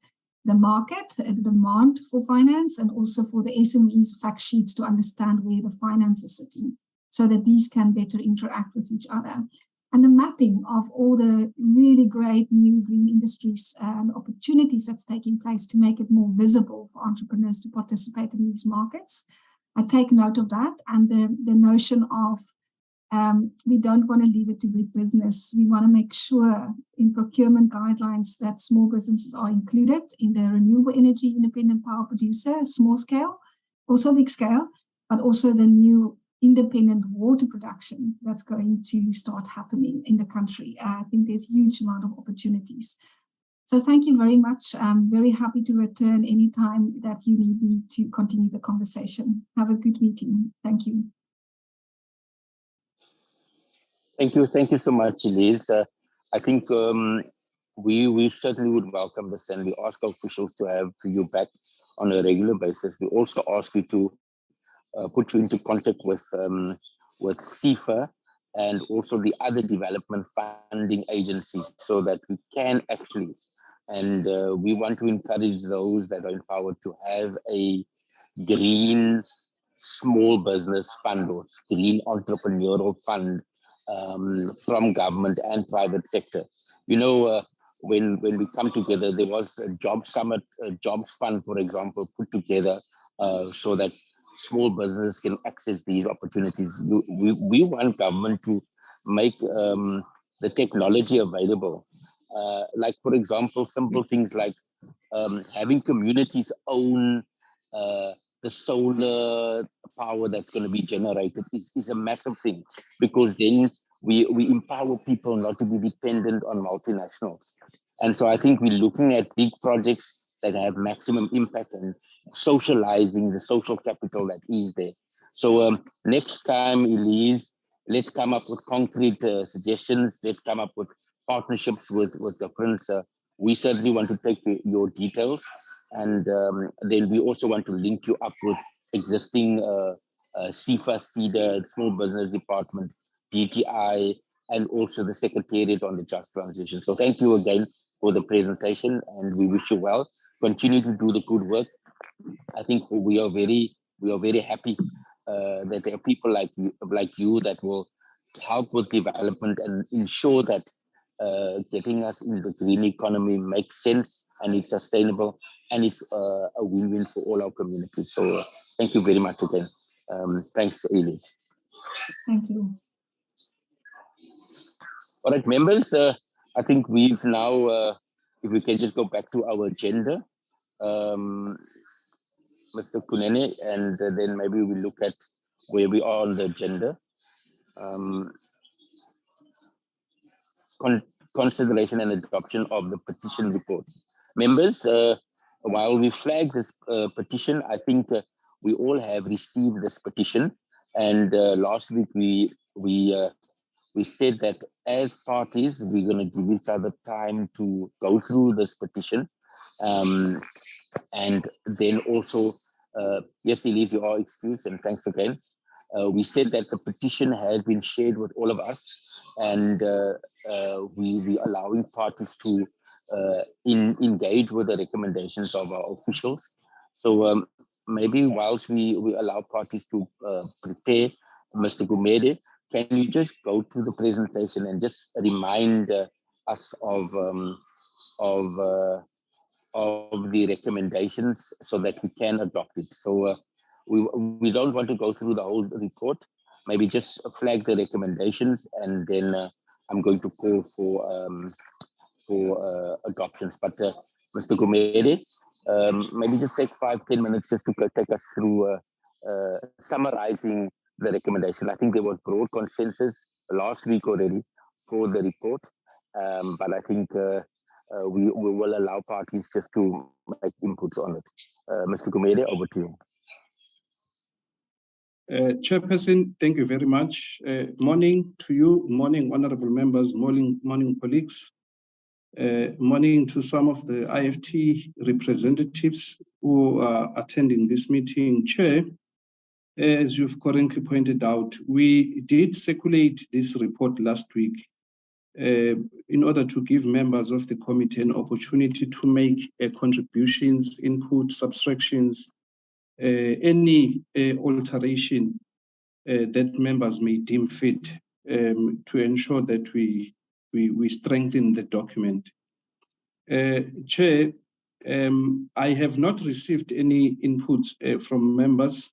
the market, the demand for finance, and also for the SMEs fact sheets to understand where the finance is sitting. so that these can better interact with each other. And the mapping of all the really great new green industries and opportunities that's taking place to make it more visible for entrepreneurs to participate in these markets. I take note of that, and the notion of we don't want to leave it to big business. We want to make sure in procurement guidelines that small businesses are included in the renewable energy independent power producer, small scale, also big scale, but also the new independent water production that's going to start happening in the country. I think there's a huge amount of opportunities. So thank you very much. I'm very happy to return anytime that you need me to continue the conversation. Have a good meeting. Thank you. Thank you so much, Elize. I think we certainly would welcome this, and we ask our officials to have you back on a regular basis. We also ask you to put you into contact with CIFA and also the other development funding agencies, so that we can actually, and we want to encourage those that are empowered to have a green small business fund or green entrepreneurial fund from government and private sector. You know, when we come together, there was a job summit, a jobs fund, for example, put together so that small business can access these opportunities. We want government to make the technology available. Like, for example, simple things like having communities own the solar power that's going to be generated is a massive thing, because then we empower people not to be dependent on multinationals. And so I think we're looking at big projects that have maximum impact and socializing the social capital that is there. So next time, Elize, let's come up with concrete suggestions. Let's come up with partnerships with different. We certainly want to take your details. And then we also want to link you up with existing CIFA, CEDA, Small Business Department, DTI, and also the Secretariat on the Just Transition. So thank you again for the presentation, and we wish you well. Continue to do the good work. I think we are very happy that there are people like you that will help with development and ensure that getting us into the green economy makes sense, and it's sustainable, and it's a win-win for all our communities. So thank you very much again. Thanks, Elize. Thank you. All right, members, I think we've now, if we can just go back to our agenda, Mr. Kunene, and then maybe we look at where we are on the agenda. Consideration and adoption of the petition report. Members, while we flag this petition, I think we all have received this petition, and last week we said that as parties, we're going to give each other time to go through this petition. And then also, yes, Elize, you are excused, and thanks again. We said that the petition had been shared with all of us, and we allowing parties to engage with the recommendations of our officials. So maybe whilst we allow parties to prepare, Mr. Gumede, can you just go to the presentation and just remind us of the recommendations so that we can adopt it? So we don't want to go through the whole report. Maybe just flag the recommendations, and then I'm going to call for adoptions. But Mr. Gumede, maybe just take 5-10 minutes just to take us through summarizing the recommendation. I think there was broad consensus last week already for the report, but I think we will allow parties just to make inputs on it. Mr. Gumede, over to you. Chairperson, thank you very much. Morning to you, morning honorable members, morning colleagues, morning to some of the IFT representatives who are attending this meeting. Chair, as you've currently pointed out, we did circulate this report last week in order to give members of the committee an opportunity to make contributions, input, subtractions, any alteration that members may deem fit to ensure that we strengthen the document. Chair, I have not received any inputs from members,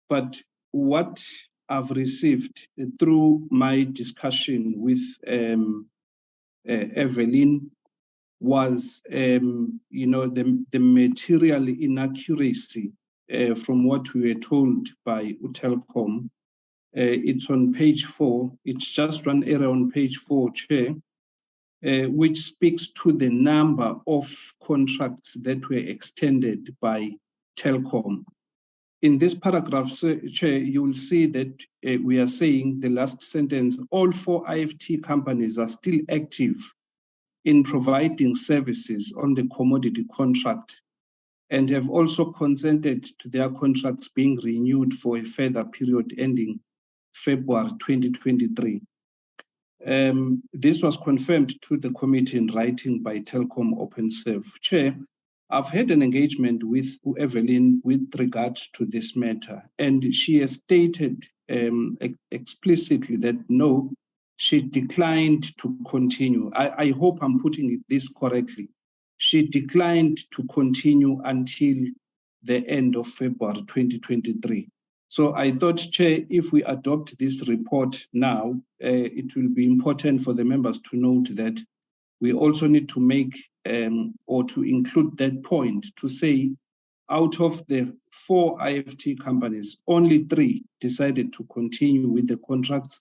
but what I've received through my discussion with Evelyn was, the material inaccuracy from what we were told by Utelcom. It's on page 4. It's just one error on page 4, Chair, which speaks to the number of contracts that were extended by Telkom. In this paragraph, Chair, you will see that we are saying the last sentence, all 4 IFT companies are still active in providing services on the commodity contract and have also consented to their contracts being renewed for a further period ending February 2023. This was confirmed to the committee in writing by Telkom OpenServe. Chair, I've had an engagement with Evelyn with regards to this matter, and she has stated explicitly that no, she declined to continue. I hope I'm putting this correctly. She declined to continue until the end of February 2023. So I thought, Chair, if we adopt this report now, it will be important for the members to note that we also need to make or to include that point to say out of the 4 IFT companies, only 3 decided to continue with the contracts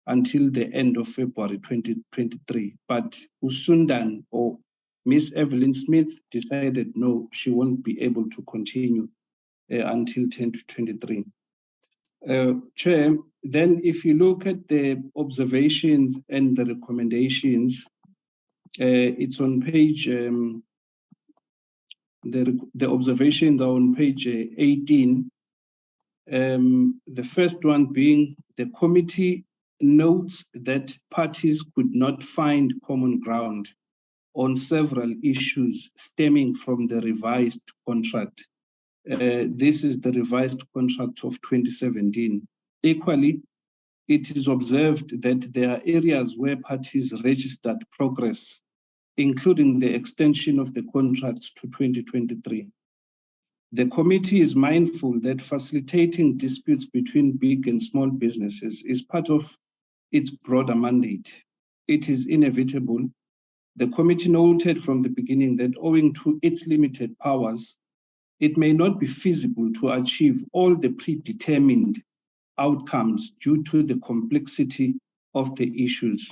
until the end of February 2023. But Usundan or Miss Evelyn Smith decided no, she won't be able to continue until 2023. Chair, then if you look at the observations and the recommendations, it's on page, the observations are on page 18. The first one being the committee notes that parties could not find common ground on several issues stemming from the revised contract. This is the revised contract of 2017. Equally, it is observed that there are areas where parties registered progress, including the extension of the contract to 2023. The committee is mindful that facilitating disputes between big and small businesses is part of its broader mandate. It is inevitable. The committee noted from the beginning that owing to its limited powers, it may not be feasible to achieve all the predetermined outcomes due to the complexity of the issues.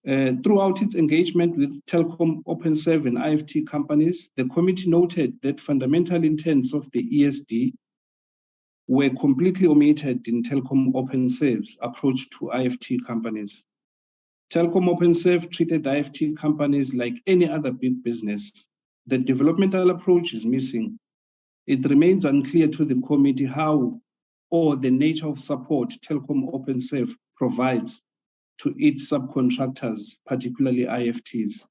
Throughout its engagement with Telkom OpenServe and IFT companies, the committee noted that fundamental intents of the ESD were completely omitted in Telkom OpenServe's approach to IFT companies. Telkom OpenServe treated IFT companies like any other big business. The developmental approach is missing. It remains unclear to the committee how or the nature of support Telkom OpenServe provides to its subcontractors, particularly IFTs.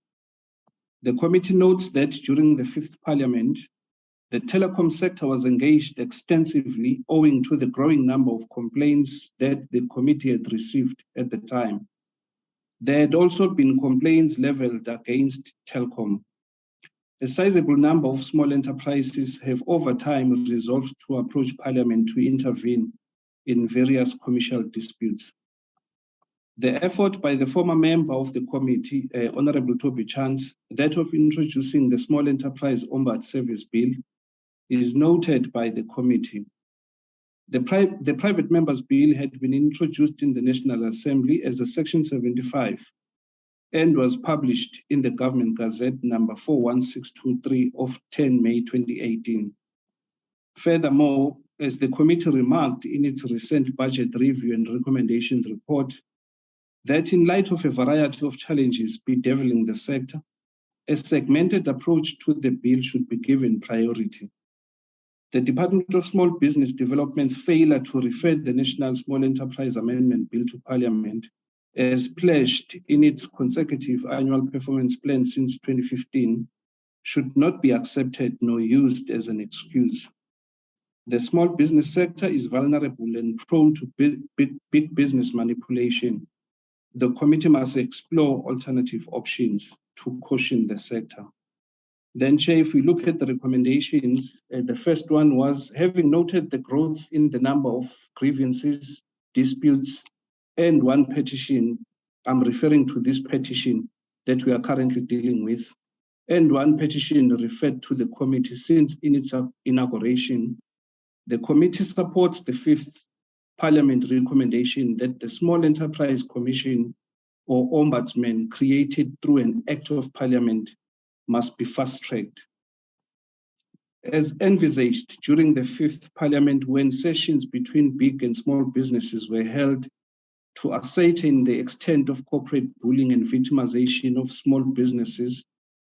The committee notes that during the 5th Parliament, the telecom sector was engaged extensively owing to the growing number of complaints that the committee had received at the time. There had also been complaints leveled against Telkom. A sizable number of small enterprises have over time resolved to approach Parliament to intervene in various commercial disputes. The effort by the former member of the committee, Honorable Toby Chance, that of introducing the Small Enterprise Ombud Service Bill, is noted by the committee. The Private Members Bill had been introduced in the National Assembly as a Section 75 and was published in the Government Gazette number 41623 of 10 May 2018. Furthermore, as the committee remarked in its recent budget review and recommendations report, that in light of a variety of challenges bedeviling the sector, a segmented approach to the bill should be given priority. The Department of Small Business Development's failure to refer the National Small Enterprise Amendment Bill to Parliament, as pledged in its consecutive annual performance plan since 2015, should not be accepted nor used as an excuse. The small business sector is vulnerable and prone to big business manipulation. The committee must explore alternative options to caution the sector. Then, Chair, if we look at the recommendations, the first one was, having noted the growth in the number of grievances, disputes, and one petition, I'm referring to this petition that we are currently dealing with, and one petition referred to the committee since in its inauguration. The committee supports the fifth Parliament recommendation that the Small Enterprise Commission or Ombudsman created through an Act of Parliament must be fast-tracked. As envisaged during the fifth Parliament, when sessions between big and small businesses were held to ascertain the extent of corporate bullying and victimization of small businesses,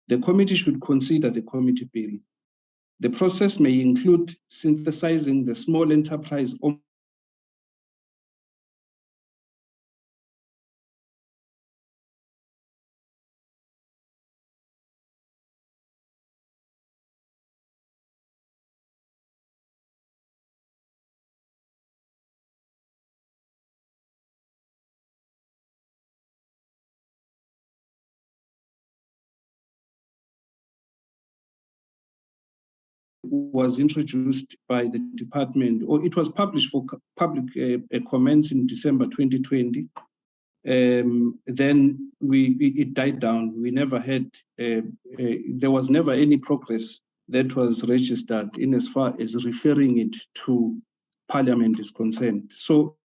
the committee should consider the committee bill. The process may include synthesizing the small enterprise was introduced by the department, or it was published for public comments in December 2020. Then it died down. We never had, there was never any progress that was registered in as far as referring it to Parliament is concerned. So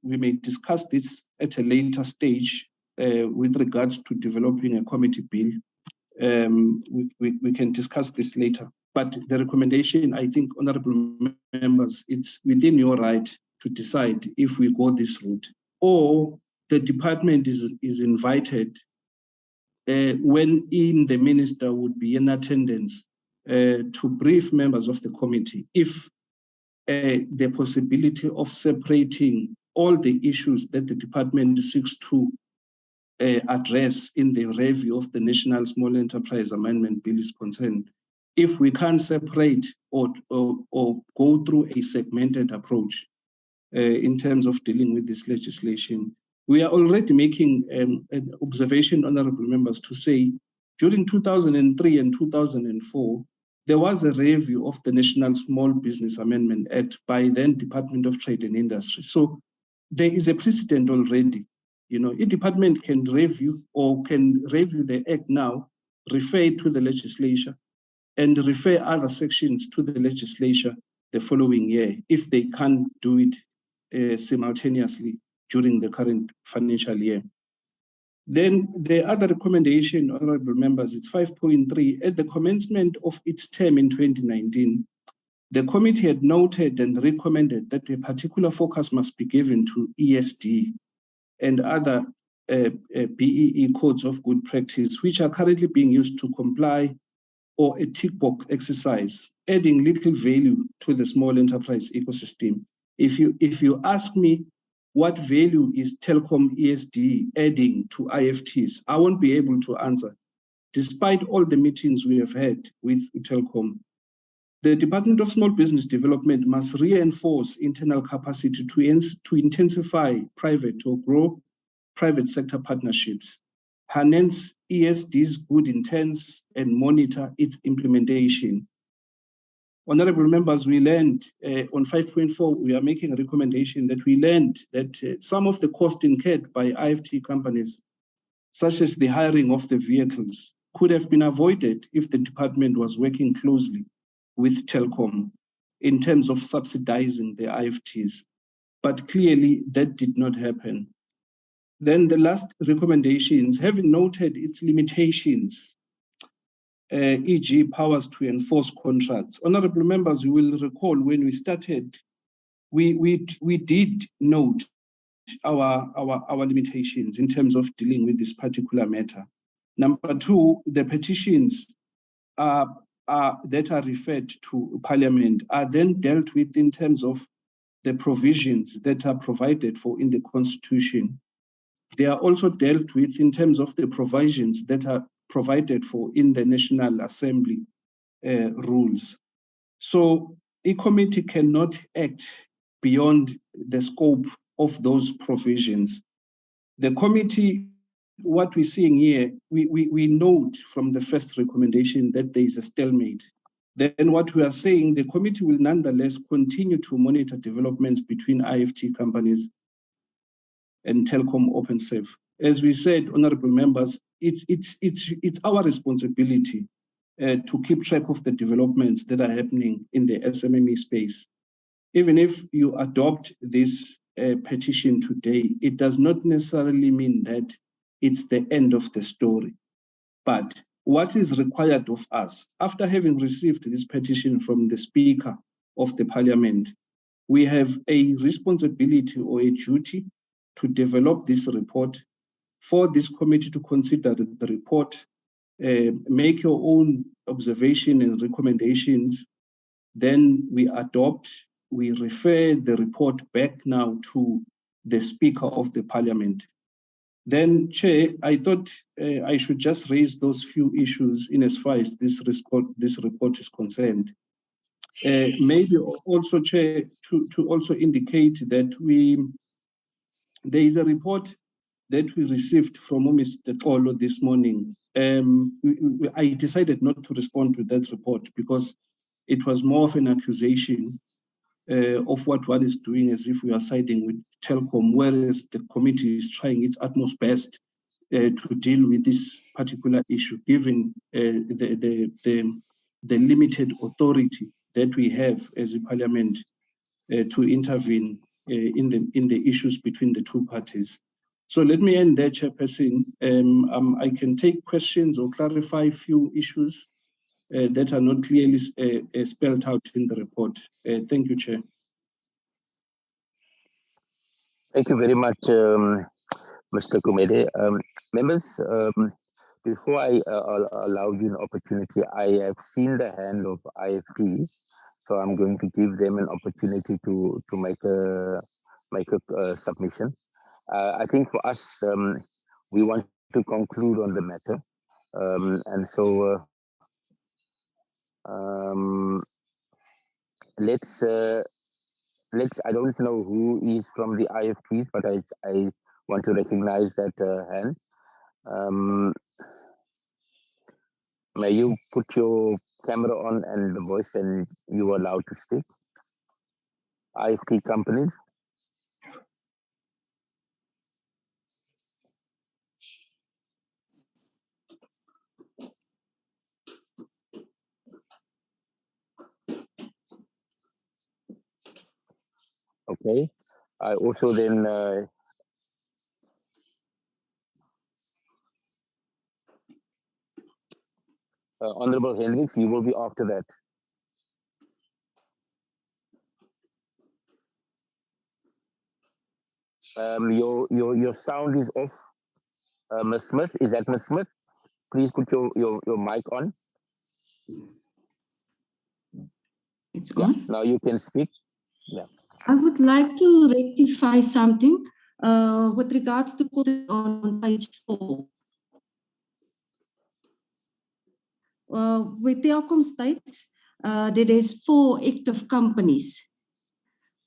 we may discuss this at a later stage with regards to developing a committee bill. We can discuss this later. But the recommendation, I think, honorable members, it's within your right to decide if we go this route, or the department is invited when the minister would be in attendance to brief members of the committee if the possibility of separating all the issues that the department seeks to address in the review of the National Small Enterprise Amendment Bill is concerned. If we can't separate or go through a segmented approach in terms of dealing with this legislation, we are already making an observation, honorable members, to say during 2003 and 2004, there was a review of the National Small Business Amendment Act by then Department of Trade and Industry. So there is a precedent already. You know, a department can review the act now, refer it to the legislature, and refer other sections to the legislature the following year if they can't do it simultaneously during the current financial year. Then the other recommendation, honorable members, it's 5.3. At the commencement of its term in 2019, the committee had noted and recommended that a particular focus must be given to ESD and other BEE codes of good practice, which are currently being used to comply or a tick box exercise, adding little value to the small enterprise ecosystem. If you ask me what value is Telkom ESD adding to IFTs, I won't be able to answer, despite all the meetings we have had with Telkom. The Department of Small Business Development must reinforce internal capacity to intensify private or grow private sector partnerships, harness ESD's good intents, and monitor its implementation. Honorable members, we learned on 5.4, we are making a recommendation that we learned that some of the costs incurred by IFT companies, such as the hiring of the vehicles, could have been avoided if the department was working closely with Telkom in terms of subsidizing the IFTs. But clearly that did not happen. Then the last recommendations, having noted its limitations, e.g. powers to enforce contracts. Honorable members, you will recall when we started, we did note our limitations in terms of dealing with this particular matter. Number two, the petitions that are referred to Parliament are then dealt with in terms of the provisions that are provided for in the Constitution. They are also dealt with in terms of the provisions that are provided for in the National Assembly rules. So a committee cannot act beyond the scope of those provisions. The committee, what we're seeing here, we note from the first recommendation that there is a stalemate. Then what we are saying, the committee will nonetheless continue to monitor developments between IFT companies and Telkom OpenServe. As we said, honorable members, it's our responsibility to keep track of the developments that are happening in the SMME space. Even if you adopt this petition today, it does not necessarily mean that it's the end of the story. But what is required of us, after having received this petition from the Speaker of the Parliament, we have a responsibility or a duty to develop this report, for this committee to consider the report, make your own observation and recommendations. Then we adopt, we refer the report back now to the Speaker of the Parliament. Then, Chair, I thought I should just raise those few issues in as far as this report is concerned. Maybe also, Chair, to also indicate that there is a report that we received from Mr. Kolo this morning. I decided not to respond to that report because it was more of an accusation of what one is doing, as if we are siding with Telkom, whereas the committee is trying its utmost best to deal with this particular issue, given the limited authority that we have as a parliament to intervene in the issues between the two parties. So let me end there, Chairperson. I can take questions or clarify a few issues that are not clearly spelled out in the report. Thank you, Chair. Thank you very much, Mr. Gumede. Members, before I allow you an opportunity, I have seen the hand of IFT, so I'm going to give them an opportunity to make a submission. I think for us, we want to conclude on the matter, and so let's. I don't know who is from the IFTs, but I want to recognize that hand. May you put your camera on and the voice, and you are allowed to speak. IFT companies. Okay. I also then Honorable Hendricks, you will be after that. Your sound is off. Ms. Smith, is that Ms. Smith? Please put your mic on. It's on. Now you can speak. Yeah. I would like to rectify something with regards to put on page 4. With Telkom states that there's 4 active companies,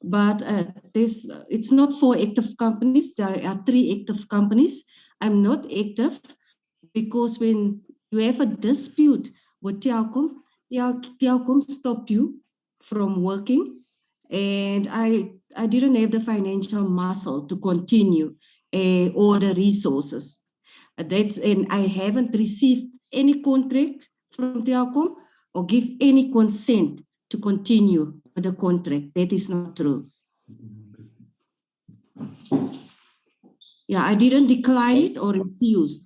but it's not 4 active companies. There are 3 active companies. I'm not active because when you have a dispute with Telkom, Telkom stop you from working, and I didn't have the financial muscle to continue all the resources. And I haven't received any contract from Telkom or give any consent to continue with the contract. That is not true. Yeah, I didn't decline it or refuse.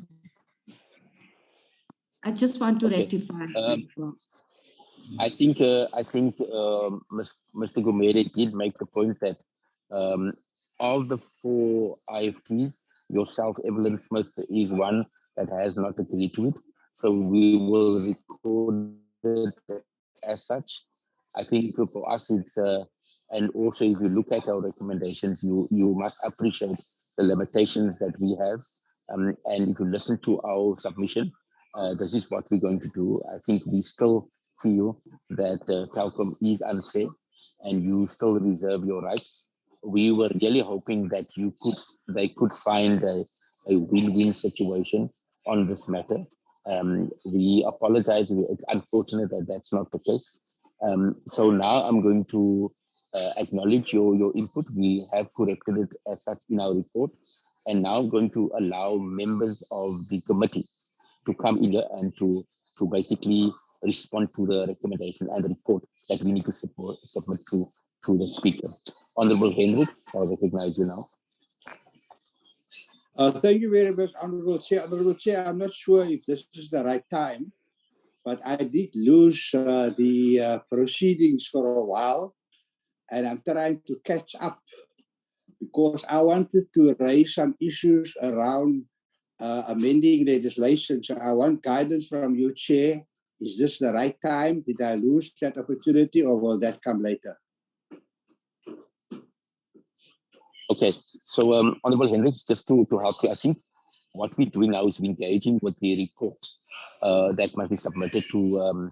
I just want to rectify. I think Mr. Gumede did make the point that of the 4 IFTs, yourself, Evelyn Smith, is one that has not agreed to it. So we will record it as such. I think for us, it's and also if you look at our recommendations, you must appreciate the limitations that we have. And if you listen to our submission, this is what we're going to do. I think we still feel that Telkom is unfair, and you still reserve your rights. We were really hoping that they could find a win-win situation on this matter. We apologize. It's unfortunate that that's not the case. So now I'm going to acknowledge your input. We have corrected it as such in our report. And now I'm going to allow members of the committee to come in here and to basically respond to the recommendation and the report that we need to submit to the speaker. Honorable Hendrik, I recognize you now. Thank you very much, Honorable Chair. Honorable Chair, I'm not sure if this is the right time, but I did lose the proceedings for a while, and I'm trying to catch up because I wanted to raise some issues around amending legislation. So I want guidance from you, Chair. Is this the right time? Did I lose that opportunity, or will that come later? Okay, so Honorable Hendricks, just to help you, I think what we're doing now is we're engaging with the report that must be submitted to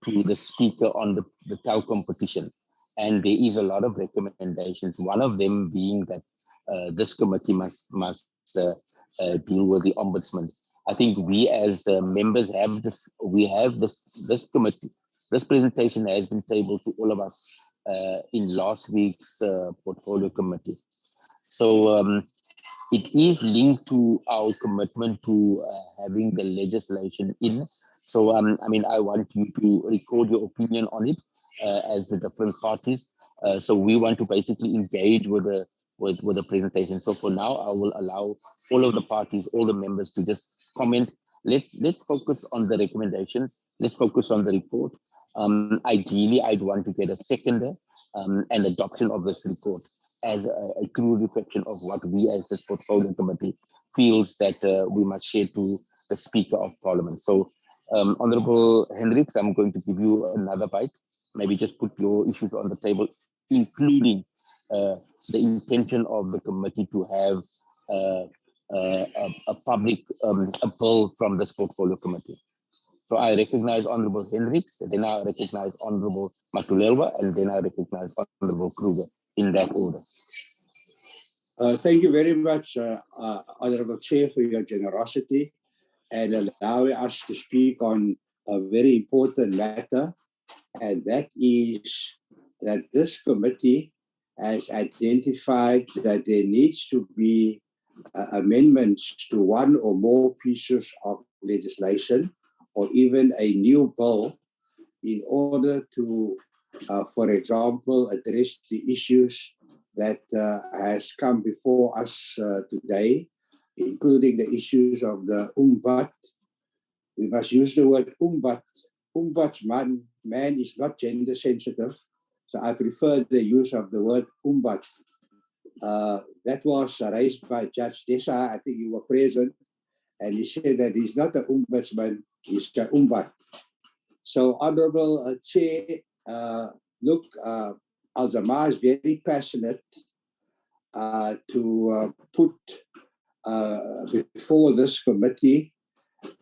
the speaker on the Telkom petition. And there is a lot of recommendations, one of them being that this committee must deal with the ombudsman. I think we as members have this committee. This presentation has been tabled to all of us in last week's portfolio committee. So it is linked to our commitment to having the legislation in. So I mean, I want you to record your opinion on it as the different parties. So we want to basically engage with the presentation. So for now, I will allow all of the parties, all the members to just comment. Let's focus on the recommendations. Let's focus on the report. Ideally, I'd want to get a seconder and adoption of this report as a true reflection of what we as this portfolio committee feels that we must share to the Speaker of Parliament. So Honorable Hendricks, I'm going to give you another bite. Maybe just put your issues on the table, including the intention of the committee to have a public a bill from this portfolio committee. So I recognize Honorable Hendricks, then I recognize Honorable Matulelwa, and then I recognize Honorable Kruger in that order. Thank you very much, Honorable Chair, for your generosity and allowing us to speak on a very important matter, and that is that this committee has identified that there needs to be amendments to one or more pieces of legislation or even a new bill in order to, for example, address the issues that has come before us today, including the issues of the umbud. We must use the word umbud. Ombudsman, man is not gender sensitive, so I prefer the use of the word umbud. That was raised by Judge Desa. I think you were present, and he said that he's not an ombudsman, he's an umbud. So, Honorable Chair, look, Al-Jamaa is very passionate to put before this committee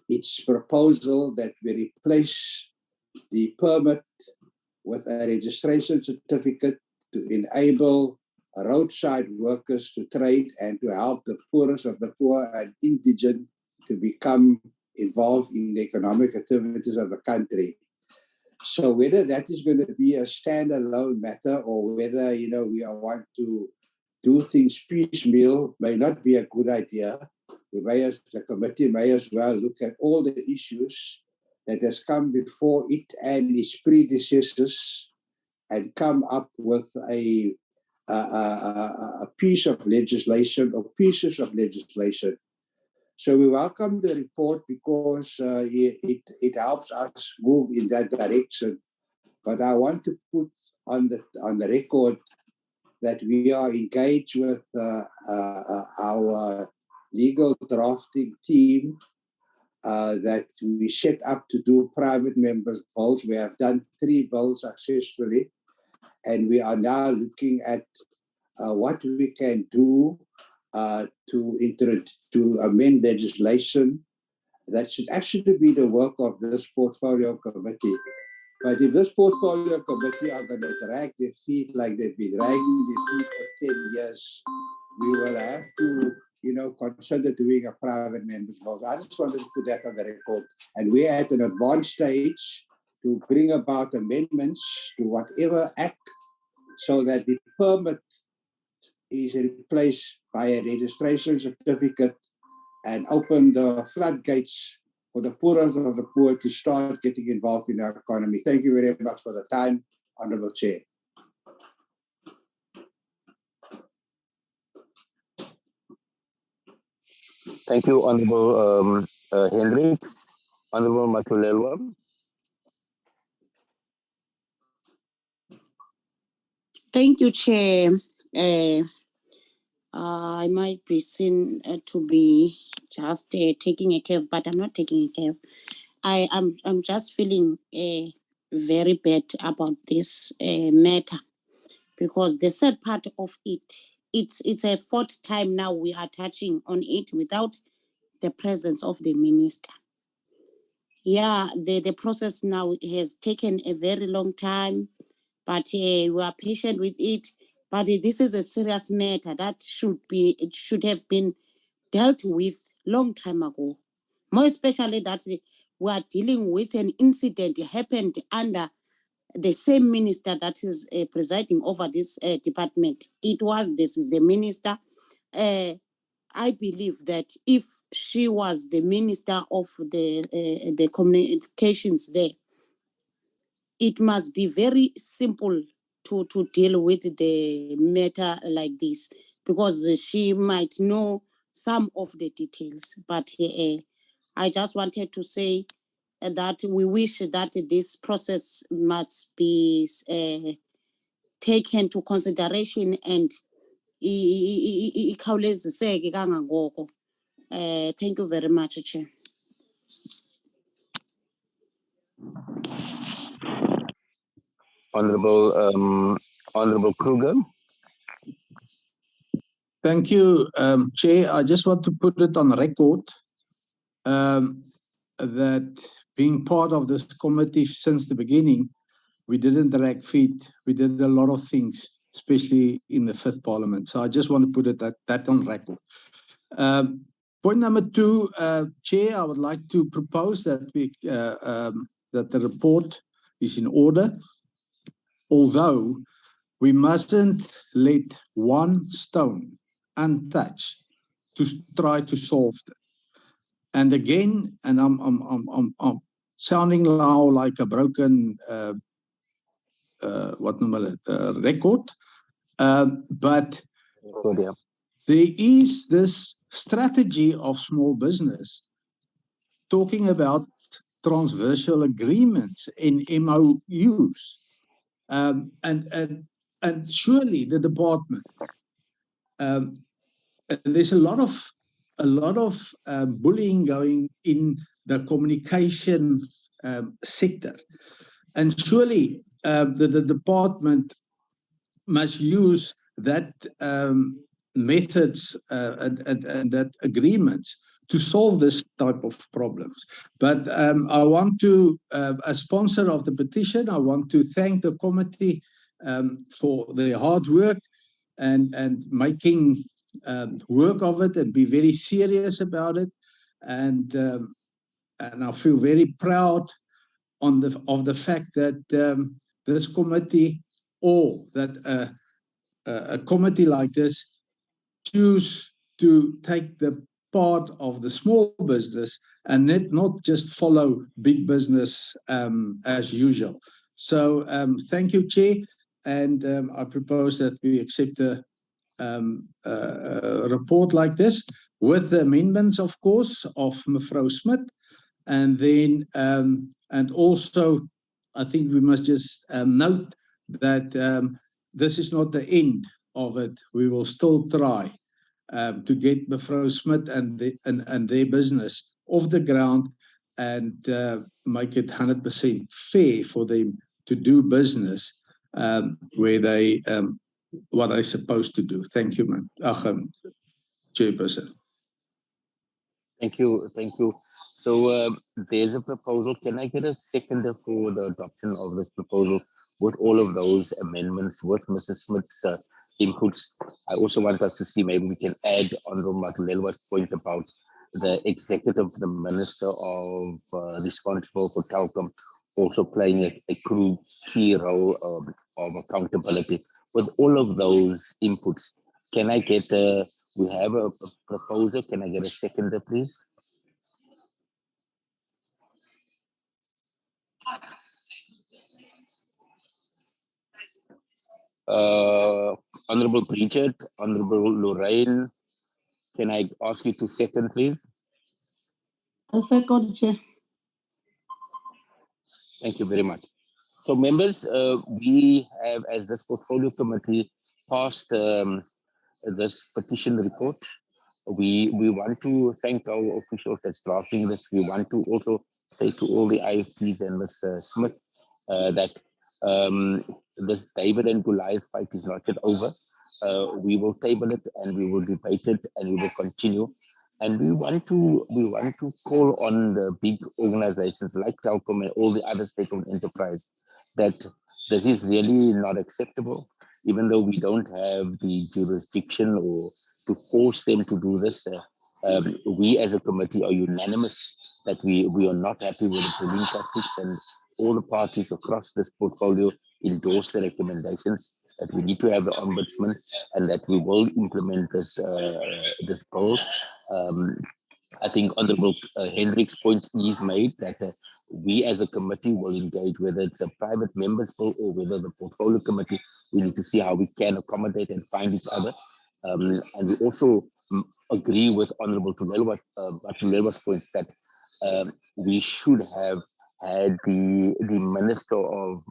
its proposal that we replace the permit with a registration certificate to enable roadside workers to trade and to help the poorest of the poor and indigent to become involved in the economic activities of the country. So whether that is going to be a standalone matter or whether, you know, we want to do things piecemeal may not be a good idea. The committee may as well look at all the issues that has come before it and its predecessors and come up with a piece of legislation or pieces of legislation. So we welcome the report because it helps us move in that direction. But I want to put on the record that we are engaged with our legal drafting team that we set up to do private members' bills. We have done 3 bills successfully, and we are now looking at what we can do to amend legislation that should actually be the work of this portfolio committee. But if this portfolio committee are going to drag their feet like they've been dragging their feet for 10 years, we will have to, consider doing a private members' bill. I just wanted to put that on the record. And we're at an advanced stage to bring about amendments to whatever act so that the permit is replaced by a registration certificate and open the floodgates for the poorest of the poor to start getting involved in our economy. Thank you very much for the time, Honourable Chair. Thank you, Honourable Hendricks. Honourable Matulelwa. Thank you, Chair. I might be seen to be just taking a cave, but I'm not taking a cave. I'm just feeling very bad about this matter, because the sad part of it's a 4th time now we are touching on it without the presence of the minister. Yeah, the process now has taken a very long time, but we are patient with it. But this is a serious matter that should have been dealt with long time ago. More especially that we are dealing with an incident that happened under the same minister that is presiding over this department. It was the minister. I believe that if she was the minister of the communications there, it must be very simple to deal with the matter like this, because she might know some of the details. But I just wanted to say that we wish that this process must be taken to consideration and ikhawuleziseke kangangoko. Thank you very much, Chair. Honourable Kruger. Thank you, Chair. I just want to put it on record that being part of this committee since the beginning, we didn't drag feet. We did a lot of things, especially in the 5th Parliament. So I just want to put it that on record. Point number 2, Chair, I would like to propose that that the report is in order, although we mustn't let one stone untouched to try to solve it. And again, and I'm sounding now like a broken record, but there is this strategy of small business talking about transversal agreements in MOUs, and surely the department. And there's a lot of bullying going in the communication sector, and surely the department must use that methods and that agreements to solve this type of problems. But I want to, as sponsor of the petition, I want to thank the committee for their hard work and making work of it and be very serious about it. And I feel very proud of the fact that this committee, or that a committee like this, choose to take the part of the small business and not just follow big business as usual. So thank you, Chair, and I propose that we accept a report like this with the amendments, of course, of Mevrouw Smith, and then and also I think we must just note that this is not the end of it, we will still try to get Mevrouw Smith and their business off the ground and make it 100% fair for them to do business where they what they're supposed to do. Thank you, ma'am. Chairperson. Thank you. So there's a proposal. Can I get a seconder for the adoption of this proposal with all of those amendments, with Mrs. Smith's inputs? I also want us to see maybe we can add Honorable Matulelwa's point about the executive, the minister of responsible for Telkom, also playing a key role of accountability. With all of those inputs, can I get we have a proposal. Can I get a seconder, please? Honorable Bridget, Honorable Lorraine, can I ask you to second, please? A second, Chair. Thank you very much. So members, we have, as this portfolio committee, passed this petition report. We want to thank our officials that's drafting this. We want to also say to all the IFTs and Ms. Smith that this David and Goliath fight is not yet over. We will table it and we will debate it and we will continue. And we want to call on the big organizations like Telkom and all the other state-owned enterprise that this is really not acceptable, even though we don't have the jurisdiction or to force them to do this. We as a committee are unanimous that we are not happy with the polling tactics, and all the parties across this portfolio endorse the recommendations that we need to have the ombudsman and that we will implement this this bill. I think Honorable Hendrik's point is made that we as a committee will engage, whether it's a private members bill or whether the portfolio committee, we need to see how we can accommodate and find each other. And we also agree with Honorable Matulelwa's point that we should have had the Minister of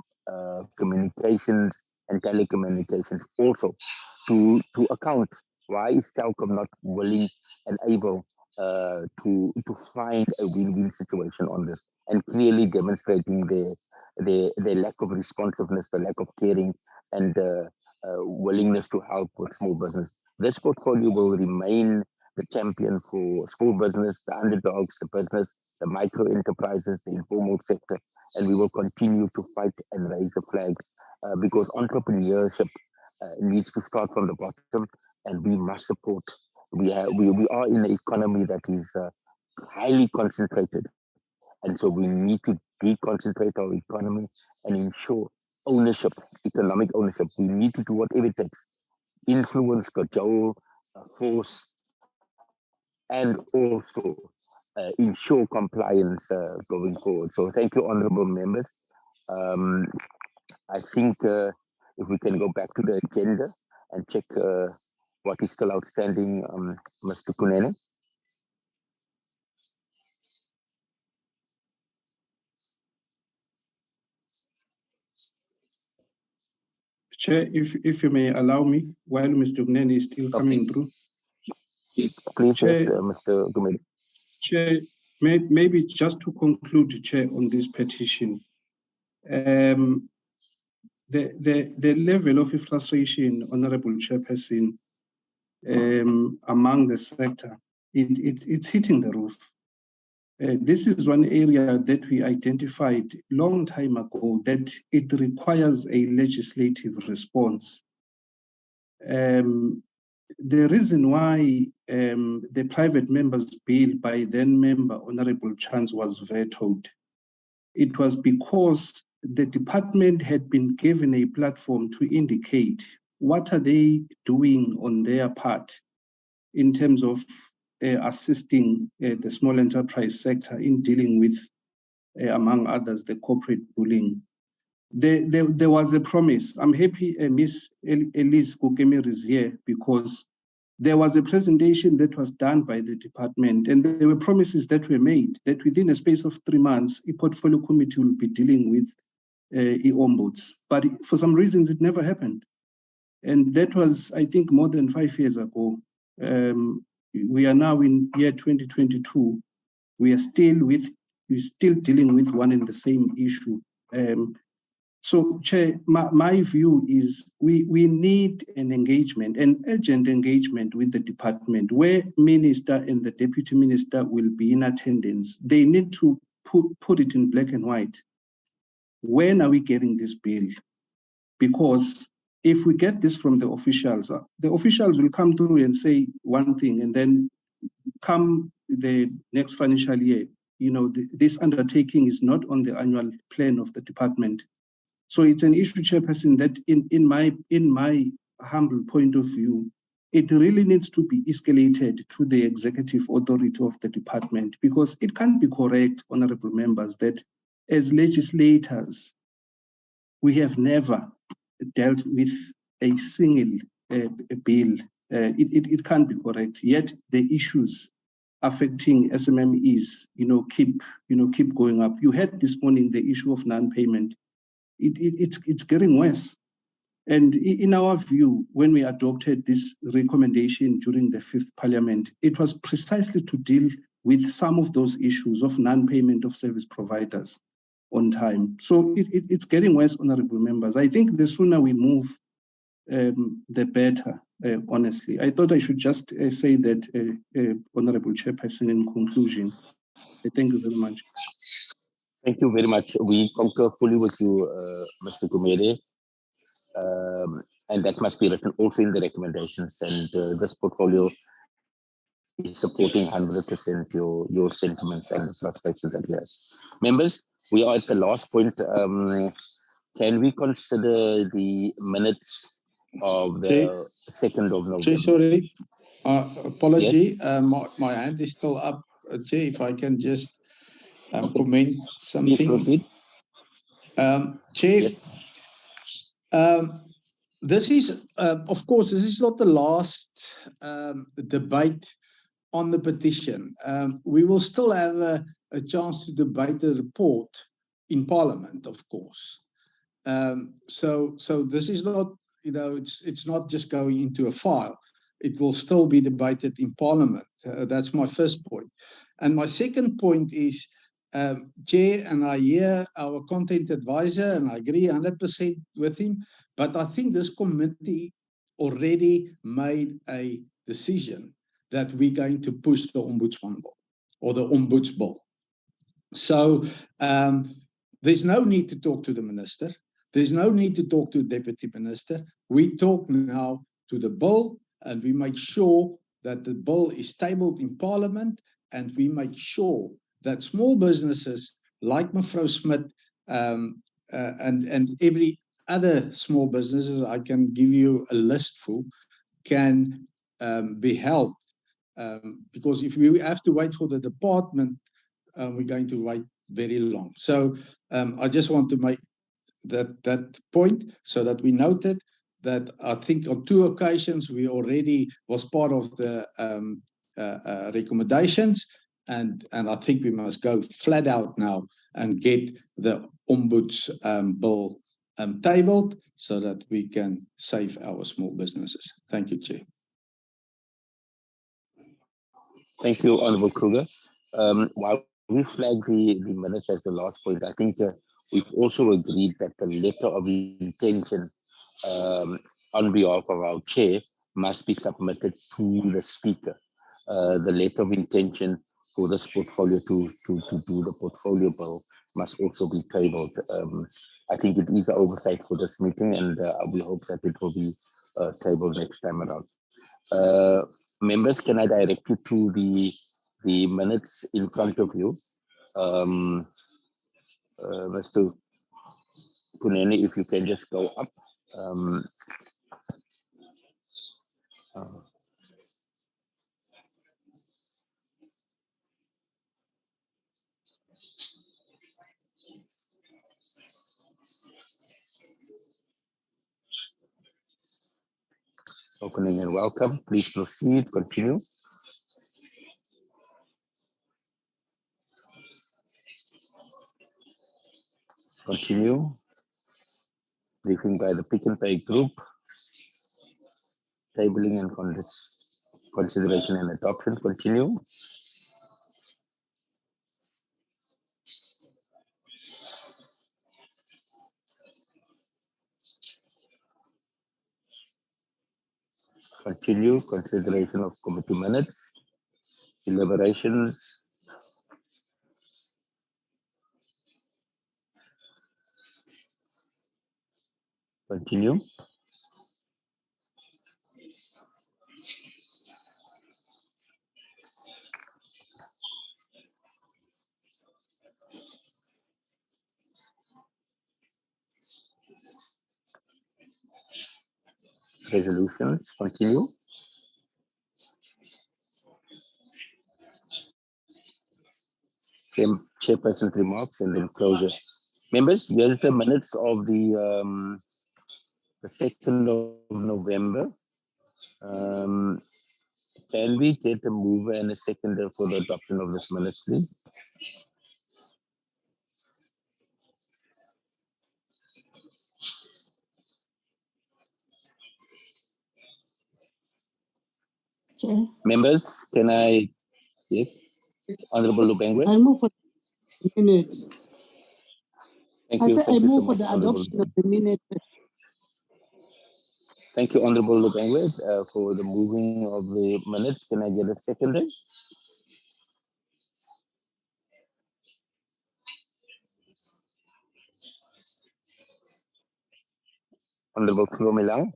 Communications and Telecommunications also to account. Why is Telkom not willing and able to find a win-win situation on this, and clearly demonstrating the lack of responsiveness, the lack of caring, and willingness to help with small business. This portfolio will remain the champion for small business, the underdogs, the business, the micro enterprises, the informal sector, and we will continue to fight and raise the flag because entrepreneurship needs to start from the bottom, and we must support. We are in an economy that is highly concentrated, and so we need to deconcentrate our economy and ensure ownership, economic ownership. We need to do whatever it takes, influence, cajole, force, and also ensure compliance going forward. So thank you, honorable members. I think if we can go back to the agenda and check what is still outstanding, Mr. Kunene. Chair, if you may allow me, while Mr. Kunene is still coming through. Please, Chair, yes, Mr. Gumede. Chair, maybe just to conclude, Chair, on this petition, the level of frustration, Honorable Chairperson, among the sector, it's hitting the roof. This is one area that we identified long time ago that it requires a legislative response. The reason why the private members bill by then member Honorable Chance was vetoed, it was because the department had been given a platform to indicate what are they doing on their part in terms of assisting the small enterprise sector in dealing with, among others, the corporate bullying. There was a promise. I'm happy Miss Elize Hattingh is here because there was a presentation that was done by the department, and there were promises that were made that within a space of 3 months, a portfolio committee will be dealing with e-ombuds. But for some reasons, it never happened. And that was, I think, more than 5 years ago. We are now in year 2022. We're still dealing with one and the same issue. So, Chair, my view is we need an engagement, an urgent engagement with the department where Minister and the Deputy Minister will be in attendance. They need to put it in black and white. When are we getting this bill? Because if we get this from the officials will come through and say one thing, and then come the next financial year, this undertaking is not on the annual plan of the department. So it's an issue, Chairperson, that in my humble point of view, it really needs to be escalated to the executive authority of the department, because it can't be correct, honorable members, that as legislators, we have never dealt with a single bill. It can't be correct. Yet the issues affecting SMMEs, keep going up. You had this morning the issue of non-payment. It's getting worse. And in our view, when we adopted this recommendation during the 5th Parliament, it was precisely to deal with some of those issues of non-payment of service providers on time. So it's getting worse, honorable members. I think the sooner we move, the better, honestly. I thought I should just say that, Honorable Chairperson, in conclusion. Thank you very much. Thank you very much. We concur fully with you, Mr. Gumede. And that must be written also in the recommendations. And this portfolio is supporting 100% your sentiments and the frustrations that you have. Members, we are at the last point. Can we consider the minutes of the 2nd of November? Sorry, apology. Yes? My hand is still up. Chair, if I can just comment something. Please proceed. Chair, yes. This is, of course, this is not the last debate on the petition. We will still have a chance to debate the report in Parliament, of course. So this is not, it's not just going into a file. It will still be debated in Parliament. That's my first point. And my second point is, Chair, and I hear our content advisor, and I agree 100% with him, but I think this committee already made a decision that we're going to push the Ombudsman Bill or the Ombuds Bill. So there's no need to talk to the minister. There's no need to talk to the deputy minister. We talk now to the bill, and we make sure that the bill is tabled in Parliament, and we make sure that small businesses like Mevrouw Smith and every other small businesses, I can give you a list for, can be helped. Because if we have to wait for the department, we're going to wait very long. So I just want to make that point so that we noted that I think on 2 occasions we already was part of the recommendations, and I think we must go flat out now and get the Ombuds Bill tabled so that we can save our small businesses. Thank you, Chair. Thank you, Honourable Kruger. While we flag the minutes as the last point, I think we've also agreed that the letter of intention on behalf of our chair must be submitted to the speaker. The letter of intention for this portfolio to do the portfolio bill must also be tabled. I think it is an oversight for this meeting, and we hope that it will be tabled next time around. Members, can I direct you to the minutes in front of you? Mr. Kunene, if you can just go up. Opening and welcome. Please proceed. Continue. Continue. Briefing by the Pick and Pay Group. tabling and consideration and adoption. Continue. Continue. Consideration of committee minutes. Deliberations. Continue. Resolutions. Continue. Chairperson's remarks and then closure. Members, here's the minutes of the 2nd of November. Can we get a mover and a seconder for the adoption of this minutes, please? Chair. Members, can I, yes, Honorable Lubengwe? I move for the minutes. Thank I you. said I Thank you so move for much, the Honorable. adoption of the minutes. Thank you, Honorable Lubengwe, for the moving of the minutes. Can I get a seconder? Honorable Kuromilang.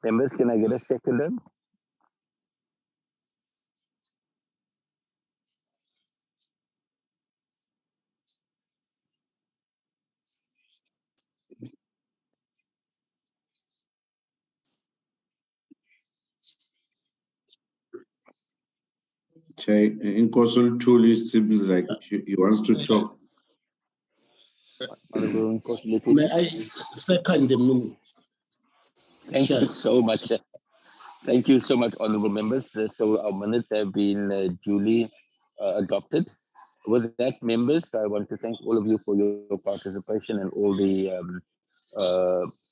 Members, can I get a seconder? Chair, in Council Tool, it seems like he wants to talk. Honorable Nkosi. May I second the minutes? Thank you so much. Thank you so much, honorable members. So our minutes have been duly adopted. With that, members, I want to thank all of you for your participation and all the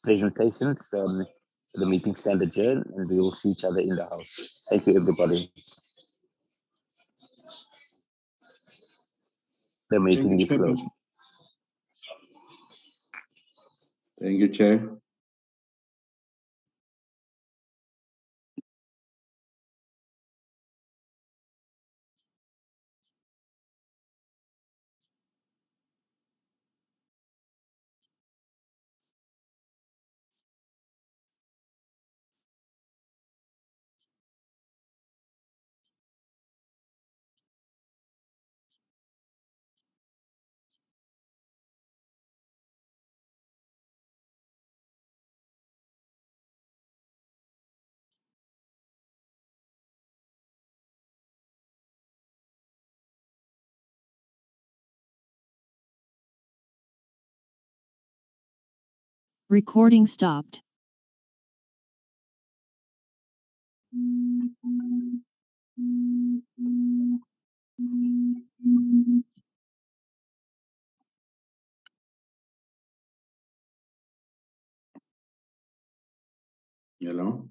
presentations. The meeting stand adjourned, and we will see each other in the house. Thank you, everybody. The meeting is closed. Thank you, Chair. Recording stopped. Hello?